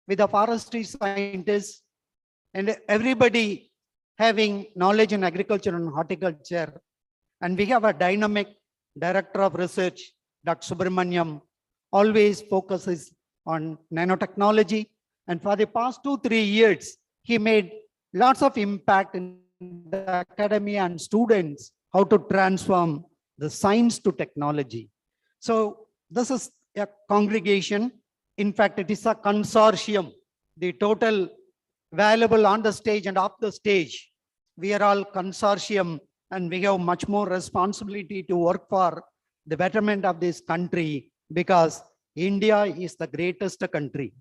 with the forestry scientists and everybody having knowledge in agriculture and horticulture. And we have a dynamic director of research, Dr. Subramaniam, always focuses on nanotechnology. And for the past 2-3 years, he made lots of impact in the academia and students, how to transform the science to technology. So this is a congregation. In fact, it is a consortium. The total valuable on the stage and off the stage, we are all consortium, and we have much more responsibility to work for the betterment of this country, because India is the greatest country.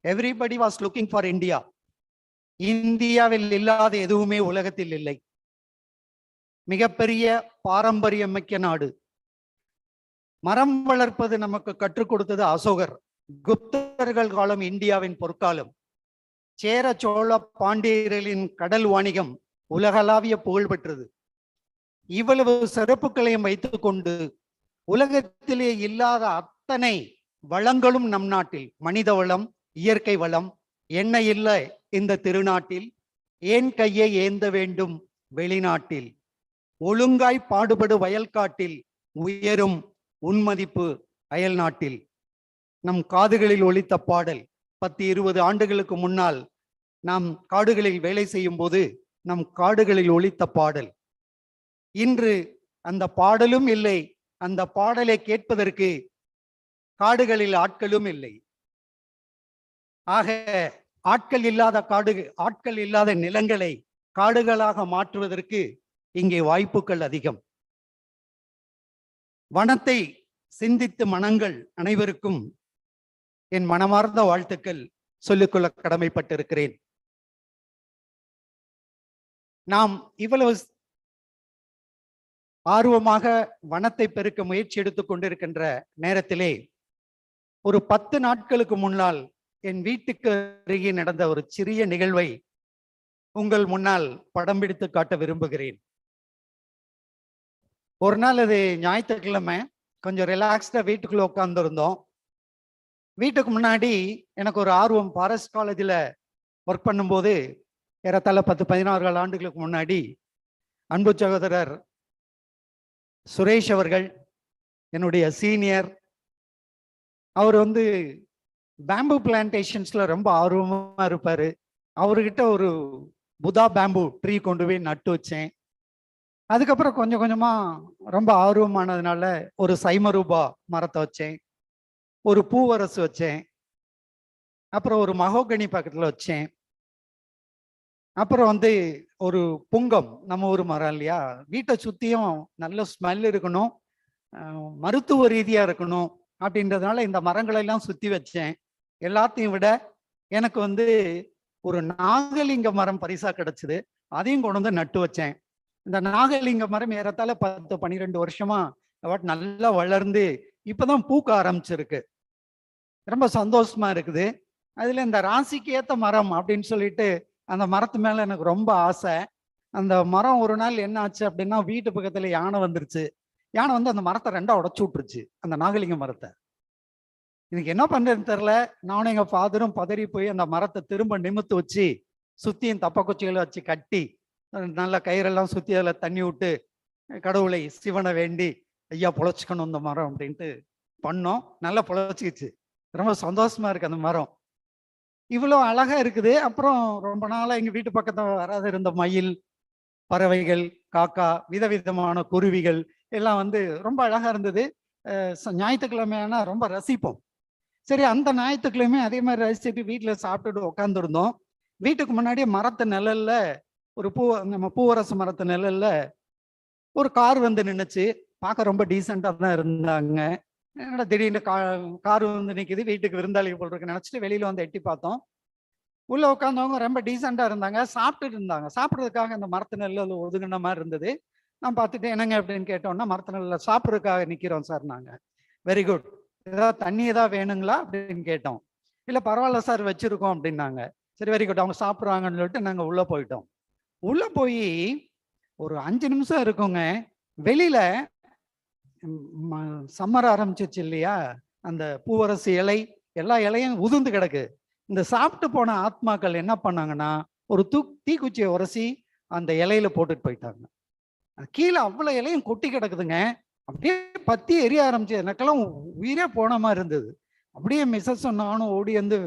Everybody was looking for India. இந்தியாவில் இல்லாத எதுவுமே உலகத்தில் இல்லை. மிகப்பெரிய பாரம்பரியமிக்க நாடு. மரம் வளர்ப்பது நமக்கு கற்றுக் கொடுத்தது அசோகர். குப்தர்கள் காலம் இந்தியாவின் பொற்காலம். சேர சோழ பாண்டியர்களின் கடல் வாணிகம் உலகளாவிய புகழ் பெற்றது. இவ்வளவு சிறப்புகளையும் வைத்துக் கொண்டு உலகத்திலே இல்லாத அத்தனை வளங்களும் நம் நாட்டில், மனித வளம், இயற்கை வளம், என்ன இல்லை இந்த திருநாட்டில், ஏன் கையை ஏந்த வேண்டும் வெளிநாட்டில், ஒழுங்காய் பாடுபடு வயல்காட்டில், உயரும் உன்மதிப்பு அயல் நாட்டில். நம் காதுகளில் ஒலித்த பாடல் 10-20 ஆண்டுகளுக்கு முன்னால் நாம் காடுகளில் வேலை செய்யும் போது நம் காடுகளில் ஒலித்த பாடல். இன்று அந்த பாடலும் இல்லை, அந்த பாடலை கேட்பதற்கு காடுகளில் ஆட்களும் இல்லை. ஆக ஆட்கள் இல்லாத ஆட்கள் இல்லாத நிலங்களை காடுகளாக மாற்றுவதற்கு இங்கே வாய்ப்புகள் அதிகம். வனத்தை சிந்தித்து மனங்கள் அனைவருக்கும் என் மனமார்ந்த வாழ்த்துக்கள் சொல்லிக்கொள்ள கடமைப்பட்டிருக்கிறேன். நாம் இவ்வளவு ஆர்வமாக வனத்தை பெருக்க முயற்சி எடுத்துக் கொண்டிருக்கின்ற நேரத்திலே ஒரு 10 நாட்களுக்கு முன்னால் என் வீட்டுக்கு அருகே நடந்த ஒரு சிறிய நிகழ்வை உங்கள் முன்னால் படம் பிடித்து காட்ட விரும்புகிறேன். ஒரு நாள் அது ஞாயிற்றுக்கிழமை, கொஞ்சம் ரிலாக்ஸ்டா வீட்டுக்குள்ள உட்கார்ந்துருந்தோம். வீட்டுக்கு முன்னாடி எனக்கு ஒரு ஆர்வம். ஃபாரஸ்ட் காலேஜில் ஒர்க் பண்ணும்போது ஏறத்தாழ 10-16 ஆண்டுகளுக்கு முன்னாடி அன்பு சகோதரர் சுரேஷ் அவர்கள், என்னுடைய சீனியர், அவர் பேம்பு பிளான்டேஷன்ஸ்ல ரொம்ப ஆர்வமா இருப்பாரு. அவர்கிட்ட ஒரு புதா பேம்பு ட்ரீ கொண்டு போய் நட்டு வச்சேன். அதுக்கப்புறம் கொஞ்சம் கொஞ்சமா ரொம்ப ஆர்வமானதுனால ஒரு சைமரூபா மரத்தை வச்சேன், ஒரு பூவரசு வச்சேன், அப்புறம் ஒரு மகோகனி பக்கத்துல வச்சேன். அப்புறம் ஒரு புங்கம், நம்ம ஊர் மரம் இல்லையா, வீட்டை சுத்தியும் நல்ல ஸ்மெல் இருக்கணும், மருத்துவ ரீதியா இருக்கணும் அப்படின்றதுனால இந்த மரங்களை எல்லாம் சுத்தி வச்சேன். எல்லாத்தையும் விட எனக்கு ஒரு நாகலிங்க மரம் பரிசா கிடைச்சது. அதையும் கொண்டு நட்டு வச்சேன். இந்த நாகலிங்க மரம் ஏறத்தாழ 10-12 வருஷமா நல்லா வளர்ந்து இப்பதான் பூக்க ஆரம்பிச்சிருக்கு. ரொம்ப சந்தோஷமா இருக்குது. அதுல இந்த ராசிக்கு ஏத்த மரம் அப்படின்னு சொல்லிட்டு அந்த மரத்து மேல எனக்கு ரொம்ப ஆசை. அந்த மரம் ஒரு நாள் என்ன ஆச்சு அப்படின்னா, வீட்டு பக்கத்துல யானை வந்துருச்சு. யானை வந்து அந்த மரத்தை ரெண்டா உடைச்சு விட்டுருச்சு, அந்த நாகலிங்க மரத்தை. எனக்கு என்ன பண்றதுன்னு தெரியல. நானும் எங்க ஃபாதரும் பதறி போய் அந்த மரத்தை திரும்ப நிமித்து வச்சு, சுத்தியும் தப்ப குச்சிகளை வச்சு கட்டி, நல்ல கயிறெல்லாம் சுத்தி அதில் தண்ணி விட்டு, கடவுளை சிவனை வேண்டி, ஐயா பொழைச்சிக்கணும் இந்த மரம் அப்படின்ட்டு பண்ணோம். நல்லா பொழைச்சிக்கிச்சு. ரொம்ப சந்தோஷமா இருக்கு அந்த மரம். இவ்வளோ அழகா இருக்குது. அப்புறம் ரொம்ப நாளா எங்க வீட்டு பக்கத்துல வராது இருந்த மயில், பறவைகள், காக்கா, விதவிதமான குருவிகள் எல்லாம் வந்து ரொம்ப அழகா இருந்தது. ஞாயிற்றுக்கிழமையானா ரொம்ப ரசிப்போம். சரி, அந்த ஞாயிற்றுக்கிழமை அதே மாதிரி ரசிச்சுட்டு வீட்டில் சாப்பிட்டுட்டு உட்காந்துருந்தோம். வீட்டுக்கு முன்னாடியே மரத்து நிழல்ல ஒரு நம்ம பூவரசு மரத்து நிழல்ல ஒரு கார் வந்து நின்னுச்சு. பார்க்க ரொம்ப டீசெண்டாக தான் இருந்தாங்க. என்னடா திடீர்னு கார் வந்து நிற்கிது, வீட்டுக்கு விருந்தாளிகள் போல் இருக்கு நினச்சிட்டு வெளியில வந்து எட்டி பார்த்தோம். உள்ள உட்காந்தவங்க ரொம்ப டீசெண்டாக இருந்தாங்க, சாப்பிட்டுட்டு இருந்தாங்க. சாப்பிட்றதுக்காக அந்த மரத்து நெல்லில் ஒதுங்கின மாதிரி இருந்தது. நான் பார்த்துட்டு என்னங்க அப்படின்னு கேட்டோம்னா, மரத்து நெல்லில் சாப்பிட்றதுக்காக நிற்கிறோம் சார் நாங்கள். Very good. ஏதாவது தண்ணி ஏதாவது வேணுங்களா அப்படின்னு கேட்டோம். இல்லை பரவாயில்ல சார் வச்சிருக்கோம் அப்படின்னாங்க. சரி வெரி குட், அவங்க சாப்பிட்றாங்கன்னு சொல்லிட்டு நாங்கள் உள்ளே போயிட்டோம். உள்ளே போய் ஒரு 5 நிமிஷம் இருக்குங்க. வெளியில சம்மர் ஆரம்பிச்சிச்சு இல்லையா, அந்த பூவரசு இலை எல்லா இலையும் உதிர்ந்து கிடக்கு. இந்த சாப்பிட்டு போன ஆத்மாக்கள் என்ன பண்ணாங்கன்னா, ஒரு தீக்குச்சியை உரசி அந்த இலையில போட்டுட்டு போயிட்டாங்க. கீழே அவ்வளவு இலையும் கொட்டி கிடக்குதுங்க. அப்படியே பத்தி எரிய ஆரம்பிச்சு, எனக்கெல்லாம் உயிரே போன மாதிரி இருந்தது. அப்படியே மிஸ்ஸஸ் நானும் ஓடி வந்து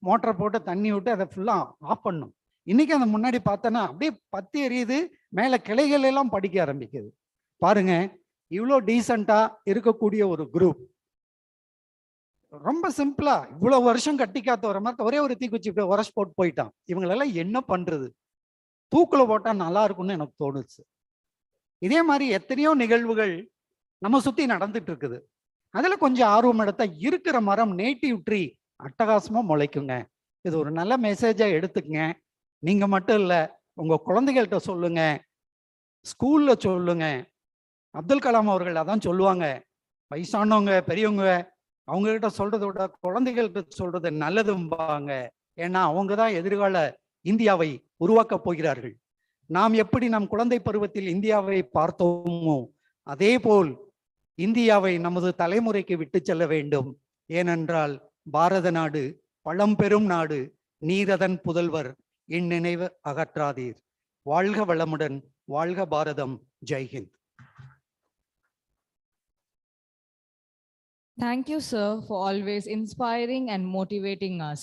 மோட்டரை போட்டு தண்ணி விட்டு அதை ஃபுல்லா ஆஃப் பண்ணும். இன்னைக்கு அந்த முன்னாடி பார்த்தோன்னா அப்படியே பத்தி எரியுது, மேல கிளைகள் எல்லாம் படிக்க ஆரம்பிக்குது. பாருங்க, இவ்வளோ டீசெண்டா இருக்கக்கூடிய ஒரு குரூப் ரொம்ப சிம்பிளா இவ்வளவு வருஷம் கட்டி காத்த வர மாதிரி ஒரே ஒரு தீக்குச்சி உரஸ் போட்டு போயிட்டான். இவங்களெல்லாம் என்ன பண்றது? தூக்குல போட்டா நல்லா இருக்கும்னு எனக்கு தோணுச்சு. இதே மாதிரி எத்தனையோ நிகழ்வுகள் நம்ம சுத்தி நடந்துட்டு இருக்குது. அதுல கொஞ்சம் ஆர்வம் எடுத்தா இருக்கிற மரம் நேட்டிவ் ட்ரீ அட்டகாசமா முளைக்குங்க. இது ஒரு நல்ல மெசேஜா எடுத்துக்கங்க. நீங்க மட்டும் இல்ல, உங்க குழந்தைகள்கிட்ட சொல்லுங்க, ஸ்கூல்ல சொல்லுங்க. அப்துல் கலாம் அவர்கள் அதான் சொல்லுவாங்க, வயசானவங்க பெரியவங்க அவங்க கிட்ட சொல்றதை விட குழந்தைகள்கிட்ட சொல்றது நல்லதும்பாங்க. ஏன்னா அவங்கதான் எதிர்கால இந்தியாவை உருவாக்க போகிறார்கள். நாம் எப்படி நம் குழந்தை பருவத்தில் இந்தியாவை பார்த்தோமோ அதே போல் இந்தியாவை நமது தலைமுறைக்கு விட்டு செல்ல வேண்டும். ஏனென்றால் பாரத நாடு பழம்பெரும் நாடு, நீரதன் புதல்வர், இந்நினைவு அகற்றாதீர். வாழ்க வளமுடன், வாழ்க பாரதம். ஜெய்ஹிந்த். Thank you, sir, for always inspiring and motivating us.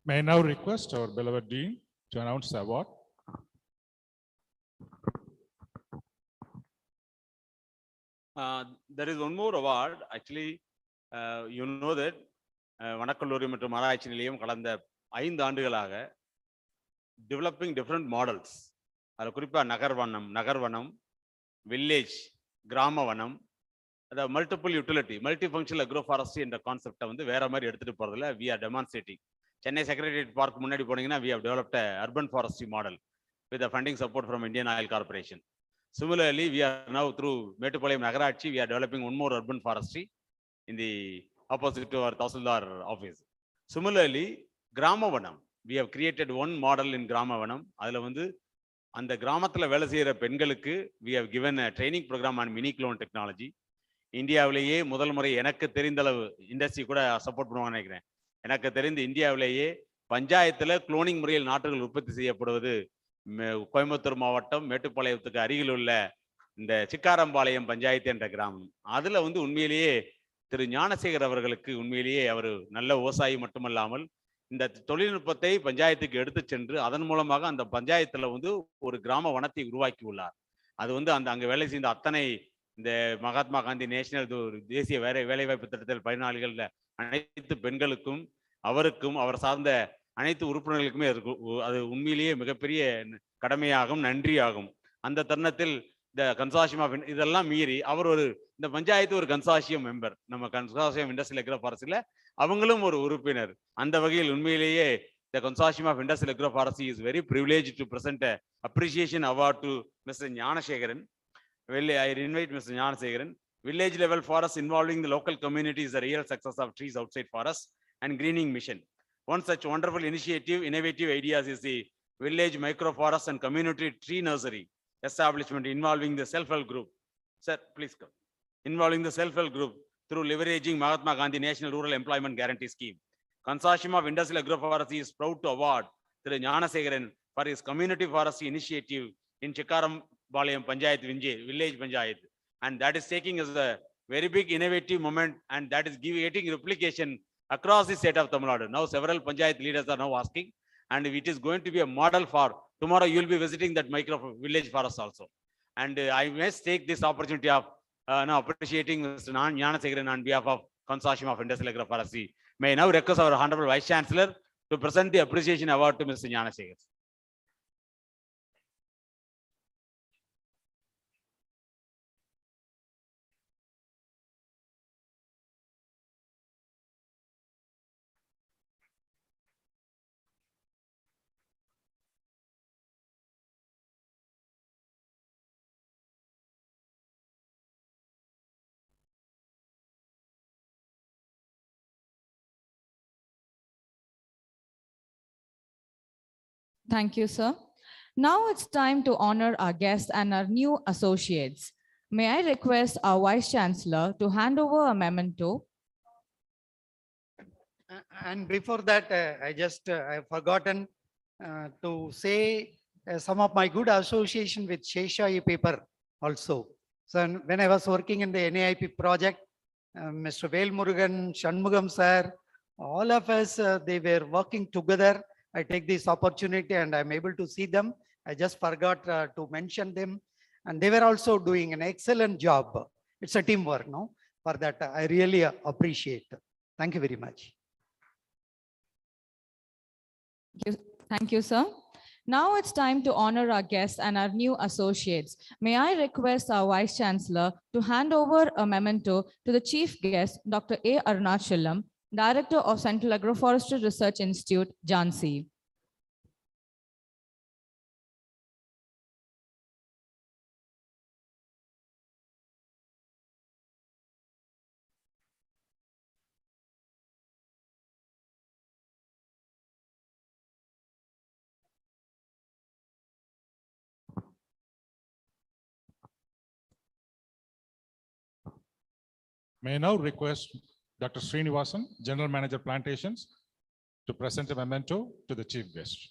May I now request our beloved Dean to announce the award. There is one more award. Actually, you know that வனக்கல்லூரி மற்றும் ஆராய்ச்சி நிலையம் கடந்த 5 ஆண்டுகளாக டெவலப்பிங் டிஃப்ரெண்ட் மாடல்ஸ், அதில் குறிப்பாக நகர்வனம், village, கிராம வனம், அதாவது multiple utility, multi functional agroforestry என்ற கான்செப்டை வந்து வேற மாதிரி எடுத்துகிட்டு போகிறதுல we are demonstrating. Chennai secretariat park முன்னாடி போனீங்கன்னா we have developed a urban forestry model with the funding support from Indian Oil Corporation. Similarly, we are now through Mettupalayam Nagarachi, we are developing one more urban forestry in the opposite to our Tahsildar office. Similarly, Gramavanam, we have created one model in Gramavanam. அதுல வந்து அந்த கிராமத்துல வேலை செய்யற பெண்களுக்கு we have given a training program on mini clone technology. இந்தியாவிலேயே முதல் முறை எனக்கு தெரிந்த அளவு, இண்டஸ்ட்ரி கூட சப்போர்ட் பண்ணுவாங்கன்னு நினைக்கிறேன், எனக்கு தெரிந்து இந்தியாவிலேயே பஞ்சாயத்துல குளோனிங் முறையில் நாற்றுகள் உற்பத்தி செய்யப்படுவது கோயம்புத்தூர் மாவட்டம் மேட்டுப்பாளையத்துக்கு அருகில் உள்ள இந்த சிக்காரம்பாளையம் பஞ்சாயத்து என்ற கிராமம். அதுல வந்து உண்மையிலேயே திரு ஞானசேகர் அவர்களுக்கு உண்மையிலேயே அவர் நல்ல விவசாயி மட்டுமல்லாமல் இந்த தொழில்நுட்பத்தை பஞ்சாயத்துக்கு எடுத்து சென்று அதன் மூலமாக அந்த பஞ்சாயத்துல வந்து ஒரு கிராம வனத்தை உருவாக்கி உள்ளார். அது வந்து அங்க வேலை செய்த அத்தனை இந்த மகாத்மா காந்தி நேஷனல் தேசிய வேலைவாய்ப்பு திட்டத்தில் பயனாளிகள் அனைத்து பெண்களுக்கும் அவருக்கும் அவர் சார்ந்த அனைத்து உறுப்பினர்களுக்குமே அது உண்மையிலேயே மிகப்பெரிய கடமையாகும், நன்றியாகும். அந்த தருணத்தில் இந்த கன்சார்ஷியம் ஆஃப் இதெல்லாம் மீறி அவர் இந்த பஞ்சாயத்து ஒரு கன்சார்ஷியம் மெம்பர், நம்ம கன்சார்ஷியம் இண்டஸ்ட்ரியல் அக்ரோஃபாரஸ்ட்ரியில அவங்களும் ஒரு உறுப்பினர். அந்த வகையில் உண்மையிலேயே the Consortium of Industrial Agroforestry is very privileged to present a appreciation award to Mr. Gnanasekharan. Well, I invite Mr. Gnanasekharan Village level forests involving the local community is the real success of trees outside forests and greening mission. One such wonderful initiative, innovative ideas is the village microforest and community tree nursery establishment involving the self-help group. Sir, please come. Involving the self-help group through leveraging Mahatma Gandhi National Rural Employment Guarantee Scheme. Consortium of Industrial Agroforestry is proud to award Thiru Gnanasekharan for his community forestry initiative in Chikaram Balayam Panchayat Village Panchayat. And that is taking as a very big innovative moment, and that is getting replication across the state of Tamil Nadu. Now several Panchayat leaders are now asking, and it is going to be a model for tomorrow. You will be visiting that micro village forest also. And I must take this opportunity of now appreciating Mr. Gnanasekharan on behalf of Consortium of Industrial Agroforestry. May I now request our Honorable Vice Chancellor to present the appreciation award to Mr. Gnanasekharan. Thank you, sir. Now it's time to honor our guests and our new associates. May I request our Vice Chancellor to hand over a memento. And before that, I've forgotten to say some of my good association with Sheshayi paper also. So when I was working in the NAIP project, Mr. Vel Murugan, Shanmugam sir, all of us, they were working together. I take this opportunity and I'm able to see them. I just forgot to mention them. And they were also doing an excellent job. It's a teamwork, no? For that, I really appreciate. Thank you very much. Thank you, sir. Now it's time to honor our guests and our new associates. May I request our Vice Chancellor to hand over a memento to the chief guest, Dr. A. Arunachalam, Director of Central Agroforestry Research Institute, Jhansi. May I now request Dr. Srinivasan, General Manager Plantations, to present a memento to the chief guest.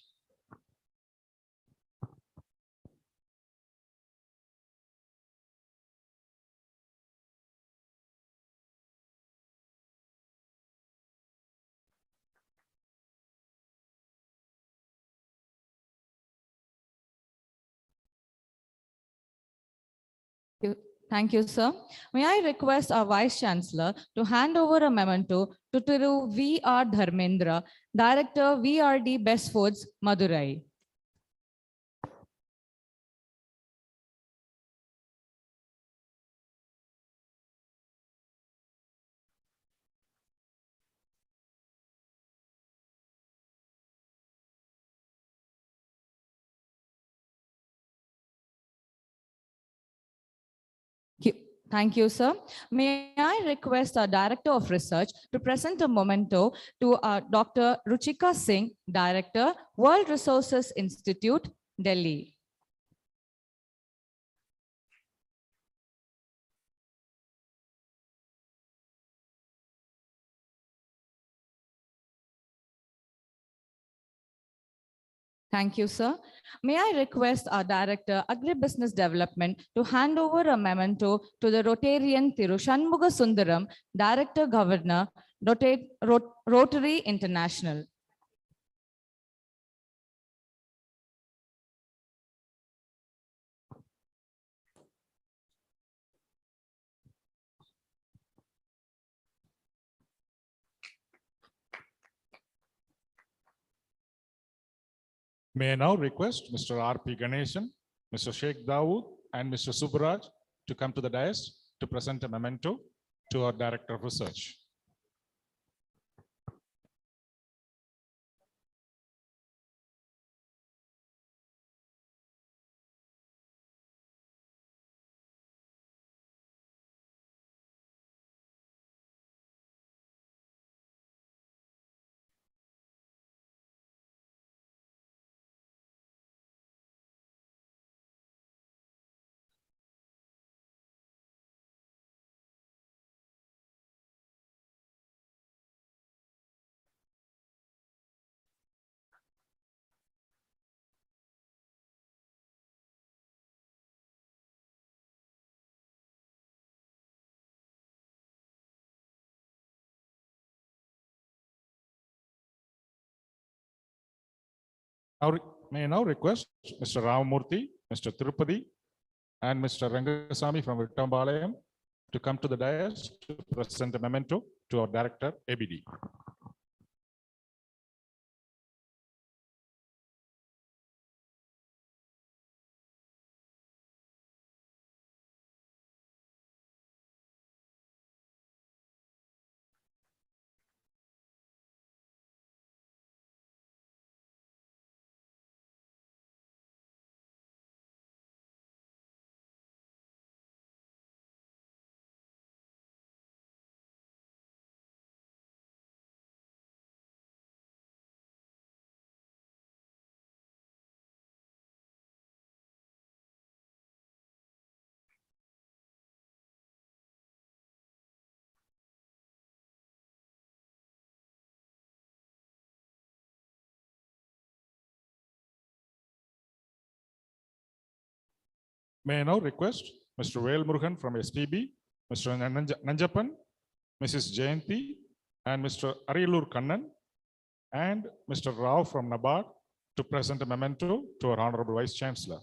Thank you, sir. May I request our Vice Chancellor to hand over a memento to Thiru V.R. Dharmendra, Director, VRD Best Foods, Madurai. Thank you, sir. May I request our Director of Research to present a memento to Dr. Ruchika Singh, Director, World Resources Institute, Delhi. Thank you, sir. May I request our Director, Agribusiness Development, to hand over a memento to the Rotarian Thiru Shanmuga Sundaram, Director Governor, Rotary International. May I now request Mr. R.P. Ganeshan, Mr. Sheikh Dawood, and Mr. Subraj to come to the dais to present a memento to our Director of Research. May I now request Mr. Ramamurthy, Mr. Tirupati, and Mr. Rangasamy from Vittambalayam to come to the dais to present a memento to our director, ABD. May I now request Mr. Vel Murugan from STB, Mr. Nanjapan, Mrs. Jayanti, and Mr. Ariyalur Kannan, and Mr. Rao from NABARD to present a memento to our Honorable Vice Chancellor.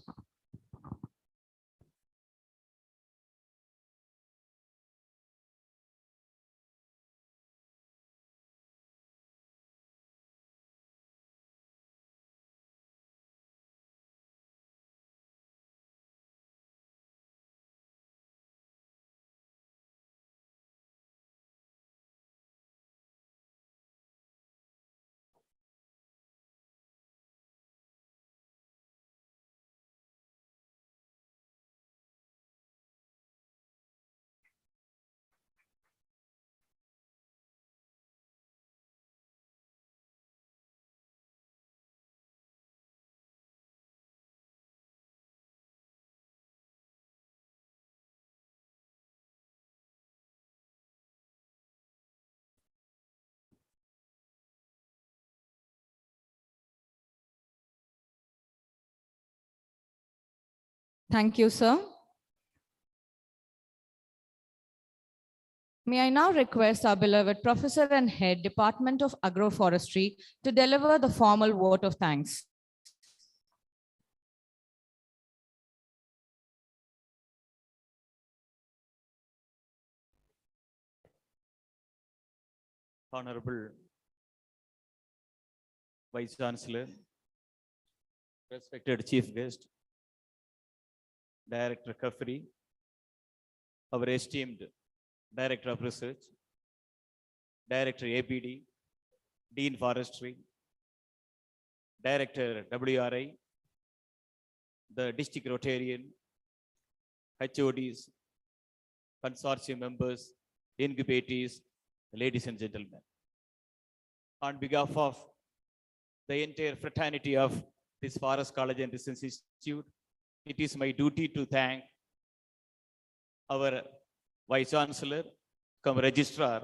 Thank you, sir. May I now request our beloved Professor and Head, Department of Agroforestry, to deliver the formal vote of thanks. Honorable Vice Chancellor, respected Chief Guest, Director Kafri, our esteemed Director of Research, Director APD, Dean Forestry, Director WRI, the District Rotarian, HODs, consortium members, incubators, ladies and gentlemen. On behalf of the entire fraternity of this Forest College and Research Institute, it is my duty to thank our Vice Chancellor, cum Registrar,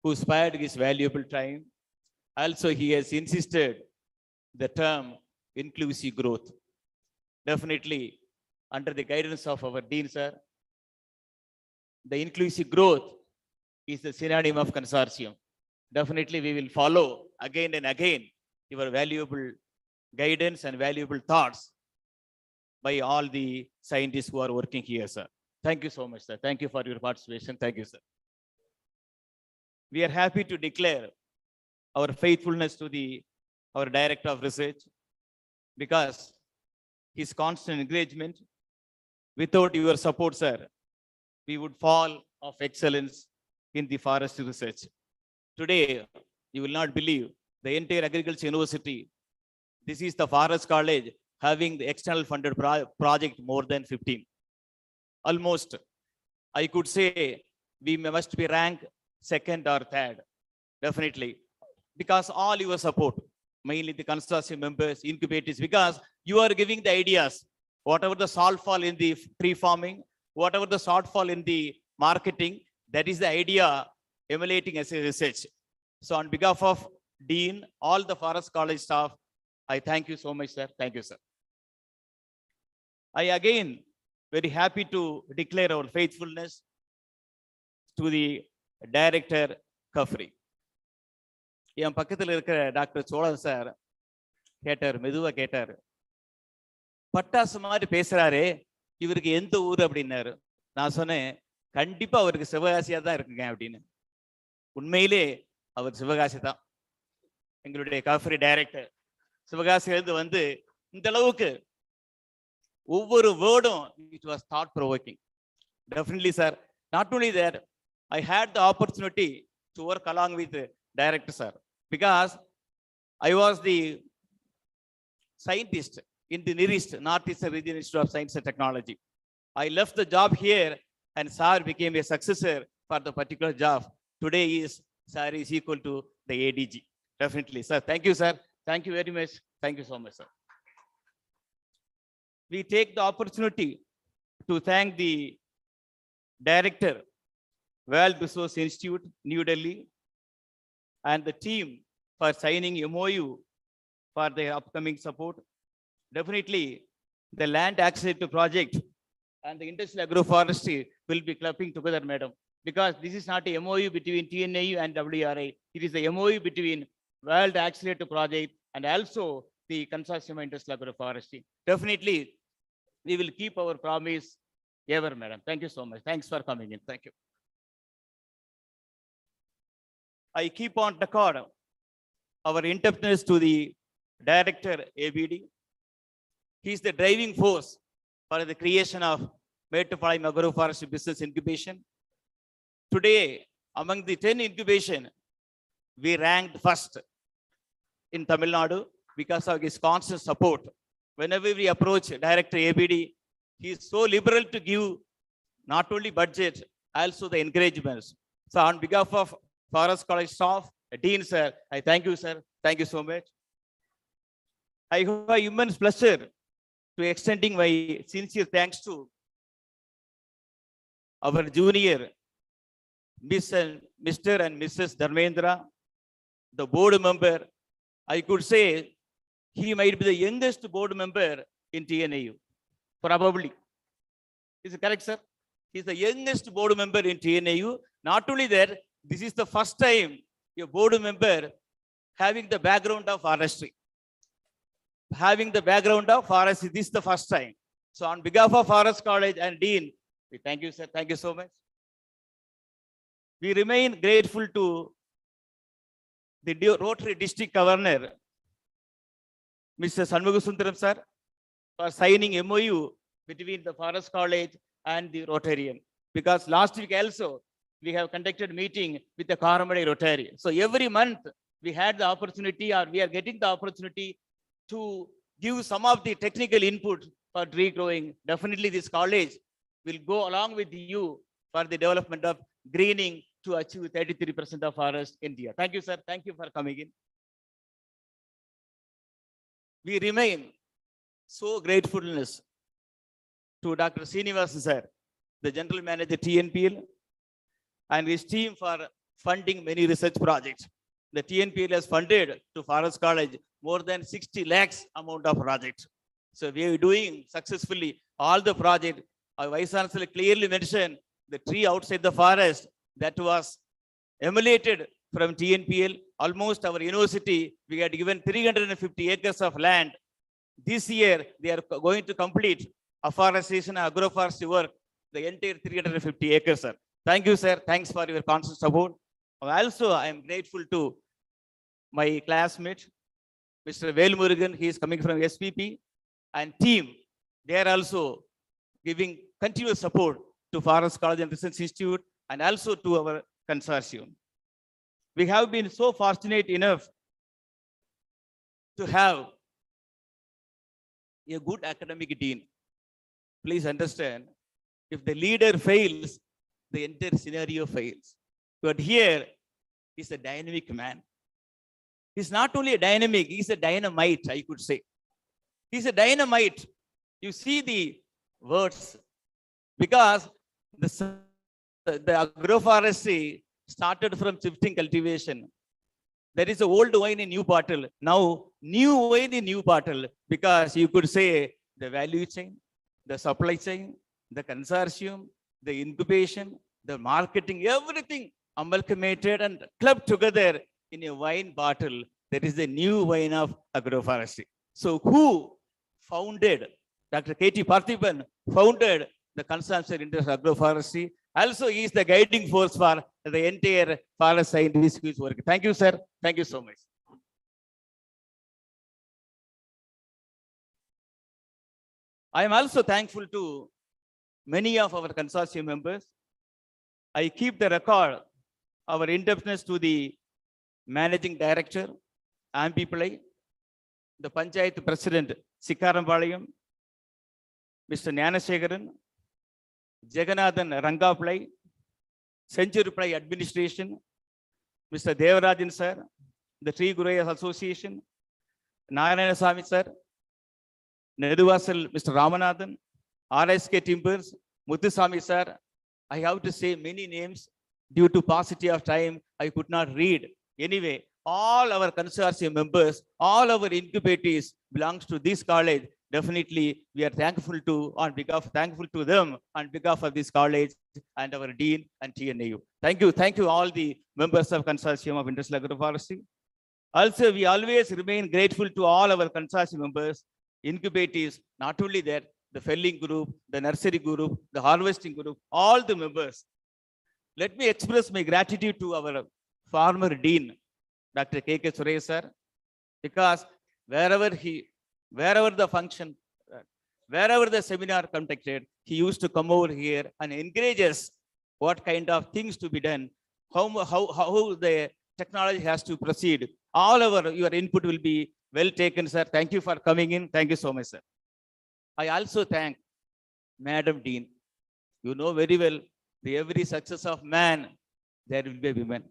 who spared his valuable time. Also, he has insisted the term inclusive growth. Definitely, under the guidance of our Dean, sir, the inclusive growth is the synonym of consortium. Definitely, we will follow again and again your valuable guidance and valuable thoughts by all the scientists who are working here, sir. Thank you so much, sir. Thank you for your participation. Thank you, sir. We are happy to declare our faithfulness to our Director of Research because his constant engagement, without your support, sir, we would fall of excellence in the forest research. Today, you will not believe the entire agriculture university. This is the Forest College having the external funded project more than 15. Almost, I could say we must be ranked second or third, definitely, because all your support, mainly the consortium members, incubators, because you are giving the ideas, whatever the shortfall in the tree farming, whatever the shortfall in the marketing, that is the idea emulating as a research. So on behalf of Dean, all the Forest College staff, I thank you so much, sir. Thank you, sir. I again very happy to declare our faithfulness to the Director Kafri. என் பக்கத்தில் இருக்கிற doctor Cholan sir கேட்டார், மெதுவா கேட்டார். பட்டாசு மாதிரி பேசுறாரே, இவருக்கு எந்த ஊர் அப்படின்னாரு. நான் சொன்னேன், கண்டிப்பா அவருக்கு சிவகாசியா தான் இருக்குங்க அப்படின்னு. உண்மையிலே அவர் சிவகாசி தான். எங்களுடைய காஃபரி டைரக்டர் சிவகாசியிலிருந்து வந்து இந்த அளவுக்கு ஒவ்வொரு வேர்டும் it was thought provoking. Definitely sir, not only that, I had the opportunity to work along with the director sir, because I was the scientist in the nearest Northeastern Region Institute of Science and Technology. I left the job here and sir became a successor for the particular job. Today sir is equal to the ADG. Definitely sir. Thank you sir. Thank you very much. Thank you so much sir. We take the opportunity to thank the director, World Resource Institute, New Delhi, and the team for signing MOU for their upcoming support. Definitely, the land accelerator project and the industrial agroforestry will be clubbing together, madam, because this is not a MOU between TNAU and WRI. It is a MOU between World Accelerator project and also the Consortium of Industrial Agroforestry. Definitely, we will keep our promise ever, madam. Thank you so much. Thanks for coming in. Thank you. I keep on record our indebtedness to the director ABD. He is the driving force for the creation of Metropolitan Agroforestry Business Incubation. Today, among the 10 incubation, we ranked first in Tamil Nadu because of his constant support. Whenever we approach Director ABD, he is so liberal to give not only budget, also the encouragements. So on behalf of Forest College staff, Dean sir, I thank you sir. Thank you so much. I have immense pleasure to extending my sincere thanks to our junior Mr. and Mrs. Dharmendra, the board member. I could say he might be the youngest board member in TNAU, probably. Is it correct, sir? He is the youngest board member in TNAU. Not only that, this is the first time a board member having the background of forestry. Having the background of forestry, this is the first time. So on behalf of Forest College and Dean, we thank you, sir. Thank you so much. We remain grateful to the Rotary District Governor, Mr. Shanmugasundaram sir, for signing MOU between the Forest College and the Rotarian. Because last week also, we have conducted meeting with the Karamadi Rotary. So every month, we had the opportunity, or we are getting the opportunity to give some of the technical input for tree growing. Definitely this college will go along with you for the development of greening to achieve 33% of forest in India. Thank you, sir. Thank you for coming in. We remain so gratefulness to Dr. Srinivas sir, the General Manager TNPL, and his team for funding many research projects. The TNPL has funded to Forest College more than 60 lakhs amount of projects. So we are doing successfully all the project. Our Vice Chancellor clearly mentioned the tree outside the forest that was emulated from TNPL. Almost our university, we had given 350 acres of land. This year, they are going to complete afforestation and agroforestry work, the entire 350 acres, sir. Thank you, sir. Thanks for your constant support. Also, I am grateful to my classmate, Mr. Velmurugan. He is coming from SPP, and team. They are also giving continuous support to Forest College and Research Institute, and also to our consortium. We have been so fortunate enough to have a good academic dean. Please understand, if the leader fails, the entire scenario fails. But here is a dynamic man. He's not only a dynamic, he's a dynamite, I could say. He's a dynamite. You see the words, because the agroforestry started from shifting cultivation. There is an old wine in new bottle. Now, new wine in new bottle, because you could say the value chain, the supply chain, the consortium, the incubation, the marketing, everything amalgamated and clubbed together in a wine bottle. there is a new wine of agroforestry. So who founded, Dr. K.T. Parthiban founded the consumption industry of agroforestry. Also, he is the guiding force for the entire forest scientist who is working. Thank you, sir. Thank you so much. I am also thankful to many of our consortium members. I keep the record, our indebtedness to the Managing Director, Ampiplai, the Panchayat President, Sikarambalayam, Mr. Gnanasekharan, Jagannathan Rangaplai, Century Play Administration, Mr. Devarajan sir, the Tree Growers Association, Narayana Swami sir, Neduvasal Mr. Ramanathan, RSK Timbers, Muthuswamy sir. I have to say many names due to paucity of time. I could not read. Anyway, all our consortium members, all our incubators belongs to this college. Definitely, we are thankful to them on behalf of this college and our dean and TNAU. Thank you all the members of Consortium of Industrial Agroforestry. Also, we always remain grateful to all our consortium members, incubators, not only that, the felling group, the nursery group, the harvesting group, all the members. Let me express my gratitude to our former dean, Dr. K.K. Suresh sir, because wherever the function, wherever the seminar conducted, he used to come over here and encourage us what kind of things to be done, how the technology has to proceed. All your input will be well taken, sir. Thank you for coming in. Thank you so much, sir. I also thank Madam Dean. You know very well, every success of man, there will be a woman.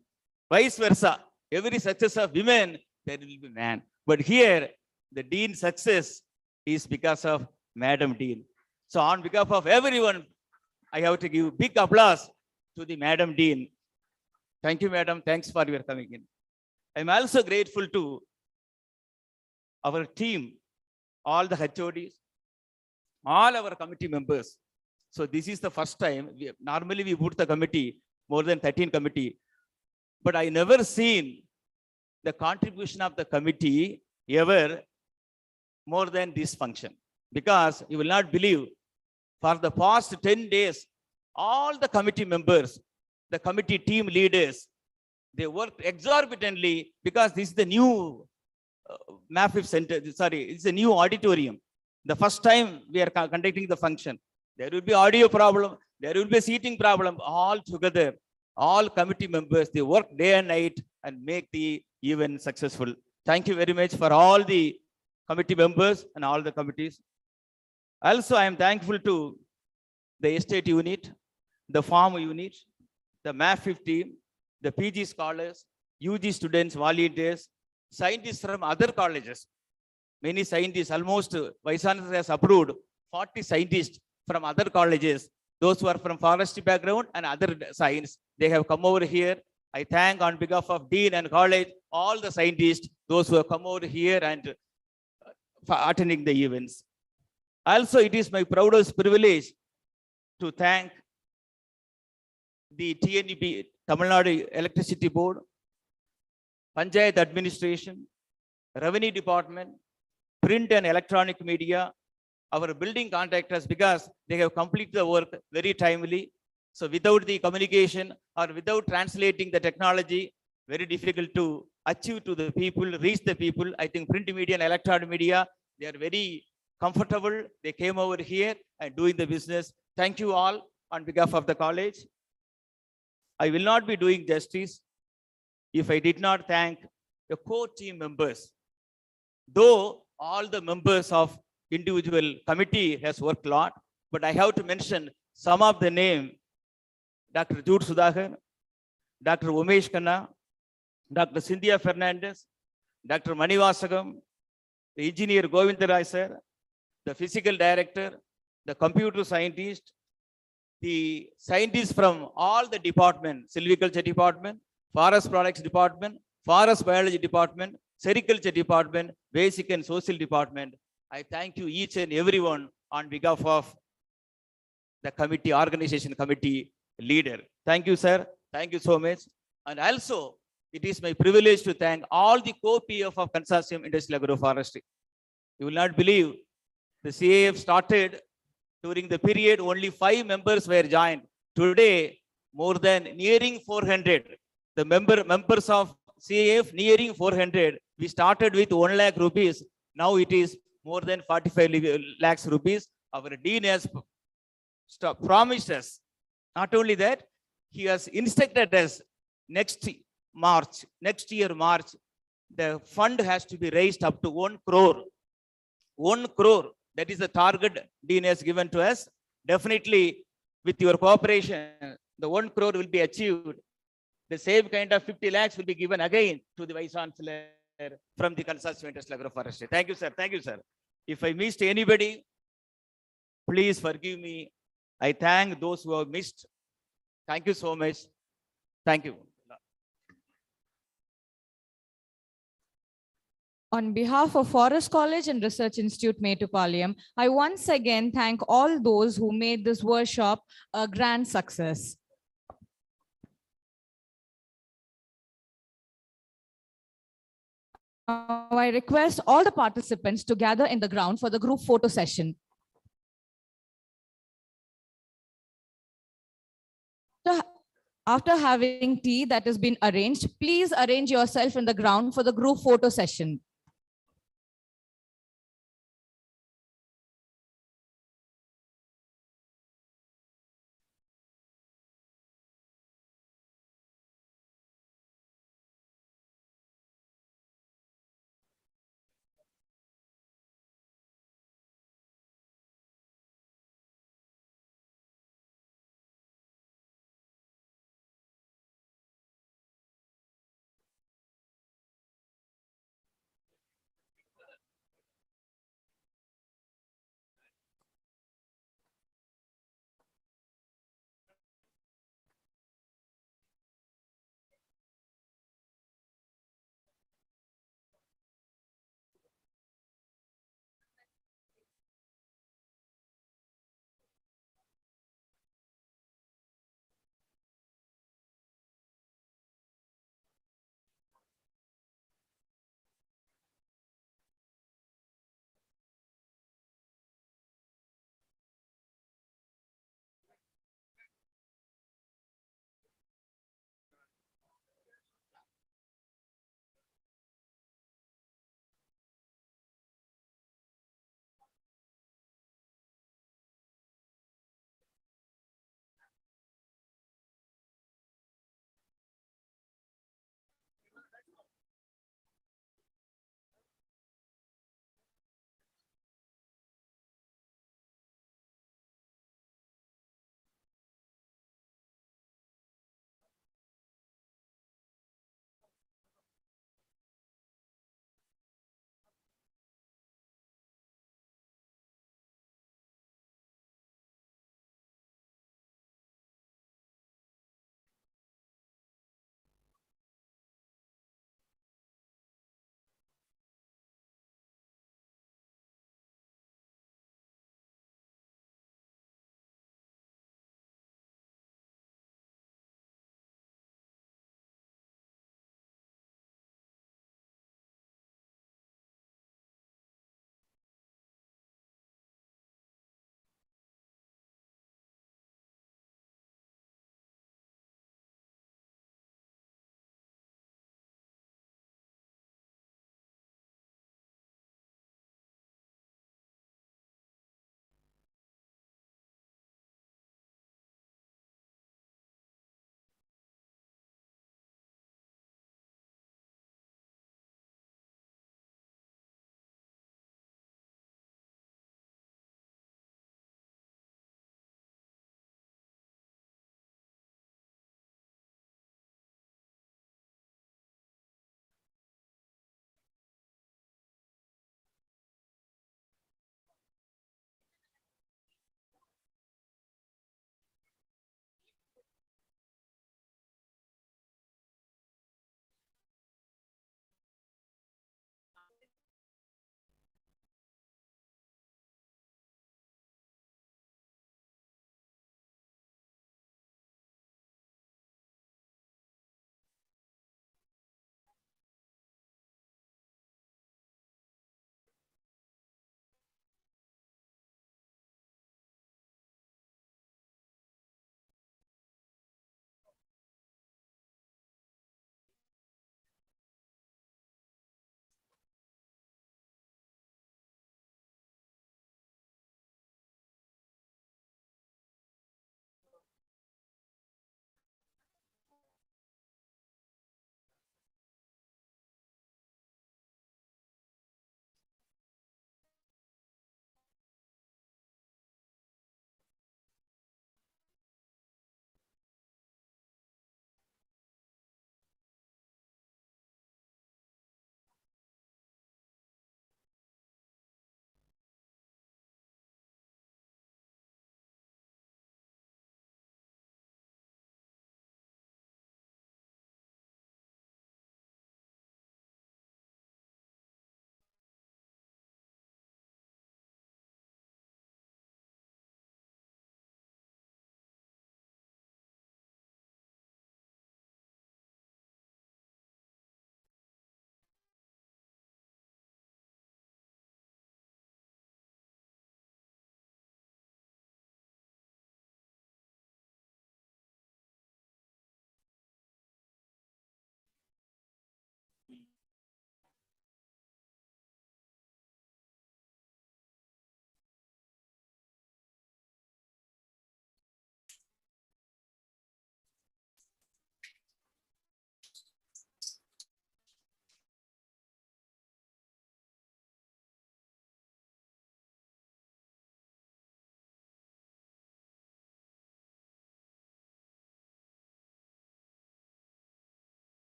Vice versa, every success of women, there will be man. But here, the Dean's success is because of Madam Dean. So on behalf of everyone, I have to give big applause to the Madam Dean. Thank you, Madam. Thanks for your coming in. I'm also grateful to our team, all the HODs, all our committee members. So this is the first time, normally we put the committee, more than 13 committee, but I never seen the contribution of the committee ever more than this function. Because you will not believe, for the past 10 days, all the committee members, the committee team leaders, they worked exorbitantly because this is the new MAFIF center, it's a new auditorium. The first time we are conducting the function. There will be audio problem, there will be a seating problem, all together. All committee members, they work day and night and make the event successful. Thank you very much for all the committee members and all the committees. Also, I am thankful to the estate unit, the farm unit, the MAFIF team, the PG scholars, UG students, volunteers, scientists from other colleges. Many scientists, almost Vice Chancellor has approved 40 scientists from other colleges. Those who are from forestry background and other science, they have come over here. I thank on behalf of Dean and college, all the scientists, those who have come over here and for attending the events. Also, it is my proudest privilege to thank the TNB, Tamil Nadu Electricity Board, Panchayat Administration, Revenue Department, Print and Electronic Media, our building contractors, because they have completed the work very timely. So without the communication or without translating the technology, very difficult to achieve to the people, reach the people. I think print media and electronic media, they are very comfortable. They came over here and doing the business. Thank you all on behalf of the college. I will not be doing justice if I did not thank the core team members. Though all the members of individual committee has worked a lot, but I have to mention some of the name: Dr. Jude Sudhakar, Dr. Umesh Khanna, Dr. Cynthia Fernandez, Dr. Manivasagam, the engineer Govindarai sir, the physical director, the computer scientist, the scientists from all the departments, silviculture department, forest products department, forest biology department, sericulture department, basic and social department. I thank you each and everyone on behalf of the committee, organization committee leader. Thank you, sir. Thank you so much. And also it is my privilege to thank all the co-PF of Consortium Industrial Agroforestry. You will not believe the CIAF started during the period only 5 members were joined. Today, more than nearing 400. The members of CIAF nearing 400. We started with 1 lakh rupees. Now it is more than 45 lakhs rupees. Our Dean has promised us. Not only that, he has instructed us next year, March, the fund has to be raised up to 1 crore. 1 crore. That is the target Dean has given to us. Definitely, with your cooperation, the 1 crore will be achieved. The same kind of 50 lakhs will be given again to the Vice Chancellor from the Consortium Industrial Agroforestry. Thank you, sir. Thank you, sir. If I missed anybody, please forgive me. I thank those who have missed. Thank you so much. Thank you. On behalf of Forest College and Research Institute, Metupalayam, I once again thank all those who made this workshop a grand success. I request all the participants to gather in the ground for the group photo session. After having tea that has been arranged, please arrange yourself in the ground for the group photo session.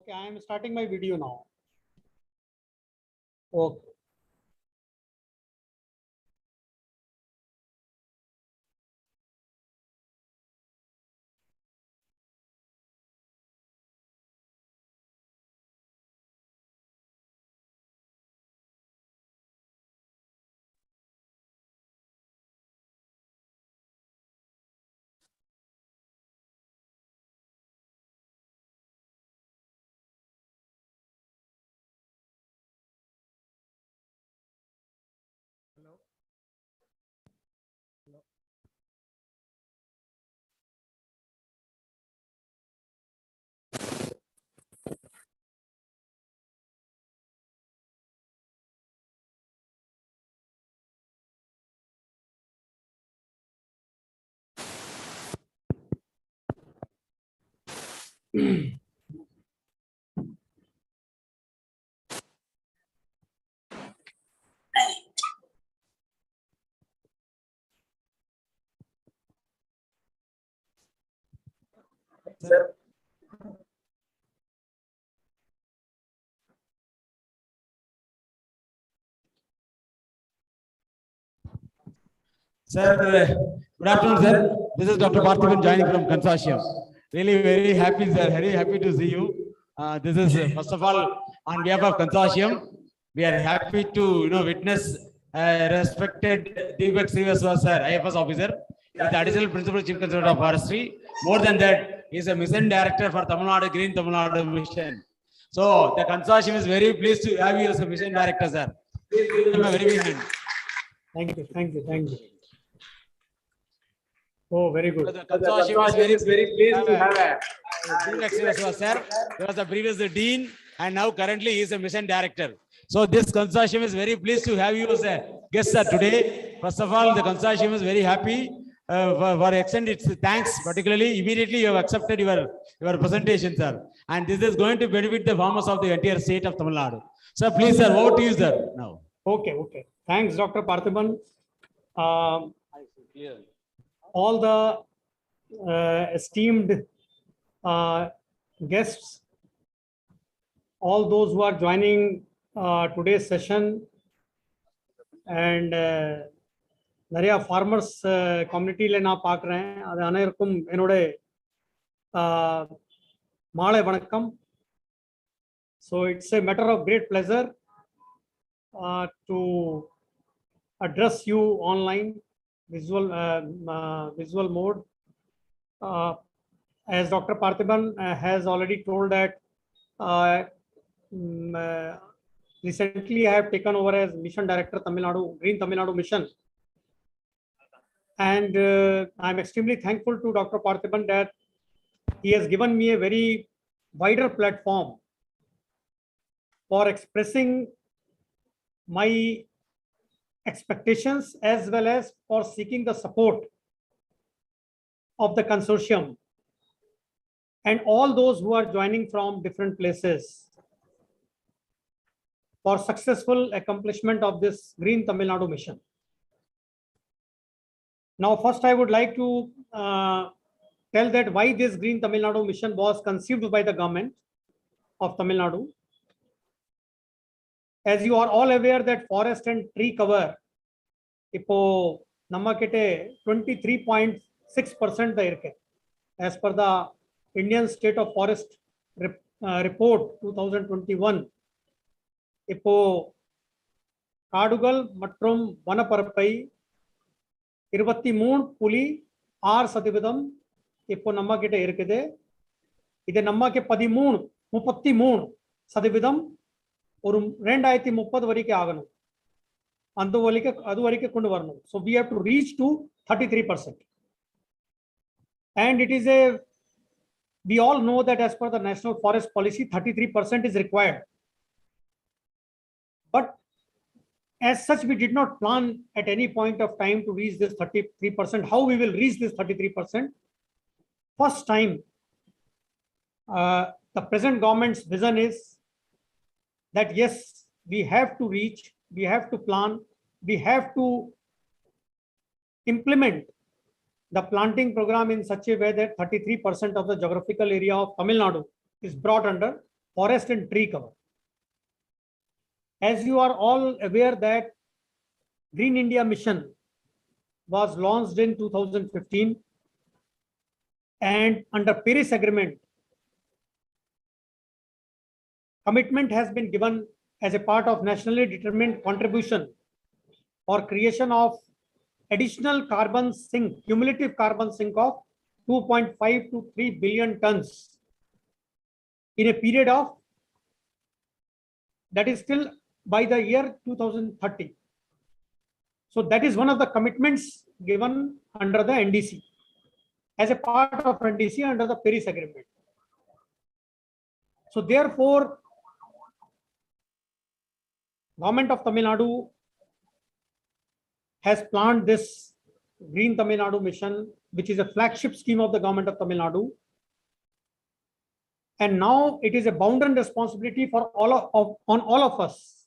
Okay, I am starting my video now. Okay. Sir. Sir, good afternoon, sir. This is Dr. Parthiban joining from Consortium. Really very happy, sir. Very happy to see you. This is, first of all, on behalf of Consortium, we are happy to witness respected Deepak Srivastava, sir, IFS officer, with additional principal chief consultant of forestry. More than that, he is a mission director for Tamil Nadu Green Tamil Nadu mission. So the Consortium is very pleased to have you as a mission director, sir. Please give him a very big hand. Thank you, thank you, thank you. Oh, very good. The Consortium is very pleased to have Deepak Srivastava, sir. He was the previous dean and now currently he is a mission director. So this Consortium is very pleased to have you as a guest, sir, today. First of all, the Consortium is very happy for extend its thanks, particularly immediately you have accepted your presentation, sir. And this is going to benefit the farmers of the entire state of Tamil Nadu. Sir, please, sir, over to you, sir, now. Okay, okay. Thanks, Dr. Parthiban. All the esteemed guests, all those who are joining today's session, and நிறைய farmers communityல நான் பார்க்குறேன். அது அனைவருக்கும் என்னோட மாலை வணக்கம். So it's a matter of great pleasure to address you online, visual mode. As Dr. Parthiban has already told that recently I have taken over as Mission Director Tamil Nadu, Green Tamil Nadu Mission. And I'm extremely thankful to Dr. Parthiban that he has given me a very wider platform for expressing my expectations as well as for seeking the support of the consortium and all those who are joining from different places for successful accomplishment of this Green Tamil Nadu mission. Now, first I would like to tell that why this Green Tamil Nadu mission was conceived by the government of Tamil Nadu. As you are all aware that forest and tree cover இப்போ நம்ம கிட்ட 23.6% தான் இருக்கு. As per the Indian State of Forest report 2021, இப்போ காடுகள் மற்றும் வனப்பரப்பை 23.6% இப்போ நம்ம கிட்ட இருக்குது. இது நமக்கு 33% ஒரு 2030 வரைக்கும் ஆகணும். அது வரைக்கும் கொண்டு வரணும். So we have to reach to 33%. And it is we all know that as per the National Forest Policy, 33% is required. But as such, we did not plan at any point of time to reach this 33%. How we will reach this 33%? First time, the present government's vision is that yes, we have to reach, we have to plan, we have to implement the planting program in such a way that 33% of the geographical area of Tamil Nadu is brought under forest and tree cover. As you are all aware that Green India Mission was launched in 2015, and under Paris Agreement, commitment has been given as a part of nationally determined contribution for creation of additional carbon sink, cumulative carbon sink of 2.5 to 3 billion tons in a period of, that is still by the year 2030. So that is one of the commitments given under the NDC, as a part of NDC under the Paris Agreement. So therefore, Government of Tamil Nadu has planned this Green Tamil Nadu mission, which is a flagship scheme of the Government of Tamil Nadu. And now it is a bounden responsibility for on all of us.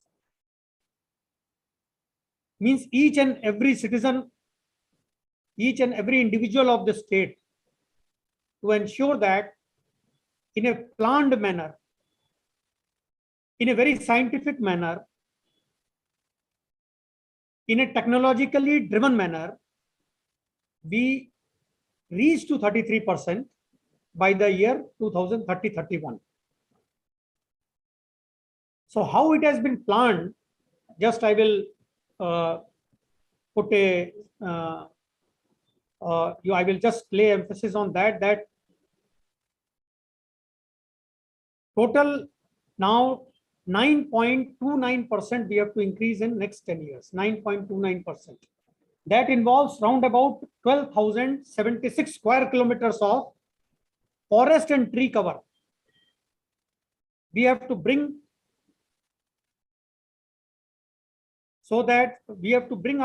Means each and every citizen, each and every individual of the state, to ensure that in a planned manner, in a very scientific manner, in a technologically driven manner, we reach to 33% by the year 2030-31. So how it has been planned, just I will put a, I will just lay emphasis on that total now 9.29% we have to increase in next 10 years, 9.29%. That involves round about 12,076 square kilometers of forest and tree cover. We have to bring, so that we have to bring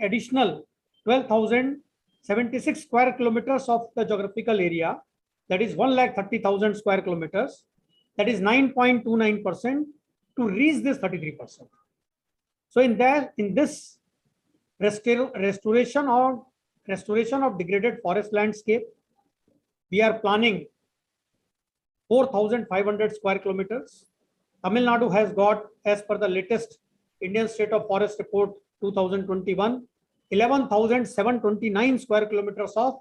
additional 12,076 square kilometers of the geographical area, that is 1,30,000 square kilometers, that is 9.29% to reach this 33%. So in this restoration of degraded forest landscape, we are planning 4,500 square kilometers. Tamil Nadu has got, as per the latest Indian State of Forest Report 2021, 11,729 square kilometers of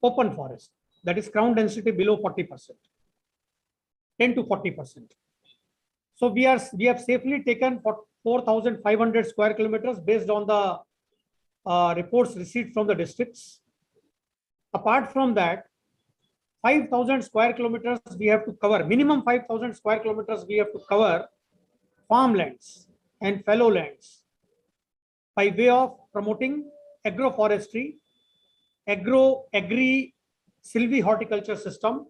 open forest, that is crown density below 40%, 10 to 40%. So we have safely taken 4,500 square kilometers based on the reports received from the districts. Apart from that, 5,000 square kilometers we have to cover, minimum 5,000 square kilometers we have to cover farmlands and fallow lands by way of promoting agroforestry, agri silvi horticulture system,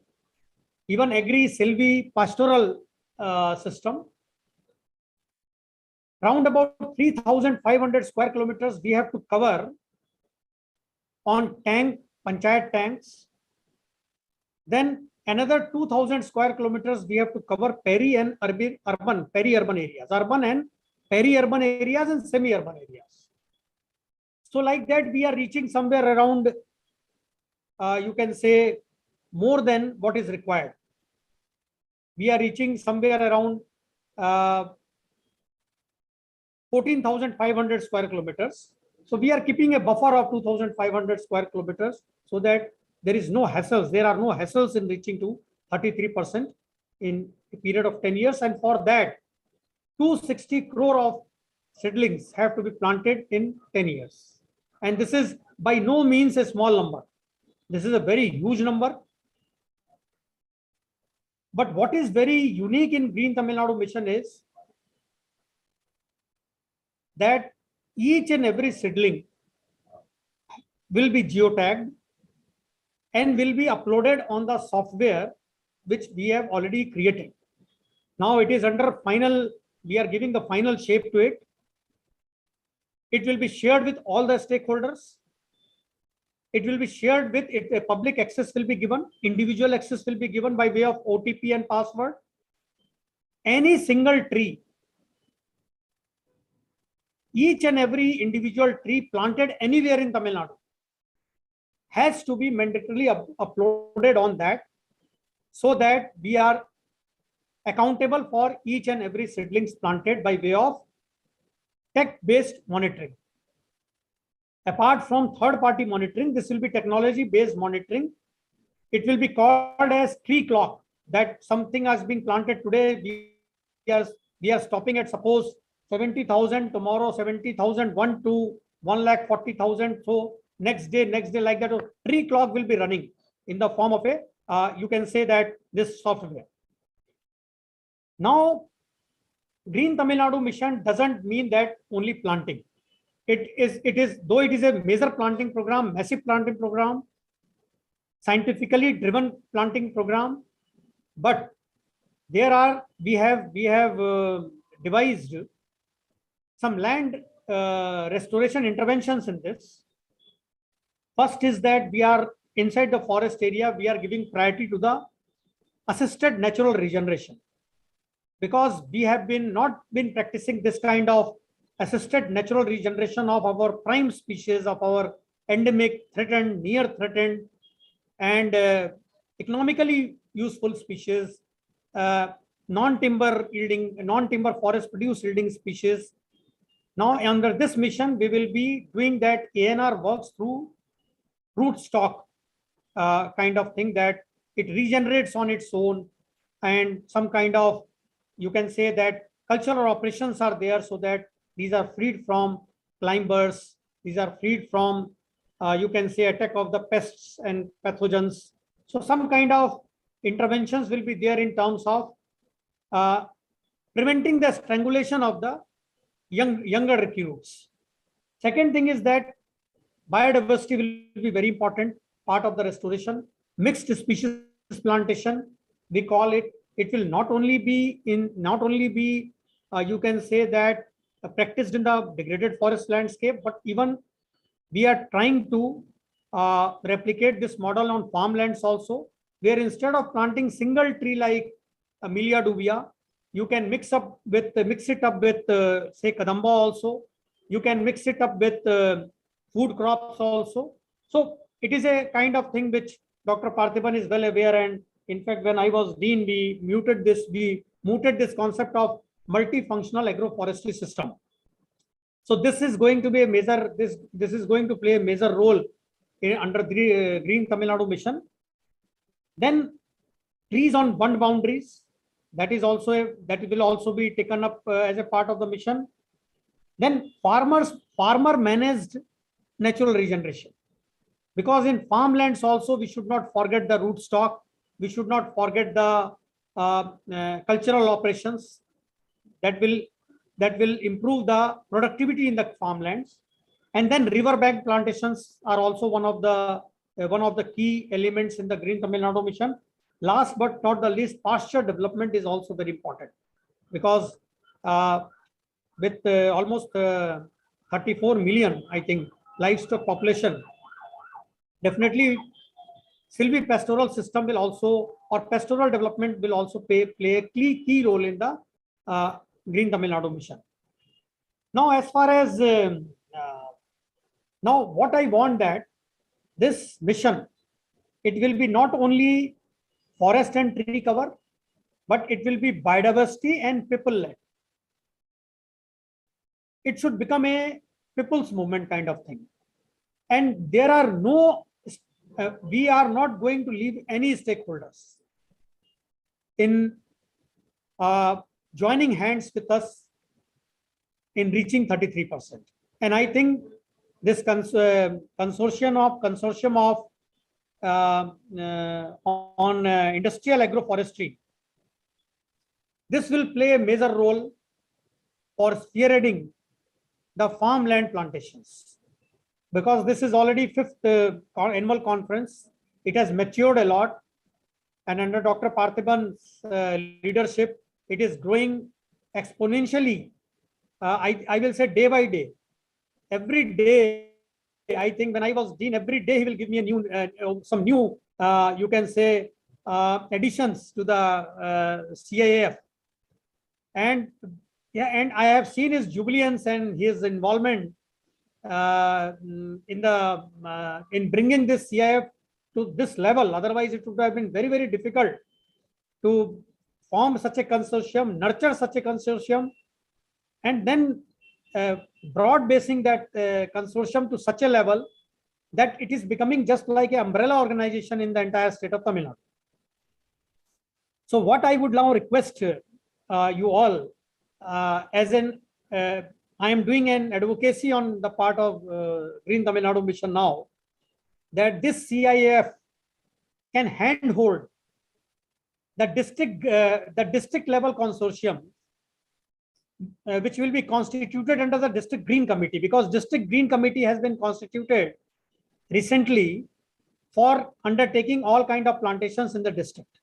even agri silvi pastoral system. Round about 3,500 square kilometers we have to cover on panchayat tanks. Then another 2,000 square kilometers we have to cover peri-urban areas, urban and peri-urban areas and semi-urban areas. So like that, we are reaching somewhere around, you can say, more than what is required. We are reaching somewhere around 14,500 square kilometers. So we are keeping a buffer of 2,500 square kilometers so that there is no hassles. There are no hassles in reaching to 33% in a period of 10 years. And for that, 260 crore of seedlings have to be planted in 10 years. And this is by no means a small number. This is a very huge number. But what is very unique in Green Tamil Nadu mission is that each and every seedling will be geotagged and will be uploaded on the software which we have already created. Now it is under final, we are giving the final shape to it. It will be shared with all the stakeholders. It will be shared with it, a public access will be given, individual access will be given by way of OTP and password. Any single tree, each and every individual tree planted anywhere in Tamil Nadu has to be mandatorily uploaded on that, so that we are accountable for each and every seedlings planted by way of tech-based monitoring. Apart from third-party monitoring, this will be technology-based monitoring. It will be called as tree clock, that something has been planted today. We are stopping at suppose 70,000, tomorrow 70,000, 1 to 1,40,000. So next day, like that, tree clock will be running in the form of a, you can say that this software. Now, Green Tamil Nadu mission doesn't mean that only planting. It is, though it is a major planting program, massive planting program, scientifically driven planting program, but there are, we have devised some land restoration interventions in this. First is that we are inside the forest area, we are giving priority to the assisted natural regeneration, because we have not been practicing this kind of assisted natural regeneration of our prime species, of our endemic, threatened, near threatened, and economically useful species, non-timber yielding, non-timber forest produce yielding species. Now, under this mission, we will be doing that ANR works through root stock kind of thing, that it regenerates on its own, and some kind of, you can say that cultural operations are there, so that these are freed from climbers, these are freed from, you can say, attack of the pests and pathogens. So some kind of interventions will be there in terms of preventing the strangulation of the younger recruits. Second thing is that biodiversity will be very important part of the restoration. Mixed species plantation, we call it. It will not only be you can say that practiced in the degraded forest landscape, but even we are trying to replicate this model on farmlands also, where instead of planting single tree like Amelia dubia, you can mix it up with say kadamba also. You can mix it up with food crops also. So it is a kind of thing which Dr. Parthiban is well aware, and in fact, when I was dean, we mooted this concept of multifunctional agroforestry system. So this is going to be a major, this is going to play a major role under the Green Tamil Nadu mission. Then trees on bund boundaries, that will also be taken up as a part of the mission. Then farmer managed natural regeneration, because in farmlands also we should not forget the root stock, we should not forget the cultural operations that will improve the productivity in the farmlands. And then riverbank plantations are also one of the key elements in the Green Tamil Nadu mission. Last but not the least, pasture development is also very important, because with almost 34 million, I think, livestock population, definitely silvipastoral system will also, or pastoral development will also play a key role in the Green Tamil Nadu mission. Now, as far as now, what I want that this mission, it will be not only forest and tree cover, but it will be biodiversity and people-led. It should become a people's movement kind of thing. And there are no, we are not going to leave any stakeholders in joining hands with us in reaching 33%. And I think this consortium of on industrial agroforestry, this will play a major role for spearheading the farmland plantations, because this is already 5th annual conference. It has matured a lot, and under Dr. Parthiban's leadership, it is growing exponentially. I will say day by day. Every day, I think when I was dean, every day he will give me a new, some new, you can say, additions to the CIAF. And yeah, and I have seen his jubilance and his involvement in bringing this CIF to this level. Otherwise, it would have been very, very difficult to form such a consortium, nurture such a consortium, and then broad basing that consortium to such a level that it is becoming just like an umbrella organization in the entire state of Tamil Nadu. So what I would now request you all, as an I am doing an advocacy on the part of Green Tamil Nadu Mission now, that this CIAF can handhold the district level consortium, which will be constituted under the district green committee, because district green committee has been constituted recently for undertaking all kind of plantations in the district.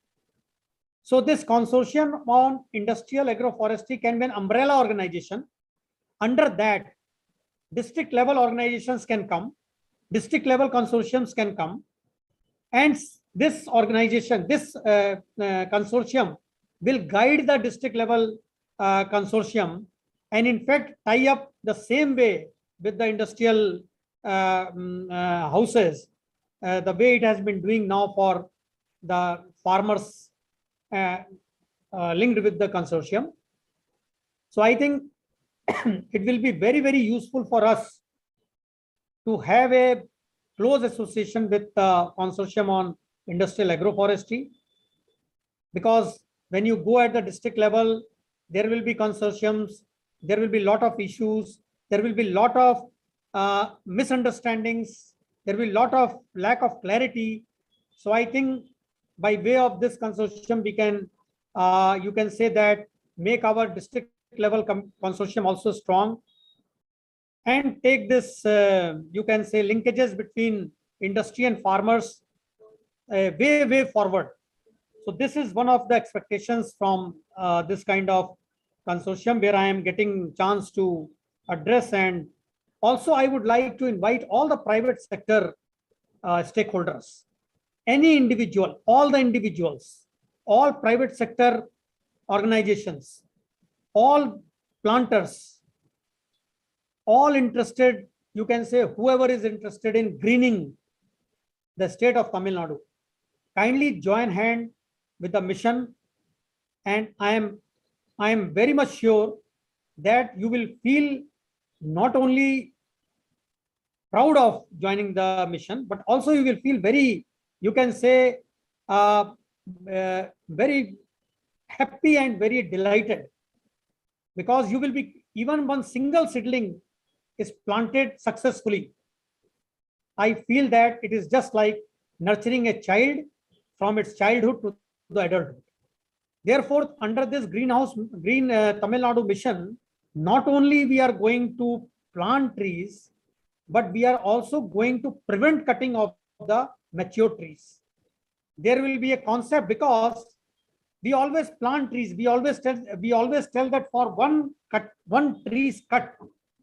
So this consortium on industrial agroforestry can be an umbrella organization. Under that, district level organizations can come, district level consortiums can come, and this organization, this consortium will guide the district level consortium, and in fact tie up the same way with the industrial houses, the way it has been doing now for the farmers linked with the consortium. So I think it will be very, very useful for us to have a close association with the consortium on industrial agroforestry, because when you go at the district level, there will be consortiums, there will be a lot of issues, there will be a lot of misunderstandings, there will be a lot of lack of clarity. So I think by way of this consortium, we can, you can say that, make our district level consortium also strong, and take this, you can say, linkages between industry and farmers way forward. So this is one of the expectations from this kind of consortium where I am getting chance to address. And also I would like to invite all the private sector stakeholders, any individual, all the individuals, all private sector organizations, all planters, all interested, you can say whoever is interested in greening the state of Tamil Nadu, kindly join hand with the mission, and I am very much sure that you will feel not only proud of joining the mission, but also you will feel very, you can say, very happy and very delighted, because you will be, even one single seedling is planted successfully, I feel that it is just like nurturing a child from its childhood to the adulthood. Therefore, under this Green Tamil Nadu mission, not only we are going to plant trees, but we are also going to prevent cutting of the mature trees. There will be a concept, because we always plant trees. We always tell that for one tree is cut,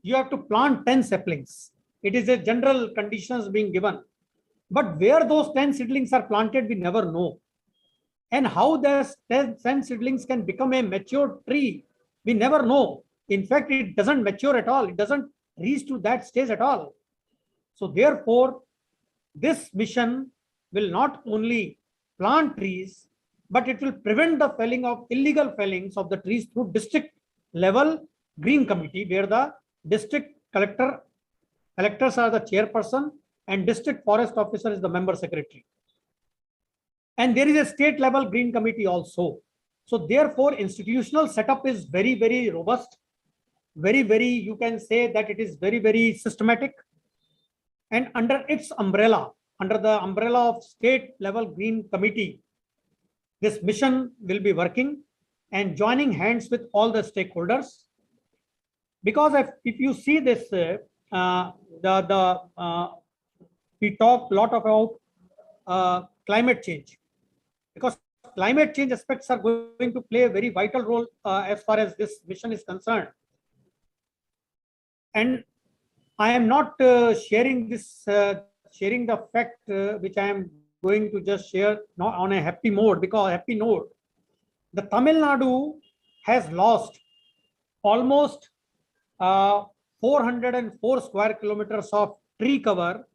you have to plant 10 saplings. It is a general conditions being given. But where those 10 seedlings are planted, we never know. And how those 10 seedlings can become a mature tree, we never know. In fact, it doesn't mature at all. It doesn't reach to that stage at all. So therefore, this mission will not only plant trees, but it will prevent the felling of illegal fellings of the trees through district level green committee, where the district collectors are the chairperson and district forest officer is the member secretary. And there is a state level green committee also. So therefore, institutional setup is very, very robust, very, you can say that it is very, very systematic. And under its umbrella, under the umbrella of state level green committee, this mission will be working and joining hands with all the stakeholders. Because if you see this, we talk a lot about climate change, because climate change aspects are going to play a very vital role as far as this mission is concerned. And I am not sharing this, sharing the fact which I am going to just share not on a happy mode, because happy note, the Tamil Nadu has lost almost 404 square kilometers of tree cover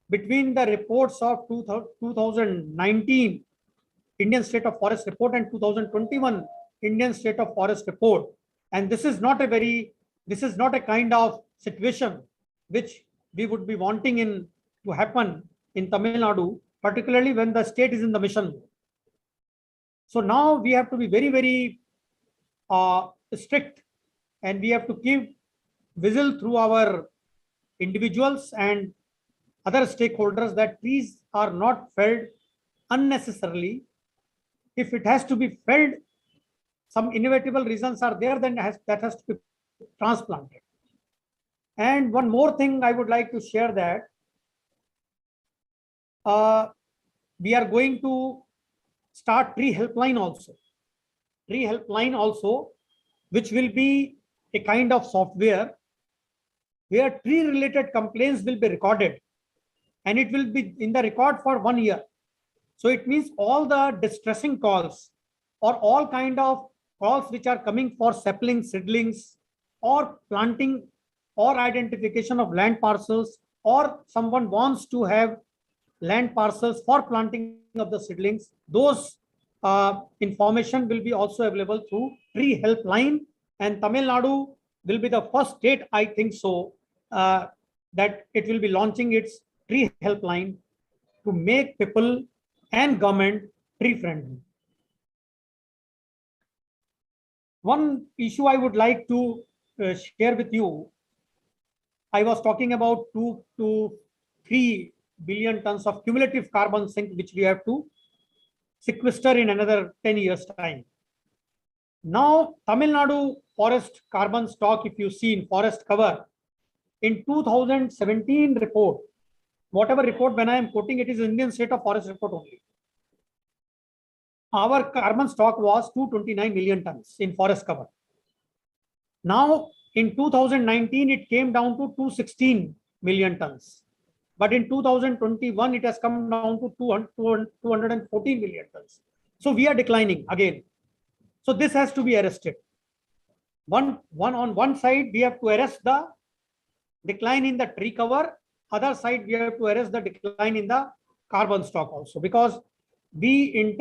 between the reports of 2019 Indian State of Forest Report and 2021 Indian State of Forest Report. And this is not a kind of situation which we would be wanting to happen in Tamil Nadu, particularly when the state is in the mission. So now we have to be very, very strict, and we have to keep whistle through our individuals and other stakeholders that trees are not felled unnecessarily. If it has to be felled, some inevitable reasons are there, then that has to be transplanted. And one more thing I would like to share, that we are going to start tree helpline also, which will be a kind of software where tree related complaints will be recorded, and it will be in the record for 1 year. So it means all the distressing calls or all kind of calls which are coming for sapling seedlings or planting or identification of land parcels, or someone wants to have land parcels for planting of the seedlings, those information will be also available through tree helpline. And Tamil Nadu will be the first state, I think so, that it will be launching its tree helpline to make people and government tree friendly. One issue I would like to share with you, I was talking about 2 to 3 billion tons of cumulative carbon sink, which we have to sequester in another 10 years time. Now, Tamil Nadu forest carbon stock, if you see in forest cover, in 2017 report, whatever report when I am quoting, it is Indian State of Forest Report only. Our carbon stock was 229 million tons in forest cover. Now, in 2019, it came down to 216 million tons. But in 2021, it has come down to 214 million tons. So we are declining again. So this has to be arrested. On one side, we have to arrest the decline in the tree cover. Other side, we have to arrest the decline in the carbon stock also, because we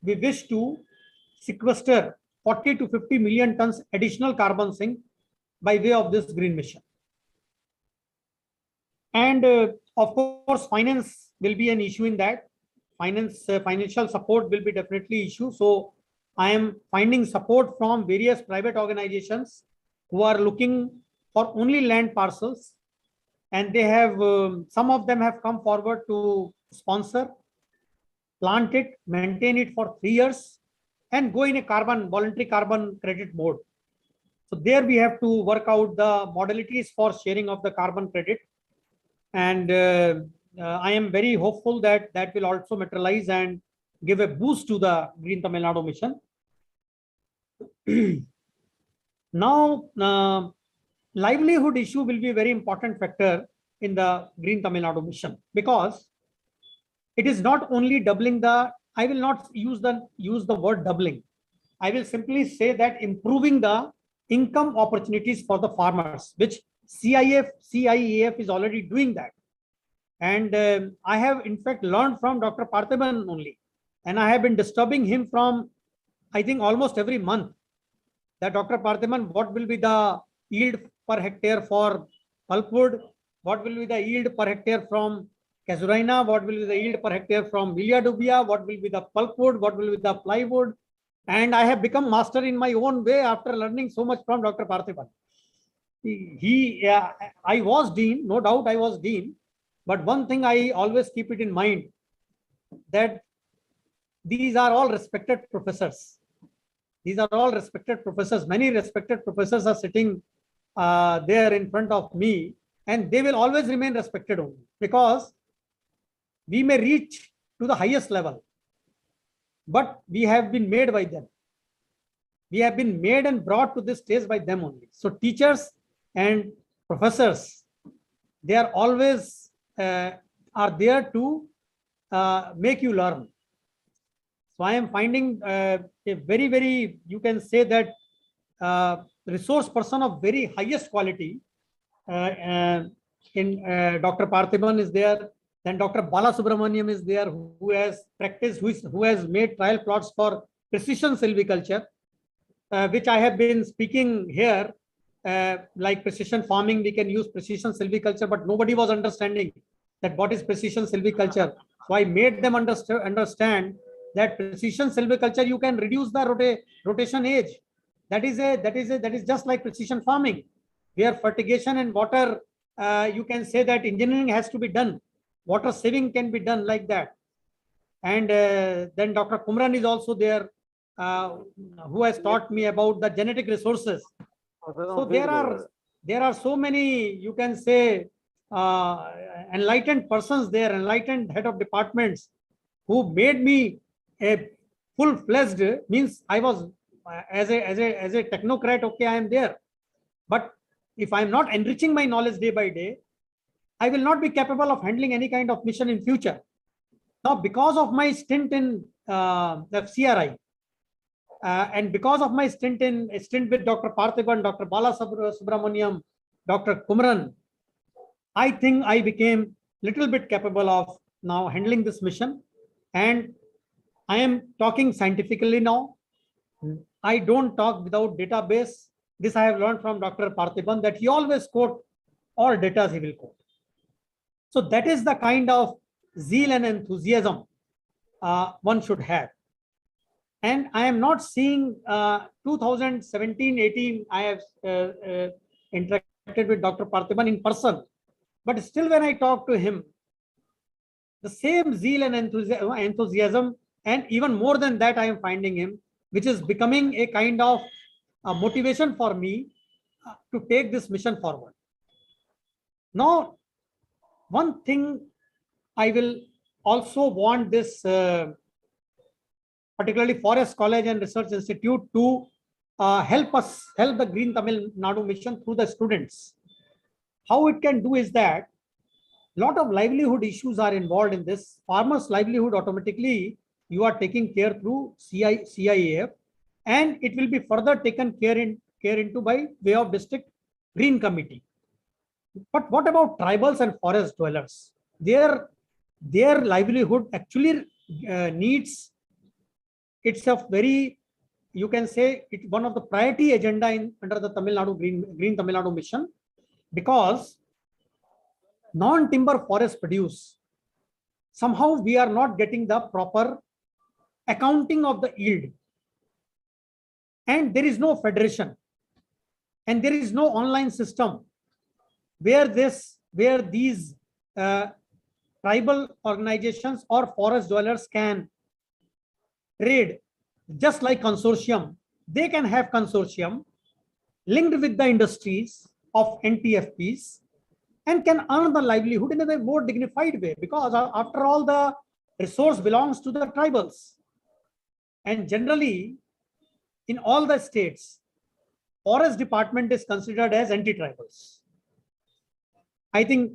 wish to sequester 40 to 50 million tons additional carbon sink by way of this green mission. And of course, finance will be an issue in that. Financial support will be definitely issue. So I am finding support from various private organizations who are looking for only land parcels, and they have some of them have come forward to sponsor, plant it, maintain it for 3 years, and go in a voluntary carbon credit mode. So there we have to work out the modalities for sharing of the carbon credit. And I am very hopeful that that will also materialize and give a boost to the Green Tamil Nadu mission. Now, livelihood issue will be a very important factor in the Green Tamil Nadu mission, because it is not only doubling I will not use the word doubling. I will simply say that improving the income opportunities for the farmers, which CIAF is already doing that. And I have in fact learned from Dr. Parthiban only, and I have been disturbing him from, I think, almost every month, that Dr. Parthiban, what will be the yield per hectare for pulpwood, what will be the yield per hectare from Casuarina, what will be the yield per hectare from Vilia dubia, what will be the pulpwood, what will be the plywood. And I have become master in my own way after learning so much from Dr. Parthiban. I was dean, no doubt I was dean, but one thing I always keep it in mind, that these are all respected professors. These are all respected professors. Many respected professors are sitting there in front of me, and they will always remain respected only, because we may reach to the highest level, but we have been made by them. We have been made and brought to this stage by them only. So teachers and professors, they are always are there to make you learn. So I am finding a very, very, you can say that resource person of very highest quality in Dr. Parthiban is there, Then Dr. Bala Subramaniam is there, who has practiced, who has made trial plots for precision silviculture, which I have been speaking here. Like precision farming, we can use precision silviculture, but nobody was understanding that what is precision silviculture. So I made them understand that precision silviculture, you can reduce the rotation age. That is just like precision farming, where fertigation and water, you can say that engineering has to be done. Water saving can be done like that. And then Dr. Kumran is also there, who has taught me about the genetic resources. So there are so many, you can say, enlightened persons there, enlightened head of departments, who made me a full-fledged, means I was as a technocrat, okay, I am there. But if I am not enriching my knowledge day by day, I will not be capable of handling any kind of mission in future. Now, because of my stint in the CRI, and because of my stint with Dr. Parthiban, Dr. Bala Subramaniam, Dr. Kumran, I think I became little bit capable of now handling this mission. And I am talking scientifically now. I don't talk without database. This I have learned from Dr. Parthiban, that he always quote all data he will quote. So that is the kind of zeal and enthusiasm one should have. And I am not seeing 2017-18, I have interacted with Dr. Parthiban in person. But still when I talk to him, the same zeal and enthusiasm, and even more than that I am finding him, which is becoming a kind of motivation for me to take this mission forward. Now, one thing I will also want this particularly Forest College and Research Institute to help the Green Tamil Nadu mission through the students. How it can do is that a lot of livelihood issues are involved in this. Farmers' livelihood automatically you are taking care through CIAF, and it will be further taken care into by way of district green committee. But what about tribals and forest dwellers? Their livelihood actually needs, it's a very, you can say it's one of the priority agenda under the Tamil Nadu Green Tamil Nadu mission, because non-timber forest produce, somehow we are not getting the proper accounting of the yield, and there is no federation, and there is no online system where these tribal organizations or forest dwellers can trade. Just like consortium, they can have consortium linked with the industries of NTFPs and can earn the livelihood in a more dignified way, because after all, the resource belongs to the tribals. And generally, in all the states, forest department is considered as anti-tribals. I think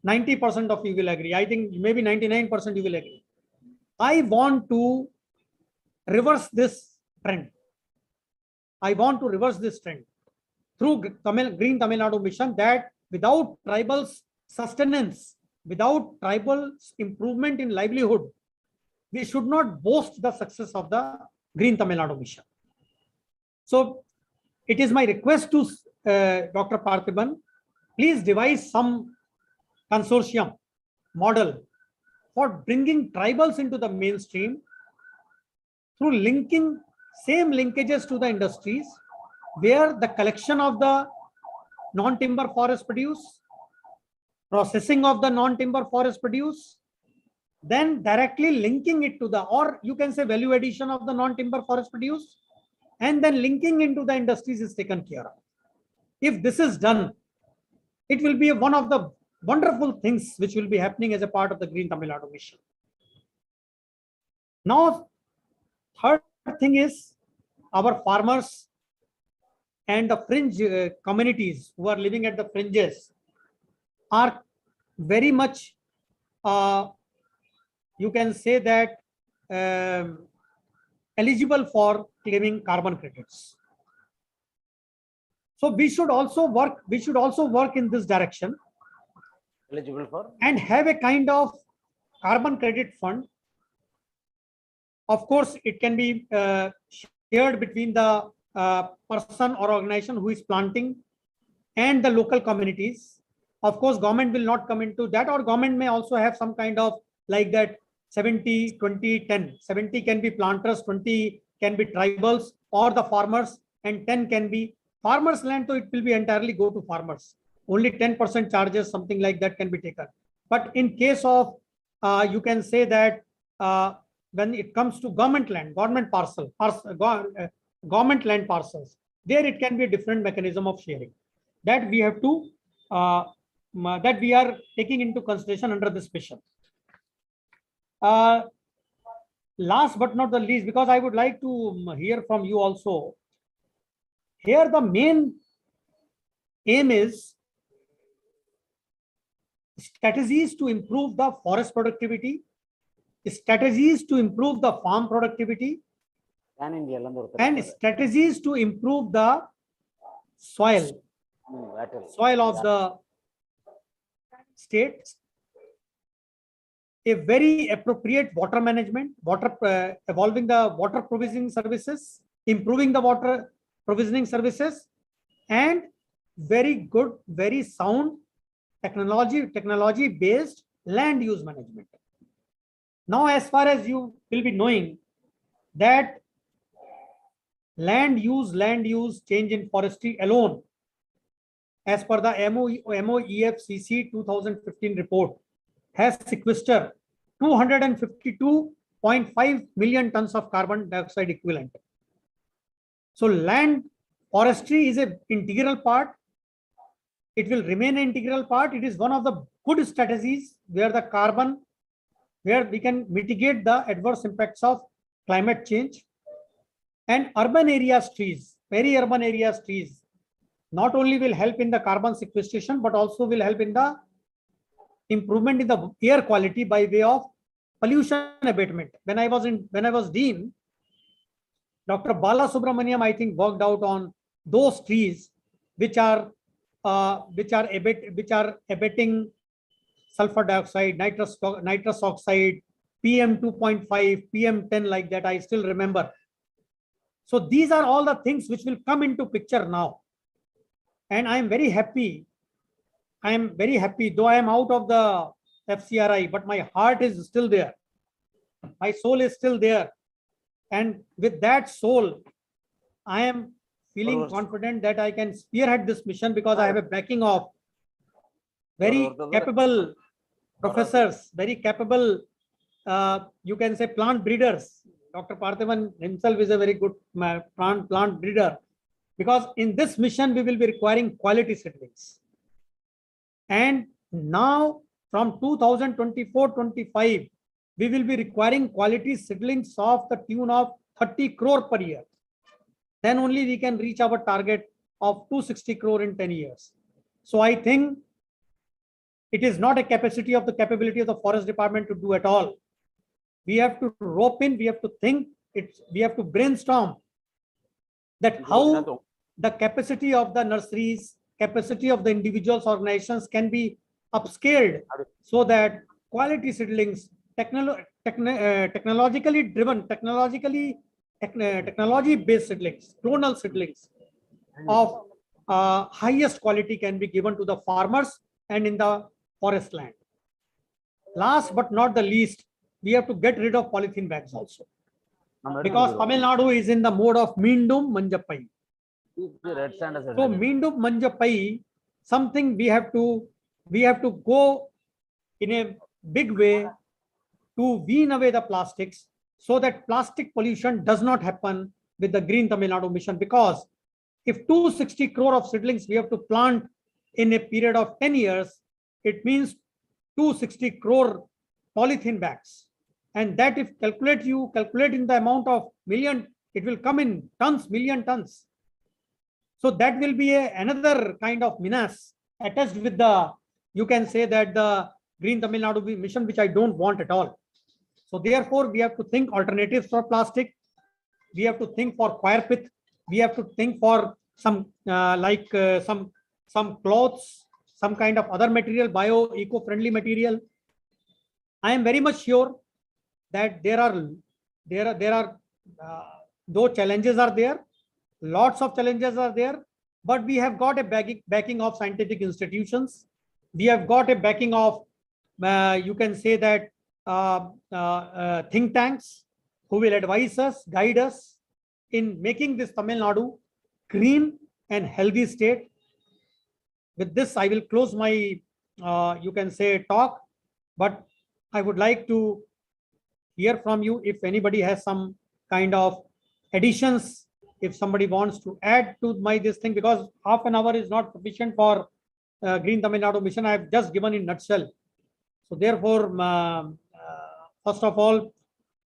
90% of you will agree. I think maybe 99% you will agree. I want to reverse this trend. I want to reverse this trend through Green Tamil Nadu mission, that without tribals sustenance, without tribals improvement in livelihood, we should not boast the success of the Green Tamil Nadu mission. So it is my request to Dr. Parthiban, please devise some consortium model for bringing tribals into the mainstream through linking same linkages to the industries, where the collection of the non-timber forest produce, processing of the non-timber forest produce, then directly linking it to the, or you can say value addition of the non-timber forest produce, and then linking into the industries is taken care of. If this is done, it will be one of the wonderful things which will be happening as a part of the Green Tamil Nadu mission. Now, third thing is our farmers and the fringe communities who are living at the fringes are very much, you can say that, eligible for claiming carbon credits. So we should also work in this direction, eligible for? And have a kind of carbon credit fund. Of course, it can be shared between the person or organization who is planting and the local communities. Of course, government will not come into that, or government may also have some kind of like that 70, 20, 10. 70 can be planters, 20 can be tribals or the farmers, and 10 can be farmers' land, so it will be entirely go to farmers. Only 10% charges, something like that can be taken. But in case of, you can say that when it comes to government land, government government land parcels, there it can be a different mechanism of sharing. That we have to, that we are taking into consideration under this mission. Last but not the least, because I would like to hear from you also. Here the main aim is strategies to improve the forest productivity, strategies to improve the farm productivity, and strategies to improve the soil of the state. A very appropriate water management, evolving the water provisioning services, improving the water provisioning services, and very good, very sound technology based land use management. Now, as far as you will be knowing that land use change in forestry alone, as per the MOEFCC 2015 report, has sequestered 252.5 million tons of carbon dioxide equivalent. So land forestry is an integral part. It will remain an integral part. It is one of the good strategies where the carbon, where we can mitigate the adverse impacts of climate change. And urban areas trees, peri-urban areas trees, not only will help in the carbon sequestration, but also will help in the improvement in the air quality by way of pollution abatement. When I was Dean, Dr. Bala Subramaniam, I think, worked out on those trees which are abating sulfur dioxide, nitrous oxide, PM 2.5, PM 10, like that. I still remember. So these are all the things which will come into picture now, and I am very happy. Though I am out of the FCRI, but my heart is still there. My soul is still there. And with that soul, I am feeling confident that I can spearhead this mission because I have a backing of very capable professors, very capable, you can say, plant breeders. Dr. Parthiban himself is a very good plant breeder, because in this mission, we will be requiring quality seedlings. And now from 2024-25, we will be requiring quality seedlings of the tune of 30 crore per year. Then only we can reach our target of 260 crore in 10 years. So I think it is not a capability of the forest department to do at all. We have to rope in, we have to think, we have to brainstorm that how the capacity of the nurseries, capacity of the individuals, organizations can be upscaled so that quality seedlings, technologically driven, technology-based seedlings, clonal seedlings of highest quality can be given to the farmers and in the forest land. Last but not the least, we have to get rid of polythene bags also, because Tamil Nadu is in the mode of Meendum Manjappai. So Meendum Manjappai, something we have to go in a big way to wean away the plastics so that plastic pollution does not happen with the Green Tamil Nadu mission. Because if 260 crore of seedlings we have to plant in a period of 10 years, it means 260 crore polythene bags. And that if you calculate in the amount of million, it will come in tons, million tons. So that will be another kind of menace attached with the, you can say that the Green Tamil Nadu mission, which I don't want at all. So therefore, we have to think alternatives for plastic. We have to think for coir pith. We have to think for some some cloths, some kind of other material, bio, eco-friendly material. I am very much sure that though challenges are there, lots of challenges are there, but we have got a backing of scientific institutions. We have got a backing of, you can say that, think tanks who will advise us, guide us in making this Tamil Nadu green and healthy state. With this, I will close my, you can say, talk, but I would like to hear from you if anybody has some kind of additions, if somebody wants to add to this thing, because half an hour is not sufficient for Green Tamil Nadu mission. I have just given in nutshell. So therefore, first of all,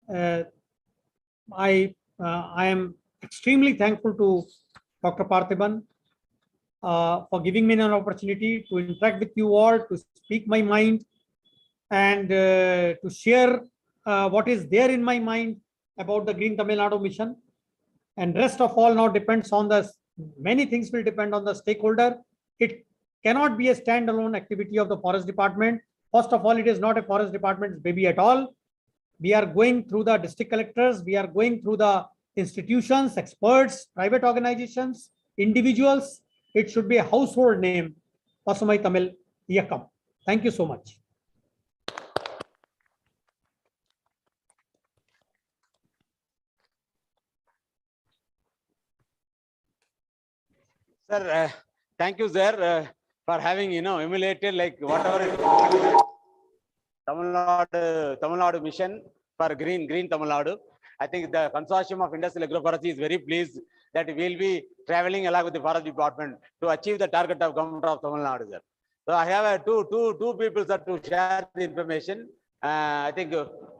I am extremely thankful to Dr. Parthiban for giving me an opportunity to interact with you all, to speak my mind, and to share what is there in my mind about the Green Tamil Nadu mission. And rest of all now depends on the, many things will depend on the stakeholder. It cannot be a standalone activity of the forest department. First of all, it is not a forest department's baby at all. We are going through the district collectors, we are going through the institutions, experts, private organizations, individuals. It should be a household name, Pasumai Tamil Iyakam. Thank you so much. Sir, thank you, sir, for having, emulated like whatever Tamil Nadu mission for green Tamil Nadu. I think the consortium of industrial agroforestry is very pleased that we will be traveling along with the forest department to achieve the target of government of Tamil Nadu, sir. So I have two people, sir, to share the information. I think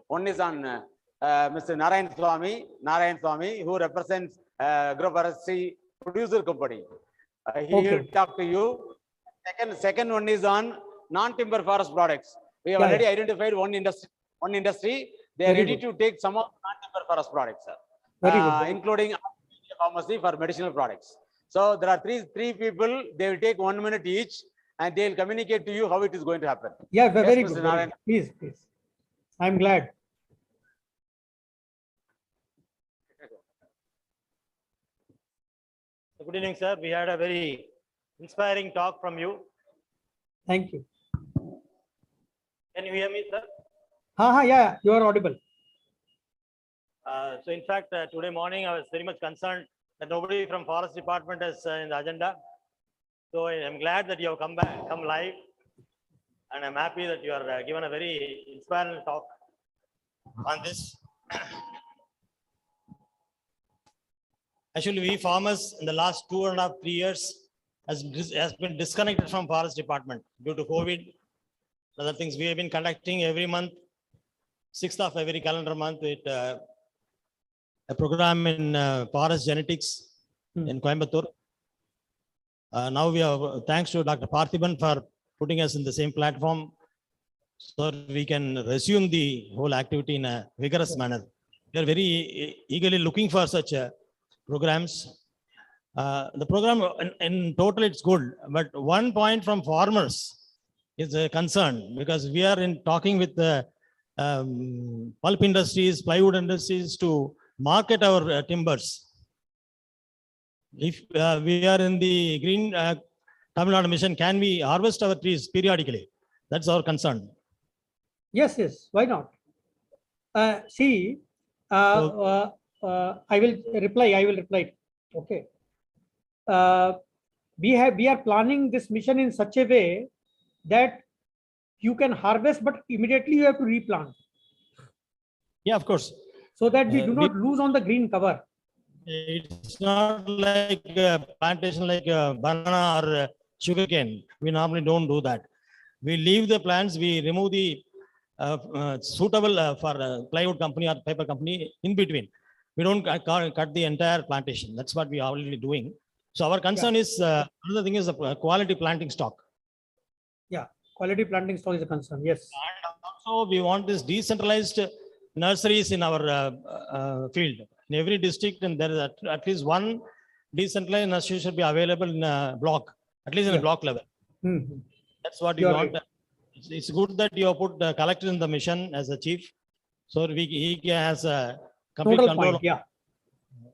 one is on Mr. Narayan Swami, who represents agroforestry producer company. He will talk to you. Second one is on non-timber forest products. We have already identified one industry. They are ready to take some of non-timber forest products, sir, including pharmacy for medicinal products. So there are three people. They will take 1 minute each, and they will communicate to you how it is going to happen. Yeah, very Mr. good. Narayan. Please. I'm glad. Good evening, sir. We had a very inspiring talk from you. Thank you. Can you hear me, sir? Yeah, you are audible. So in fact, today morning, I was very much concerned that nobody from Forest Department is in the agenda. So I'm glad that you have come live. And I'm happy that you are given a very inspiring talk on this. Actually, we farmers in the last 2.5 to 3 years has been disconnected from Forest Department due to COVID. Other things we have been conducting every month, 6th of every calendar month with a program in forest genetics in Coimbatore. Now we have, thanks to Dr. Parthiban for putting us in the same platform so we can resume the whole activity in a vigorous manner. We are very eagerly looking for such programs. The program in total it's good, but one point from farmers is a concern because we are talking with the pulp industries, plywood industries to market our timbers. If we are in the Green Tamil Nadu mission, can we harvest our trees periodically? That's our concern. Yes, why not? See, I will reply. Okay. We are planning this mission in such a way that you can harvest, but immediately you have to replant. Yeah, of course. So that we do not lose on the green cover. It's not like a plantation like banana or sugarcane. We normally don't do that. We leave the plants, we remove the suitable for plywood company or paper company in between. We don't cut the entire plantation. That's what we are already doing. So our concern is, another thing is the quality planting stock. Yeah, quality planting stock is a concern, yes. And also we want this decentralized nurseries in our field. In every district, and there is at least one decentralized nursery should be available in a block, at least in a block level. That's what you You're want. right. It's good that you have put the collector in the mission as a chief. So he has a complete Nodal control. point, yeah.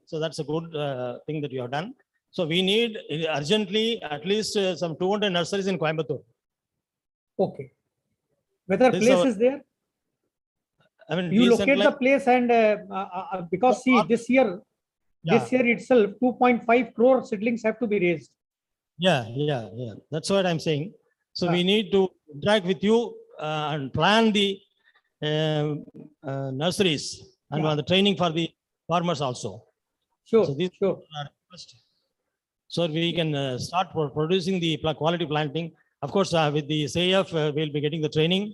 So that's a good thing that you have done. So we need urgently at least some 200 nurseries in Coimbatore. Okay. Whether This place our- is there? I mean, You locate the decentralized- place and because see this year itself 2.5 crore seedlings have to be raised. Yeah. That's what I'm saying. So we need to interact with you and plan the nurseries and Yeah. the training for the farmers also. Sure, So these sure. are request. So we can start for producing the quality planting. Of course, with the CIAF, we'll be getting the training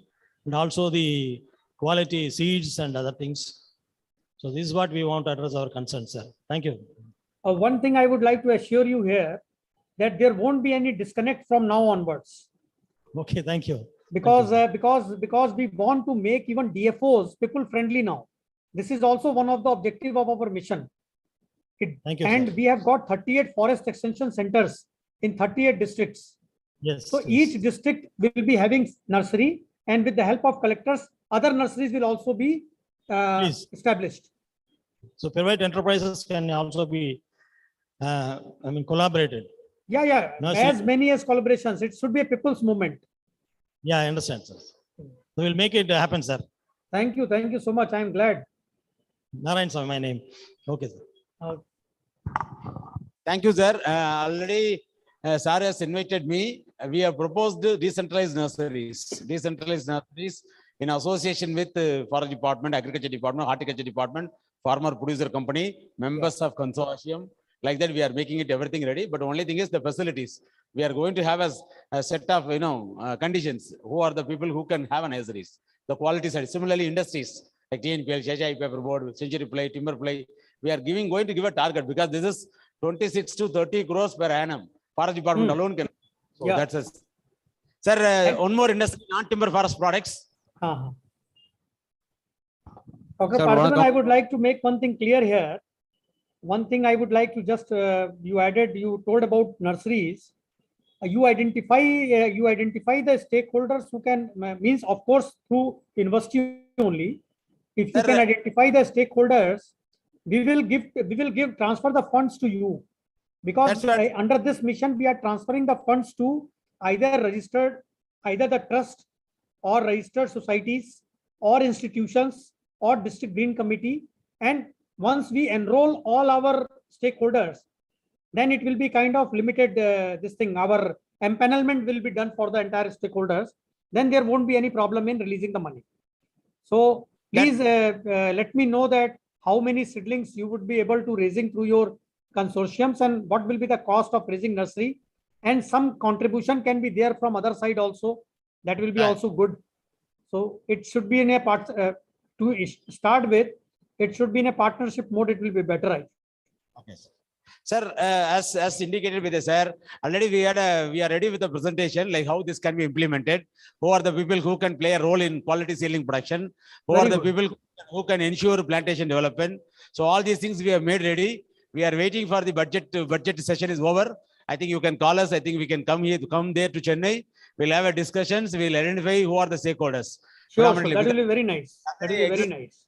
and also the quality seeds and other things. So this is what we want to address our concerns, sir. Thank you. One thing I would like to assure you here that there won't be any disconnect from now onwards. Okay, thank you. Because we want to make even DFOs people friendly now. This is also one of the objective of our mission. Thank you, And sir. we have got 38 forest extension centers in 38 districts. Yes. So yes. each district will be having nursery, and with the help of collectors, other nurseries will also be Please. established. So private enterprises can also be, collaborated. Yeah. Nursery. As many as collaborations. It should be a people's movement. Yeah, I understand, sir. So we'll make it happen, sir. Thank you so much. I am glad. Narayan, sir, my name. Okay, sir. Thank you, sir. Already, sir has invited me. We have proposed decentralized nurseries in association with Forest Department, Agriculture Department, Horticulture Department, Farmer Producer Company, members of consortium. Like that, we are making it everything ready. But only thing is the facilities. We are going to have a set of conditions. Who are the people who can have a nurseries? The quality side. Similarly, industries like TNPL, CIAF paper board, century play, timber play. We are going to give a target because this is 26 to 30 crores per annum. Forest Department alone can. So Yeah. that's us. Sir, one more industry, non-timber forest products. Dr. Sir, Parthiban, I would like to make one thing clear here. One thing I would like to just, you told about nurseries. You identify the stakeholders who can, means of course through university only. If you can identify the stakeholders, we will transfer the funds to you. Because under this mission, we are transferring the funds to either the trust or registered societies or institutions or district green committee. And once we enroll all our stakeholders, then it will be kind of limited, this thing, our empanelment will be done for the entire stakeholders. Then there won't be any problem in releasing the money. So please let me know that how many seedlings you would be able to raising through your consortiums and what will be the cost of raising nursery, and some contribution can be there from other side also. That will be also good. So it should be in a part to start with. It should be in a partnership mode. It will be better. Okay, sir. Sir, as indicated with the sir, already we are ready with the presentation, like how this can be implemented. Who are the people who can play a role in quality seedling production? Who are the people who can ensure plantation development? So all these things we have made ready. We are waiting for the budget session is over. I think you can call us. I think we can come there to Chennai. We'll have a discussions. We'll identify who are the stakeholders. Sure, that will be very nice. That will be very nice.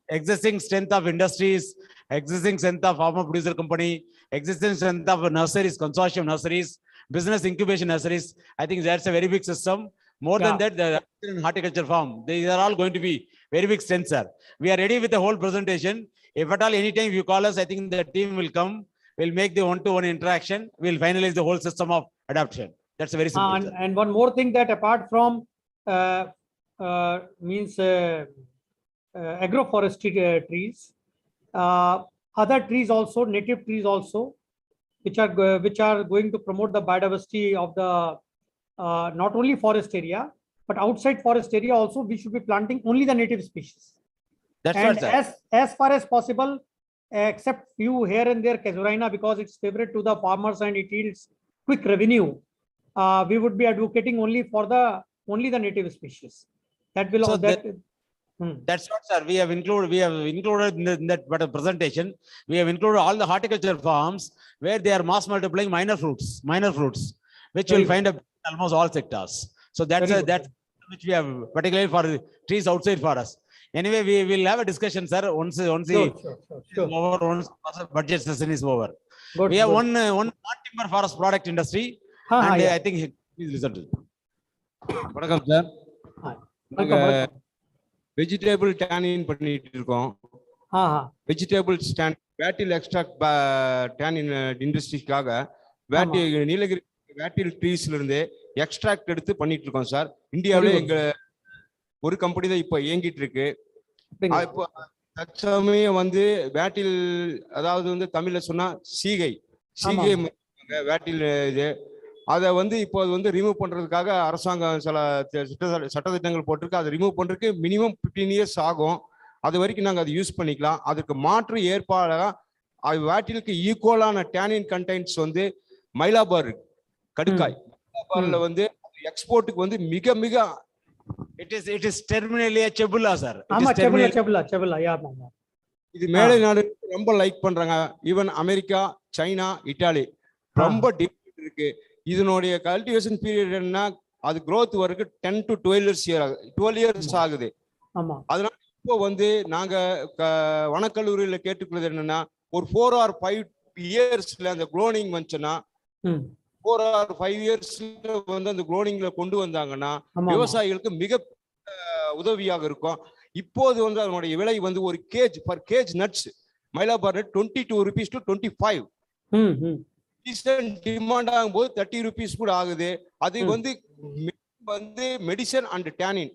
Existing strength of industries, existing strength of farmer producer company, existing strength of nurseries, consortium nurseries, business incubation nurseries. I think that's a very big system. More than that, the horticulture farm, these are all going to be very big strengths, sir. We are ready with the whole presentation. If at all, anytime you call us, I think the team will come. We'll make the one-to-one interaction. We'll finalize the whole system of adoption. That's a very simple. And one more thing, that apart from agroforestry trees, other trees also, native trees also, which are going to promote the biodiversity of the not only forest area, but outside forest area also, we should be planting only the native species. That's and right, sir. as far as possible, except few here and there, casuarina, because it's favorite to the farmers and it yields quick revenue, we would be advocating only for the native species. That will That's what, sir. We have included in that presentation. We have included all the horticulture farms where they are mass multiplying minor fruits, which you will find up in almost all sectors. So that's which we have particularly for trees outside for us. Anyway, we will have a discussion, sir, once the over, once budget session is over. We have one non-timber forest product industry, and I think please listen to. வணக்கம் sir. Vegetable tannin பண்ணிட்டு இருக்கோம். Vegetable stand wattle extract tannin இண்டஸ்ட்ரிக்காக Nilgiri wattle ட்ரீஸ்ல இருந்து extract எடுத்து பண்ணிட்டு இருக்கோம் sir. இந்தியாவிலே எங்க ஒரு கம்பெனி தான் இப்போ இயங்கிட்டு இருக்கு. இப்போ தற்சமயம் வந்து வேட்டில், அதாவது வந்து தமிழ்ல சொன்னா சீகை வேட்டில் இது, அதை வந்து இப்போ அது வந்து ரிமூவ் பண்றதுக்காக அரசாங்கம் சில சட்டத்திட்டங்கள் போட்டிருக்கு. அதை ரிமூவ் பண்றதுக்கு மினிமம் 15 இயர்ஸ் ஆகும். அது வரைக்கும் நாங்கள் அதை யூஸ் பண்ணிக்கலாம். அதுக்கு மாற்று ஏற்பாடாக வேட்டிலுக்கு ஈக்குவலான டேனின் கண்டென்ட்ஸ் வந்து மயிலாபார் கடுக்காய், மயிலாபார்ல வந்து எக்ஸ்போர்ட்டுக்கு வந்து மிக மிக it is terminally a chebula, sir. இது மேலை நாடு ரொம்ப லைக் பண்றாங்க. ஈவன் அமெரிக்கா, சைனா, இட்டாலி ரொம்ப டிஃபரெண்ட் இருக்கு. இதனுடைய கல்டிவேஷன் பீரியட் என்ன, அது growth வரைக்கு 10 to 12 இயர்ஸ் ஆகுது. அதனால இப்போ வந்து நாங்க வனக்கல்லூரியில கேட்டுக்கிறது என்னன்னா, ஒரு 4 or 5 இயர்ஸ்ல அந்த குளோனிங் வந்துச்சுன்னா, 4 or 5 இயர்ஸ்ல வந்து அந்த குளோனிங்ல கொண்டு வந்தாங்கன்னா விவசாயிகளுக்கு மிக உதவியாக இருக்கும். இப்போது வந்து அதனுடைய விலை வந்து ஒரு கேஜ் பர் கேஜ் நட்ஸ் மயிலாபார் 22 rupees to 25. டிமாண்ட் ஆகும்போது 30 rupees கூட ஆகுது. அது வந்து மெடிசன் அண்ட் டேனின்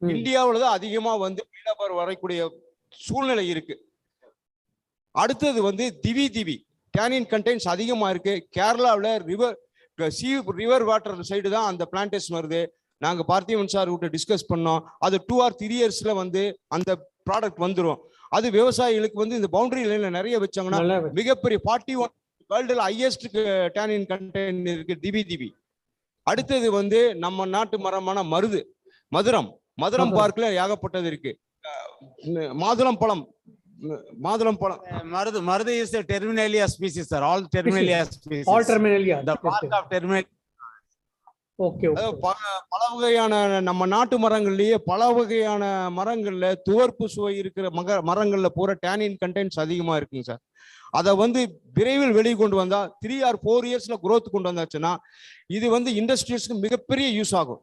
இந்தியாவில் தான் அதிகமா வந்து மயிலாபார் வரக்கூடிய சூழ்நிலை இருக்கு. அடுத்தது வந்து திவி டேனின் கண்டென்ட்ஸ் அதிகமா இருக்கு. கேரளாவில் ரிவர் வாட்டர் சைடு தான் அந்த பிளான்டேஷன் வருது. நாங்க பார்த்திபன் சார் கிட்ட டிஸ்கஸ் பண்ணோம். அது 2 or 3 இயர்ஸ்ல வந்து அந்த ப்ராடக்ட் வந்துடும். அது விவசாயிகளுக்கு வந்து இந்த பவுண்டரி லைன்ல நிறைய வச்சாங்கன்னா மிகப்பெரிய 41 வேர்ல்டுல ஹையஸ்ட் டேனின் கண்டென்ட் இருக்கு திவி. அடுத்தது வந்து நம்ம நாட்டு மரமான மதுரம் பார்க்ல ஏகப்பட்டது இருக்கு. மாதுளம் பழம் Marudhu is a terminalia species, sir. All terminalia species. All terminalia. The bark of terminalia. Okay. பல வகையான நம்ம நாட்டு மரங்கள்லயே பல வகையான மரங்கள்ல துவர்ப்பு சுவை இருக்கிற மரங்கள்ல பூரா டேனின் கண்டென்ட்ஸ் அதிகமா இருக்குங்க சார். அதை வந்து விரைவில் வெளியே கொண்டு வந்தா 3 or 4 இயர்ஸ்ல growth கொண்டு வந்தாச்சுன்னா இது வந்து இண்டஸ்ட்ரீஸ்க்கு மிகப்பெரிய யூஸ் ஆகும்.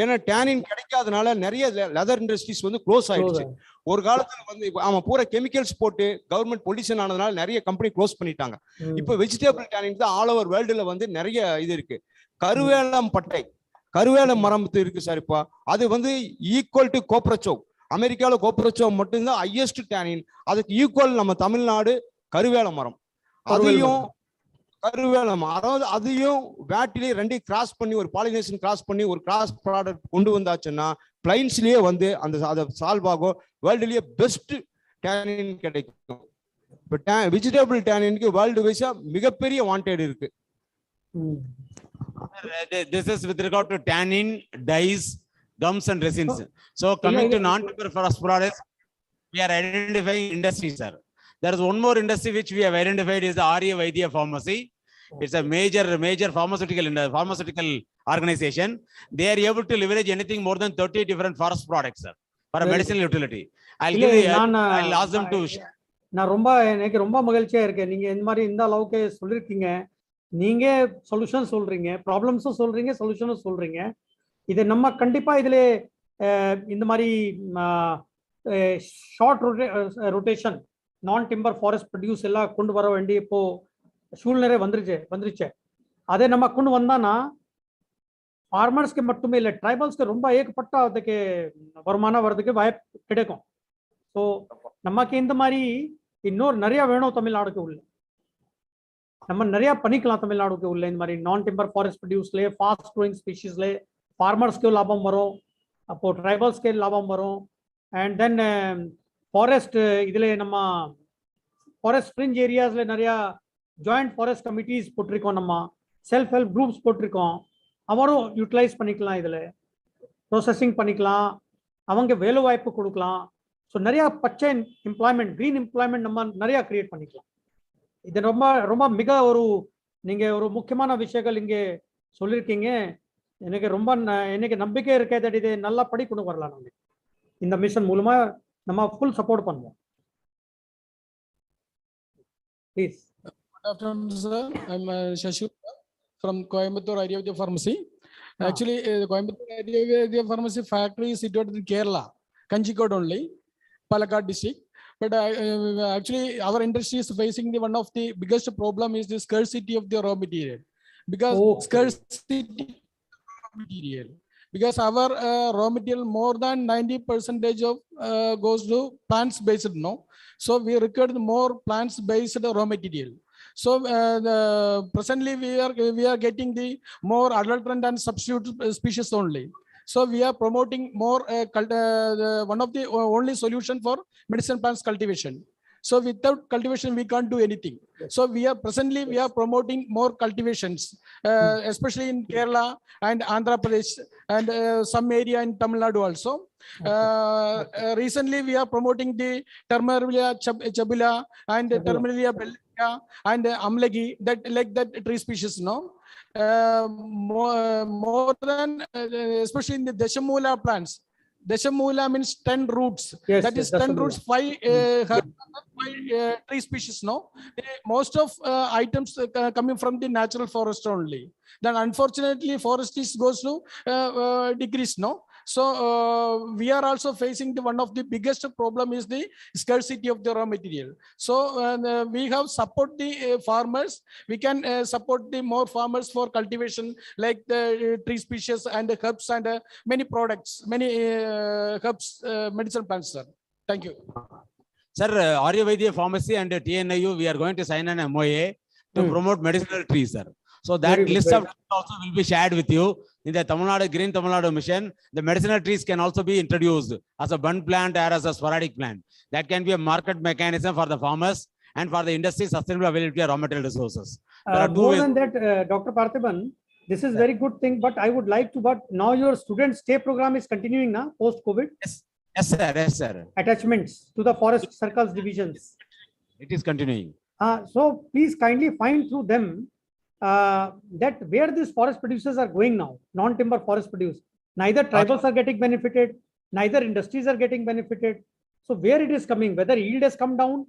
ஏன்னா டேனின் கிடைக்காதனால நிறைய லெதர் இண்டஸ்ட்ரீஸ் வந்து க்ளோஸ் ஆயிடுச்சு. ஒரு காலத்துல வந்து பூரா கெமிக்கல்ஸ் போட்டு கவர்மெண்ட் பொல்யூஷன் ஆனதுனால நிறைய கம்பெனி க்ளோஸ் பண்ணிட்டாங்க. இப்போ வெஜிடபிள் டேனின் தான் ஆல் ஓவர் வேர்ல்டுல வந்து நிறைய இது இருக்கு. கருவேலம் மரம் இருக்கு சார். இப்போ அது வந்து ஈக்குவல் டு கோப்ரச்சோ. அமெரிக்காவில் கோப்ரச்சோ மட்டும்தான் ஹையஸ்ட் டேனின். அதுக்கு ஈக்குவல் நம்ம தமிழ்நாடு கருவேல மரம். அதையும் வேட்டிலே ரெண்டையும் கிராஸ் பண்ணி ஒரு பாலினேஷன் கிராஸ் பண்ணி ஒரு கிராஸ் ப்ராடக்ட் கொண்டு வந்தாச்சுன்னா பிளைன்ஸ்லயே வந்து அதை சால்வ் ஆகும். வேர்ல்டுலயே பெஸ்ட் டேனின் கிடைக்கும். வெஜிடபிள் டேனினுக்கு வேர்ல்டு வைஸா மிகப்பெரிய வாண்டட் இருக்கு. This is with regard to tannin, dyes, gums and resins. So coming to non-timber forest products, we are identifying industries, sir. There is one more industry which we have identified is the Arya Vaidya Pharmacy. It's a major pharmaceutical organization. They are able to leverage anything more than 30 different forest products, sir, for a medicinal utility. I'll ask them to. எனக்கு ரொம்ப மகிழ்ச்சியா இருக்கு. நீங்க இந்த மாதிரி இந்த அளவுக்கு சொல்லிருக்கீங்க. நீங்க சொல்யூஷன் சொல்றீங்க, ப்ராப்ளம்ஸும் சொல்றீங்க, சொல்யூஷனும் சொல்றீங்க. இது நம்ம கண்டிப்பா இதுல இந்த மாதிரி ஷார்ட் ரொட்டேஷன் நான் டிம்பர் ஃபாரஸ்ட் ப்ரொடியூஸ் எல்லாம் கொண்டு வர வேண்டிய இப்போ சூழ்நிலை வந்துருச்சு. அதை நம்ம கொண்டு வந்தானா ஃபார்மர்ஸ்க்கு மட்டுமே இல்லை, ட்ரைபல்ஸ்க்கு ரொம்ப ஏகப்பட்ட அதுக்கு வருமானம் வர்றதுக்கு வாய்ப்பு கிடைக்கும். ஸோ நமக்கு இந்த மாதிரி இன்னொரு நிறைய வேணும் தமிழ்நாடுக்கு உள்ள. நம்ம நிறைய பண்ணிக்கலாம் தமிழ்நாடுக்கு உள்ள. இந்த மாதிரி நான் டிம்பர் ஃபாரஸ்ட் ப்ரொடியூஸ்ல ஃபாஸ்ட் க்ரோயிங் ஸ்பீஷீஸ்ல ஃபார்மர்ஸ்க்கு லாபம் வரும், அப்போ ட்ரைபல்ஸ்க்கு லாபம் வரும். அண்ட் தென் ஃபாரஸ்ட் இதுல நம்ம ஃபாரஸ்ட் ஃப்ரிஞ்ச் ஏரியாஸ்ல நிறைய ஜாயிண்ட் ஃபாரஸ்ட் கமிட்டிஸ் போட்டிருக்கோம், நம்ம செல்ஃப் ஹெல்ப் குரூப்ஸ் போட்டிருக்கோம். அவரும் யூட்டிலைஸ் பண்ணிக்கலாம், இதில் ப்ரோசஸிங் பண்ணிக்கலாம், அவங்க வேலை வாய்ப்பு கொடுக்கலாம். ஸோ நிறையா பச்சை எம்ப்ளாய்மெண்ட், க்ரீன் எம்ப்ளாய்மெண்ட் நம்ம நிறையா கிரியேட் பண்ணிக்கலாம். இது ரொம்ப ரொம்ப மிக ஒரு நீங்கள் ஒரு முக்கியமான விஷயங்கள் இங்கே சொல்லியிருக்கீங்க. எனக்கு ரொம்ப எனக்கு நம்பிக்கை இருக்கே that இது நல்லா படி கொண்டு வரலாம் நாங்க இந்த மிஷன் மூலமா நம்ம full support பண்ணுவோம். Please. Good afternoon, sir. I'm Shashi from Coimbatore area of the pharmacy. Actually, the Coimbatore area of the pharmacy factory is situated in Kerala, Kanjikode only, Palakkad district. But actually, our industry is facing one of the biggest problem is the scarcity of the raw material. Because scarcity of raw material. Because our raw material more than 90% of goes to plants based, no. So we require more plants based raw material. So presently we are getting the more adulterant and substitute species only. So we are promoting more one of the only solution for medicine plants cultivation. So without cultivation we can't do anything. So we are presently we are promoting more cultivations, especially in Kerala and Andhra Pradesh and some area in Tamil Nadu also. Recently we are promoting the Terminalia chabula and Terminalia bellica and Amlagi, that like that tree species, no. More than especially in the Deshamula plants. Deshamula means 10 roots. Yes, that is 10 roots, 5 tree species, no. Most of items coming from the natural forest only. Then unfortunately forest is goes to decrease, no. So we are also facing the one of the biggest problem is the scarcity of the raw material. So we have support the farmers. We can support the more farmers for cultivation like the tree species and the herbs and many products, many herbs, medicinal plants, sir. Thank you. Sir, Aryavaidya Pharmacy and TNIU, we are going to sign an MOA to promote medicinal trees, sir. So that list of trees also will be shared with you. In the Tamil Nadu Green Tamil Nadu mission, the medicinal trees can also be introduced as a bund plant or as a sporadic plant. That can be a market mechanism for the farmers and for the industry sustainable availability of raw material resources. There are two More ways. than that, Dr. Parthiban, this is very good thing, but I would like to, but now your student stay program is continuing now, post-COVID? Yes, sir. Yes, sir. Attachments to the forest circles divisions. It is continuing. So please kindly find through them that where these forest producers are going now, non-timber forest produce, neither tribals are getting benefited, neither industries are getting benefited. So where it is coming, whether yield has come down,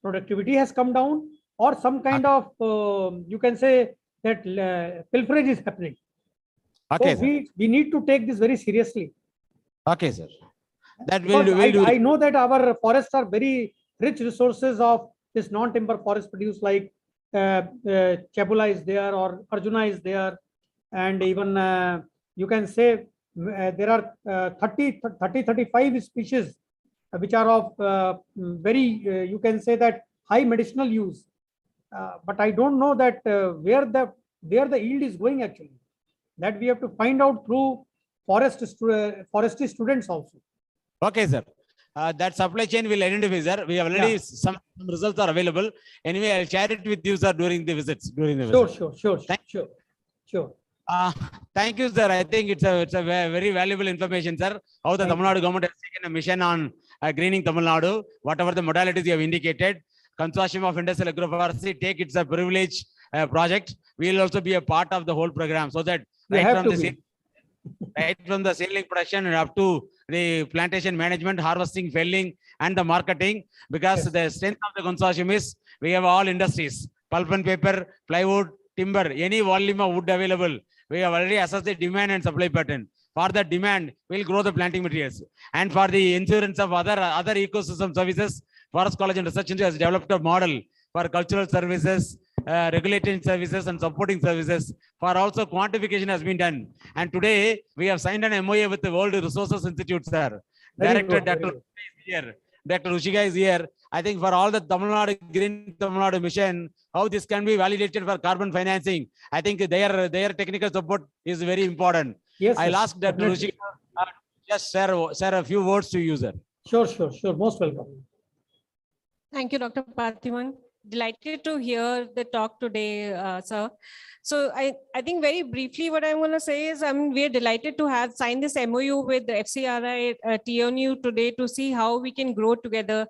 productivity has come down, or some kind of, you can say that pilferage is happening. Okay, so we need to take this very seriously. Okay, sir. That will do. I know that our forests are very rich resources of this non-timber forest produce, like Chabula is there or Arjuna is there, and even you can say there are 35 species which are of very you can say that high medicinal use, but I don't know that where the yield is going actually. That we have to find out through forestry students also. Okay, sir. That supply chain will identify, sir. We have already some results are available. Anyway, I'll share it with you, sir, during the visits. Sure. Thank you, sir. I think it's a very valuable information, sir. How the Tamil Nadu government has taken a mission on greening Tamil Nadu. Whatever the modalities you have indicated, Consortium of Industrial Agroforestry take it's a privilege project. We will also be a part of the whole program, so that right from the seedling production and up to the plantation management, harvesting, felling, and the marketing. Because the strength of the consortium is we have all industries: pulp and paper, plywood, timber, any volume of wood available. We have already assessed the demand and supply pattern. For the demand, we'll grow the planting materials. And for the insurance of other ecosystem services, Forest College and Research Institute has developed a model for cultural services, regulatory services, and supporting services. For also quantification has been done. And today we have signed an MOA with the World Resources Institute, sir. Director Dr. Rushika is here. I think for all the Tamil Nadu Green Tamil Nadu mission, how this can be validated for carbon financing, I think their technical support is very important. Yes, I'll ask Dr. Rushika just share a few words to you, sir. Sure. Most welcome. Thank you, Dr. Parthiban. Delighted to hear the talk today, sir. So I think very briefly what I'm going to say is we're delighted to have signed this MOU with the FCRI TNU today to see how we can grow together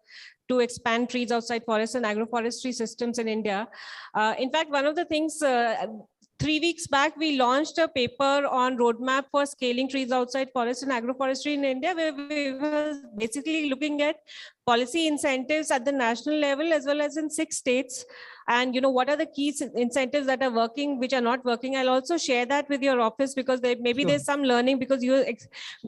to expand trees outside forest and agroforestry systems in India. In fact, one of the things 3 weeks back, we launched a paper on roadmap for scaling trees outside forest and agroforestry in India, where we were basically looking at policy incentives at the national level as well as in 6 states. And what are the key incentives that are working, which are not working? I'll also share that with your office, because there's some learning, because you're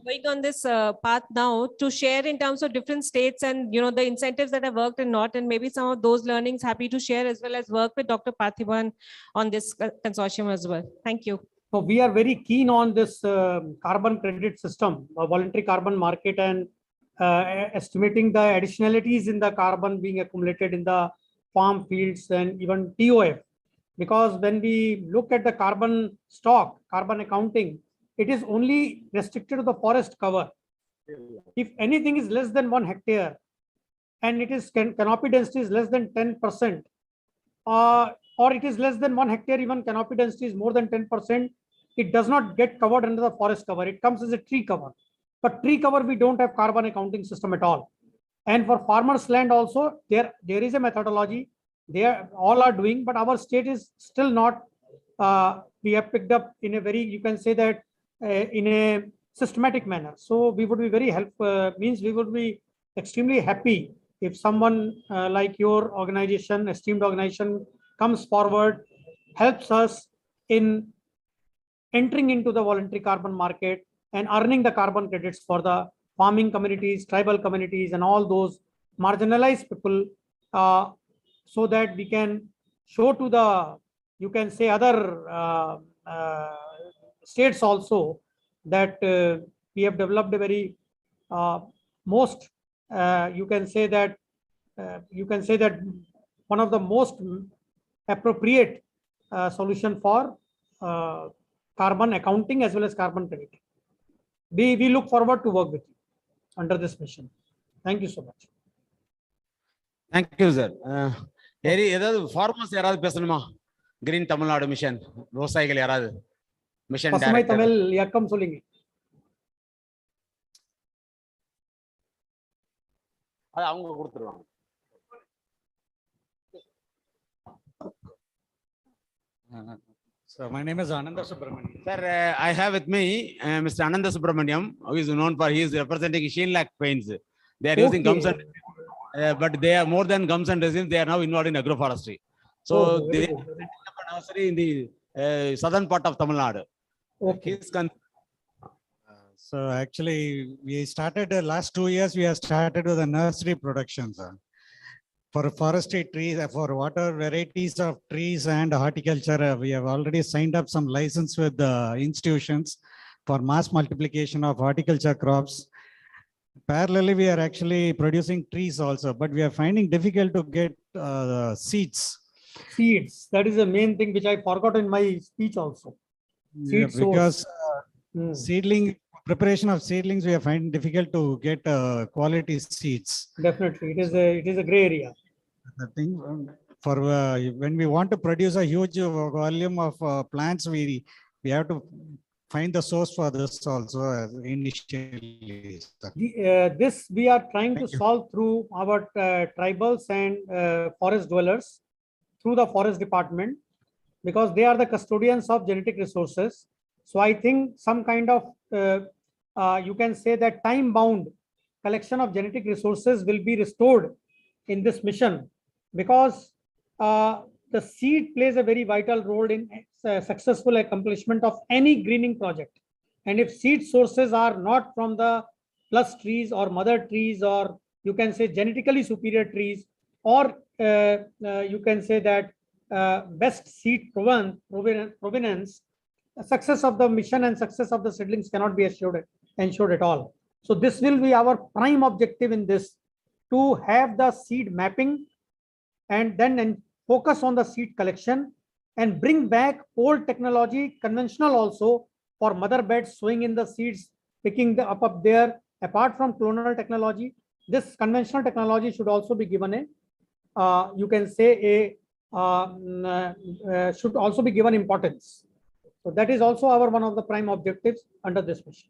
going on this path now to share in terms of different states and the incentives that have worked and not, and maybe some of those learnings happy to share, as well as work with Dr. Parthiban on this consortium as well. Thank you. So we are very keen on this carbon credit system, voluntary carbon market, and estimating the additionalities in the carbon being accumulated in the farm fields and even TOF. Because when we look at the carbon stock, carbon accounting, it is only restricted to the forest cover. If anything is less than 1 hectare and it is canopy density is less than 10%, or it is less than 1 hectare, even canopy density is more than 10%, it does not get covered under the forest cover. It comes as a tree cover. But tree cover, we don't have carbon accounting system at all. And for farmers' land also, there is a methodology. They all are doing, but our state is still not, we have picked up in a very, you can say that in a systematic manner. So we would be very helpful, we would be extremely happy if someone like your organization, esteemed organization, comes forward, helps us in entering into the voluntary carbon market and earning the carbon credits for the farming communities, tribal communities, and all those marginalized people, so that we can show to the, you can say, other states also that we have developed a very most, you can say that one of the most appropriate solution for carbon accounting as well as carbon credit. We look forward to work with you under this mission. Thank you so much. Thank you, sir. Farmers யாராவது பேசணுமா? Green Tamil Nadu Mission, விவசாயிகள் யாராவது? Mission பசுமை Director. Tamil இயக்கம் சொல்லுங்க. அது அவங்க கொடுத்துருவாங்க. So my name is Ananda Subramaniam. Sir, I have with me Mr. Ananda Subramaniam, who is known for he is representing Sheenlac Paints. They are using gums and but they are more than gums and resins. They are now involved in agroforestry. So they are setting up a nursery in the southern part of Tamil Nadu. Okay. So actually, we started last 2 years. We have started with a nursery production, sir. For forestry trees, for water varieties of trees and horticulture, we have already signed up some license with the institutions for mass multiplication of horticulture crops. Parallelly, we are actually producing trees also, but we are finding difficult to get seeds. Seeds, that is the main thing which I forgot in my speech also. Yeah, because preparation of seedlings, we are finding difficult to get quality seeds. Definitely, it is a gray area. The thing for when we want to produce a huge volume of plants, we have to find the source for this also initially. This we are trying to solve through our tribals and forest dwellers through the forest department, because they are the custodians of genetic resources. So I think some kind of you can say that time-bound collection of genetic resources will be restored in this mission, because the seed plays a very vital role in successful accomplishment of any greening project. And if seed sources are not from the plus trees or mother trees, or you can say genetically superior trees, or you can say that best seed provenance, success of the mission and success of the seedlings cannot be ensured at all. So this will be our prime objective in this, to have the seed mapping and then focus on the seed collection and bring back old technology, conventional also, for mother beds, sowing in the seeds, picking up there. Apart from clonal technology, this conventional technology should also be given a, you can say should also be given importance. So that is also our one of the prime objectives under this mission.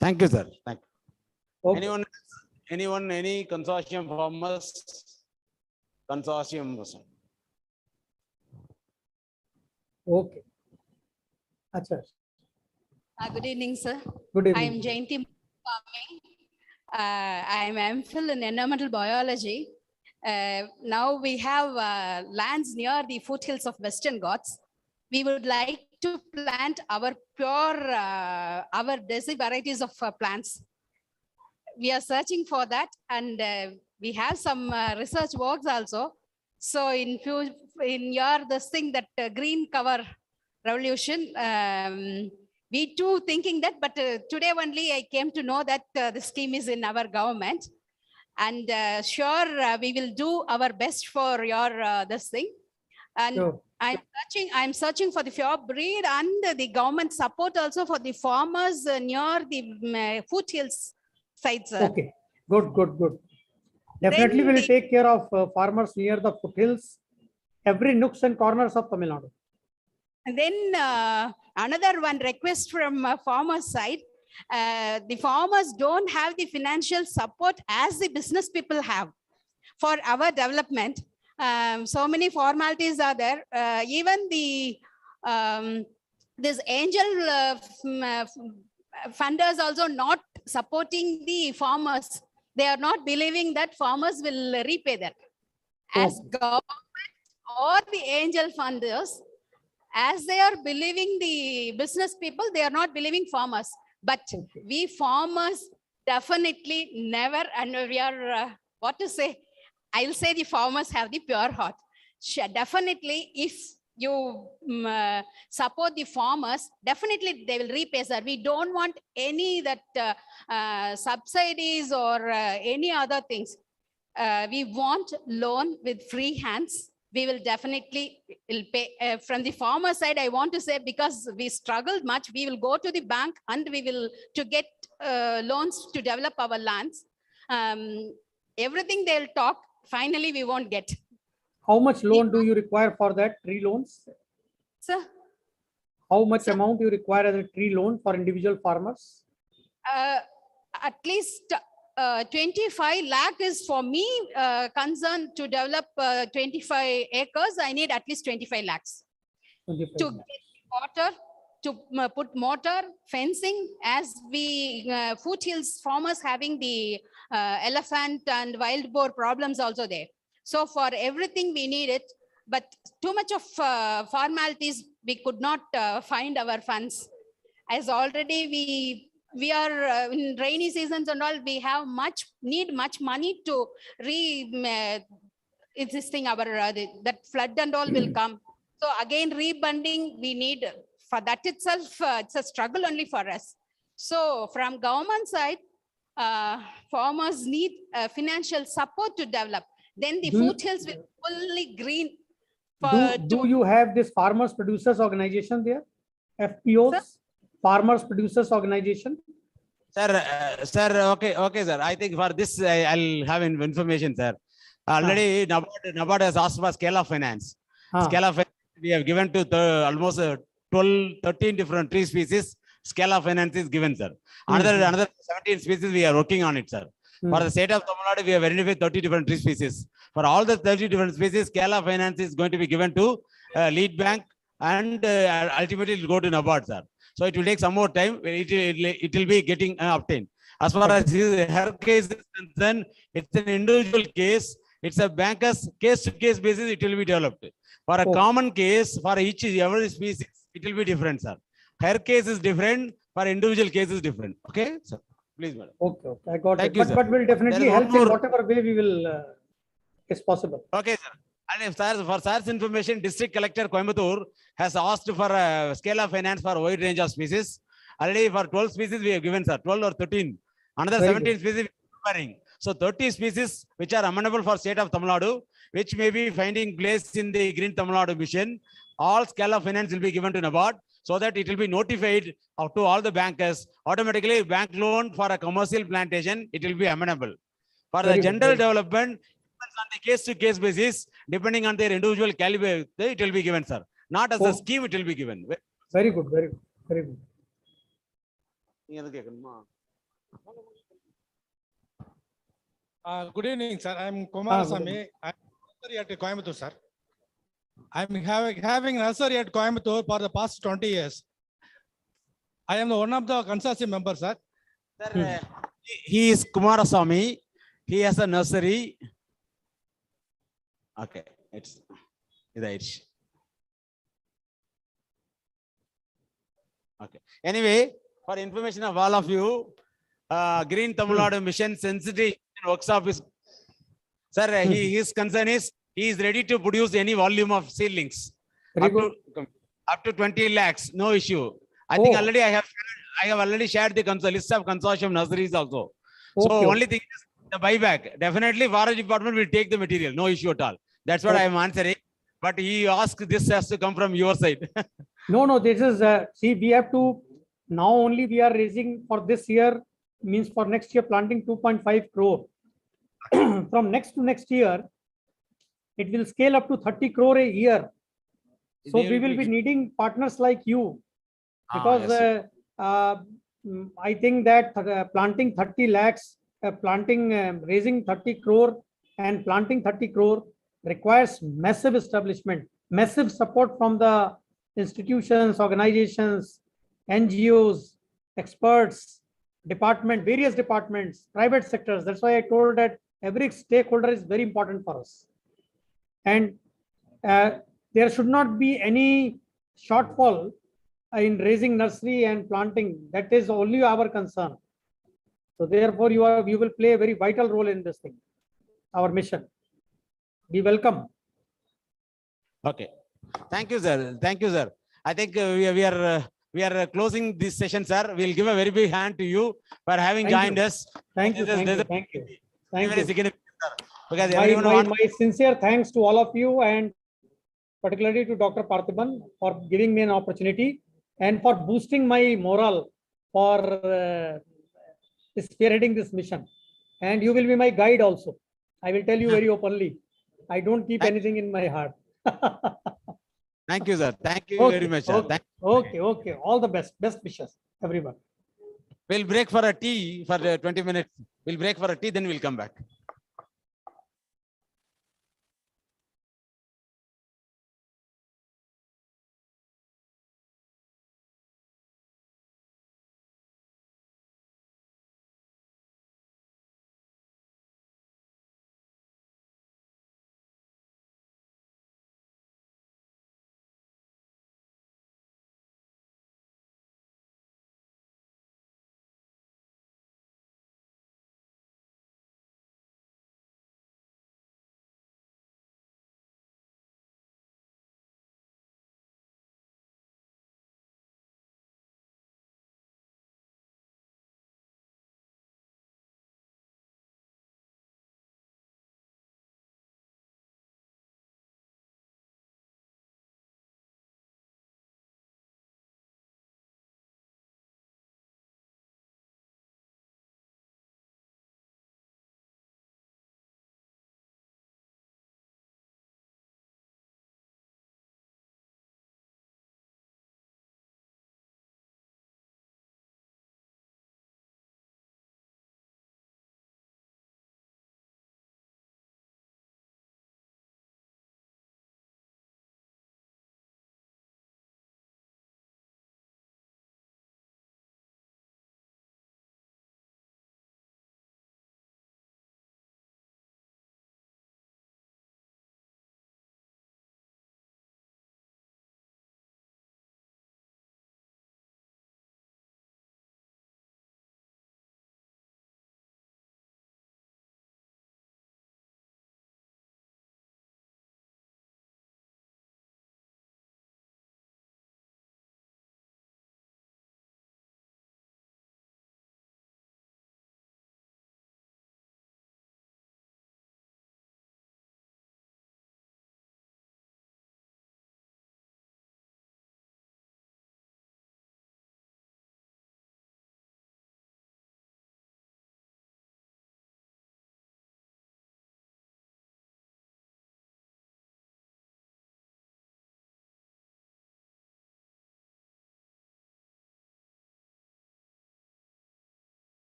Thank you, sir. Thank you. Okay. Anyone, any consortium farmers? Consortium. Okay. Acha. Good evening, sir. Good I evening. am Jayanti. I am MPhil in environmental biology. Now we have lands near the foothills of Western Ghats. We would like to plant our pure, our desi varieties of plants. We are searching for that, and we have some research works also. So in your this thing that green cover revolution, we too thinking that, but today only I came to know that the scheme is in our government, and sure we will do our best for your this thing. And Sure. I'm searching for the pure breed and the government support also for the farmers near the foothills sites. Okay, good. Definitely Then will take care of farmers near the foothills, every nooks and corners of Tamil Nadu. And then another one request from farmer side. The farmers don't have the financial support as the business people have for our development. So many formalities are there. Even the this angel funders also not supporting the farmers. They are not believing that farmers will repay that. As government or the angel funders, as they are believing the business people, they are not believing farmers. But we farmers definitely never, and we are, what to say, I'll say the farmers have the pure heart. Definitely, if you support the farmers, definitely they will repay, sir. We don't want any that subsidies or any other things. We want loan with free hands. We will definitely will pay. From the farmer side, I want to say, because we struggled much, we will go to the bank and we will to get loans to develop our lands. Everything they'll talk, finally we won't get. How much loan do you require for that tree loans? Sir? How much amount you require as a tree loan for individual farmers? At least 25 lakh is for me concerned to develop 25 acres. I need at least 25 lakhs 25 to lakhs. get water, to put mortar, fencing, as we foothills farmers having the elephant and wild boar problems also there. So for everything we need it, but too much of formalities, we could not find our funds. As already we are in rainy seasons and all, we have need much money to existing our that flood and all will come. So again, rebunding we need. For that itself, it's a struggle only for us. So from government side, farmers need financial support to develop. Then the foothills will be fully green. Do you have this farmers producers organization there? FPOs, sir? Farmers producers organization? Sir, okay, sir. I think for this, I'll have information, sir. Already, NABARD has asked for scale of finance. Scale of finance, we have given to almost 13 different tree species. Scale of finance is given, sir. Another 17 species, we are working on it, sir. For the state of Tamil Nadu, we have identified 30 different tree species. For all the 30 different species, scale of finance is going to be given to lead bank, and ultimately it will go to NABARD, sir. So it will take some more time. It will be getting obtained. As far as her case is concerned, it's an individual case. It's a banker's case-to-case basis. It will be developed. For a common case, for every species, it will be different, sir. Her case is different. For individual case is different. Okay, sir. Please, madam. Okay, I got Thank it. you, sir. But we'll definitely help in whatever way we will, is possible. Okay, sir. And if for sir's information, District Collector Coimbatore has asked for a scale of finance for a wide range of species. Already for 12 species we have given, sir, 12 or 13. Another Very 17 good. species we are preparing. So 30 species which are amenable for state of Tamil Nadu, which may be finding place in the Green Tamil Nadu mission. All scale of finance will be given to NABARD so that it will be notified to all the bankers. Automatically, bank loan for a commercial plantation, it will be amenable. For the general development, on the case-to-case basis, depending on their individual caliber, it will be given, sir. Not as a scheme, it will be given. Very good, very good, very good. Good evening, sir. I'm Kumar Sami. I'm nursery at Coimbatore, sir. I'm having nursery at Coimbatore for the past 20 years. I am one of the consortium members, sir. Sir, he is Kumarasamy. He has a nursery. Okay, it's right. Okay. Anyway, for information of all of you, Green Tamil Nadu Mission Sensitive Workshop is, sir, his concern is he is ready to produce any volume of seedlings up to 20 lakhs, no issue. I think already I have already shared the list of consortium nurseries also. So only thing is the buyback. Definitely Forest Department will take the material, no issue at all. That's what I am answering. But he asked this has to come from your side. No, this is, see, we have to, now only we are raising for this year, means for next year planting 2.5 crore. From next to next year, it will scale up to 30 crore a year. So we will be needing partners like you. Because I think that planting 30 lakhs, raising 30 crore and planting 30 crore requires massive establishment, massive support from the institutions, organizations, NGOs, experts, various departments, private sectors. That's why I told that every stakeholder is very important for us. And there should not be any shortfall in raising nursery and planting. That is only our concern. So therefore, you will play a very vital role in this thing, our mission. Be welcome. Okay. Thank you, sir. Thank you, sir. I think we are closing this session, sir. We'll give a very big hand to you for having joined us. Thank you. Thank you. Because my sincere thanks to all of you, and particularly to Dr. Parthiban for giving me an opportunity and for boosting my morale for spearheading this mission. And you will be my guide also. I will tell you very openly. I don't keep anything in my heart. Thank you, sir. Thank you very much, sir. Okay. All the best. Best wishes, everyone. We'll break for a tea for 20 minutes. We'll break for a tea, then we'll come back.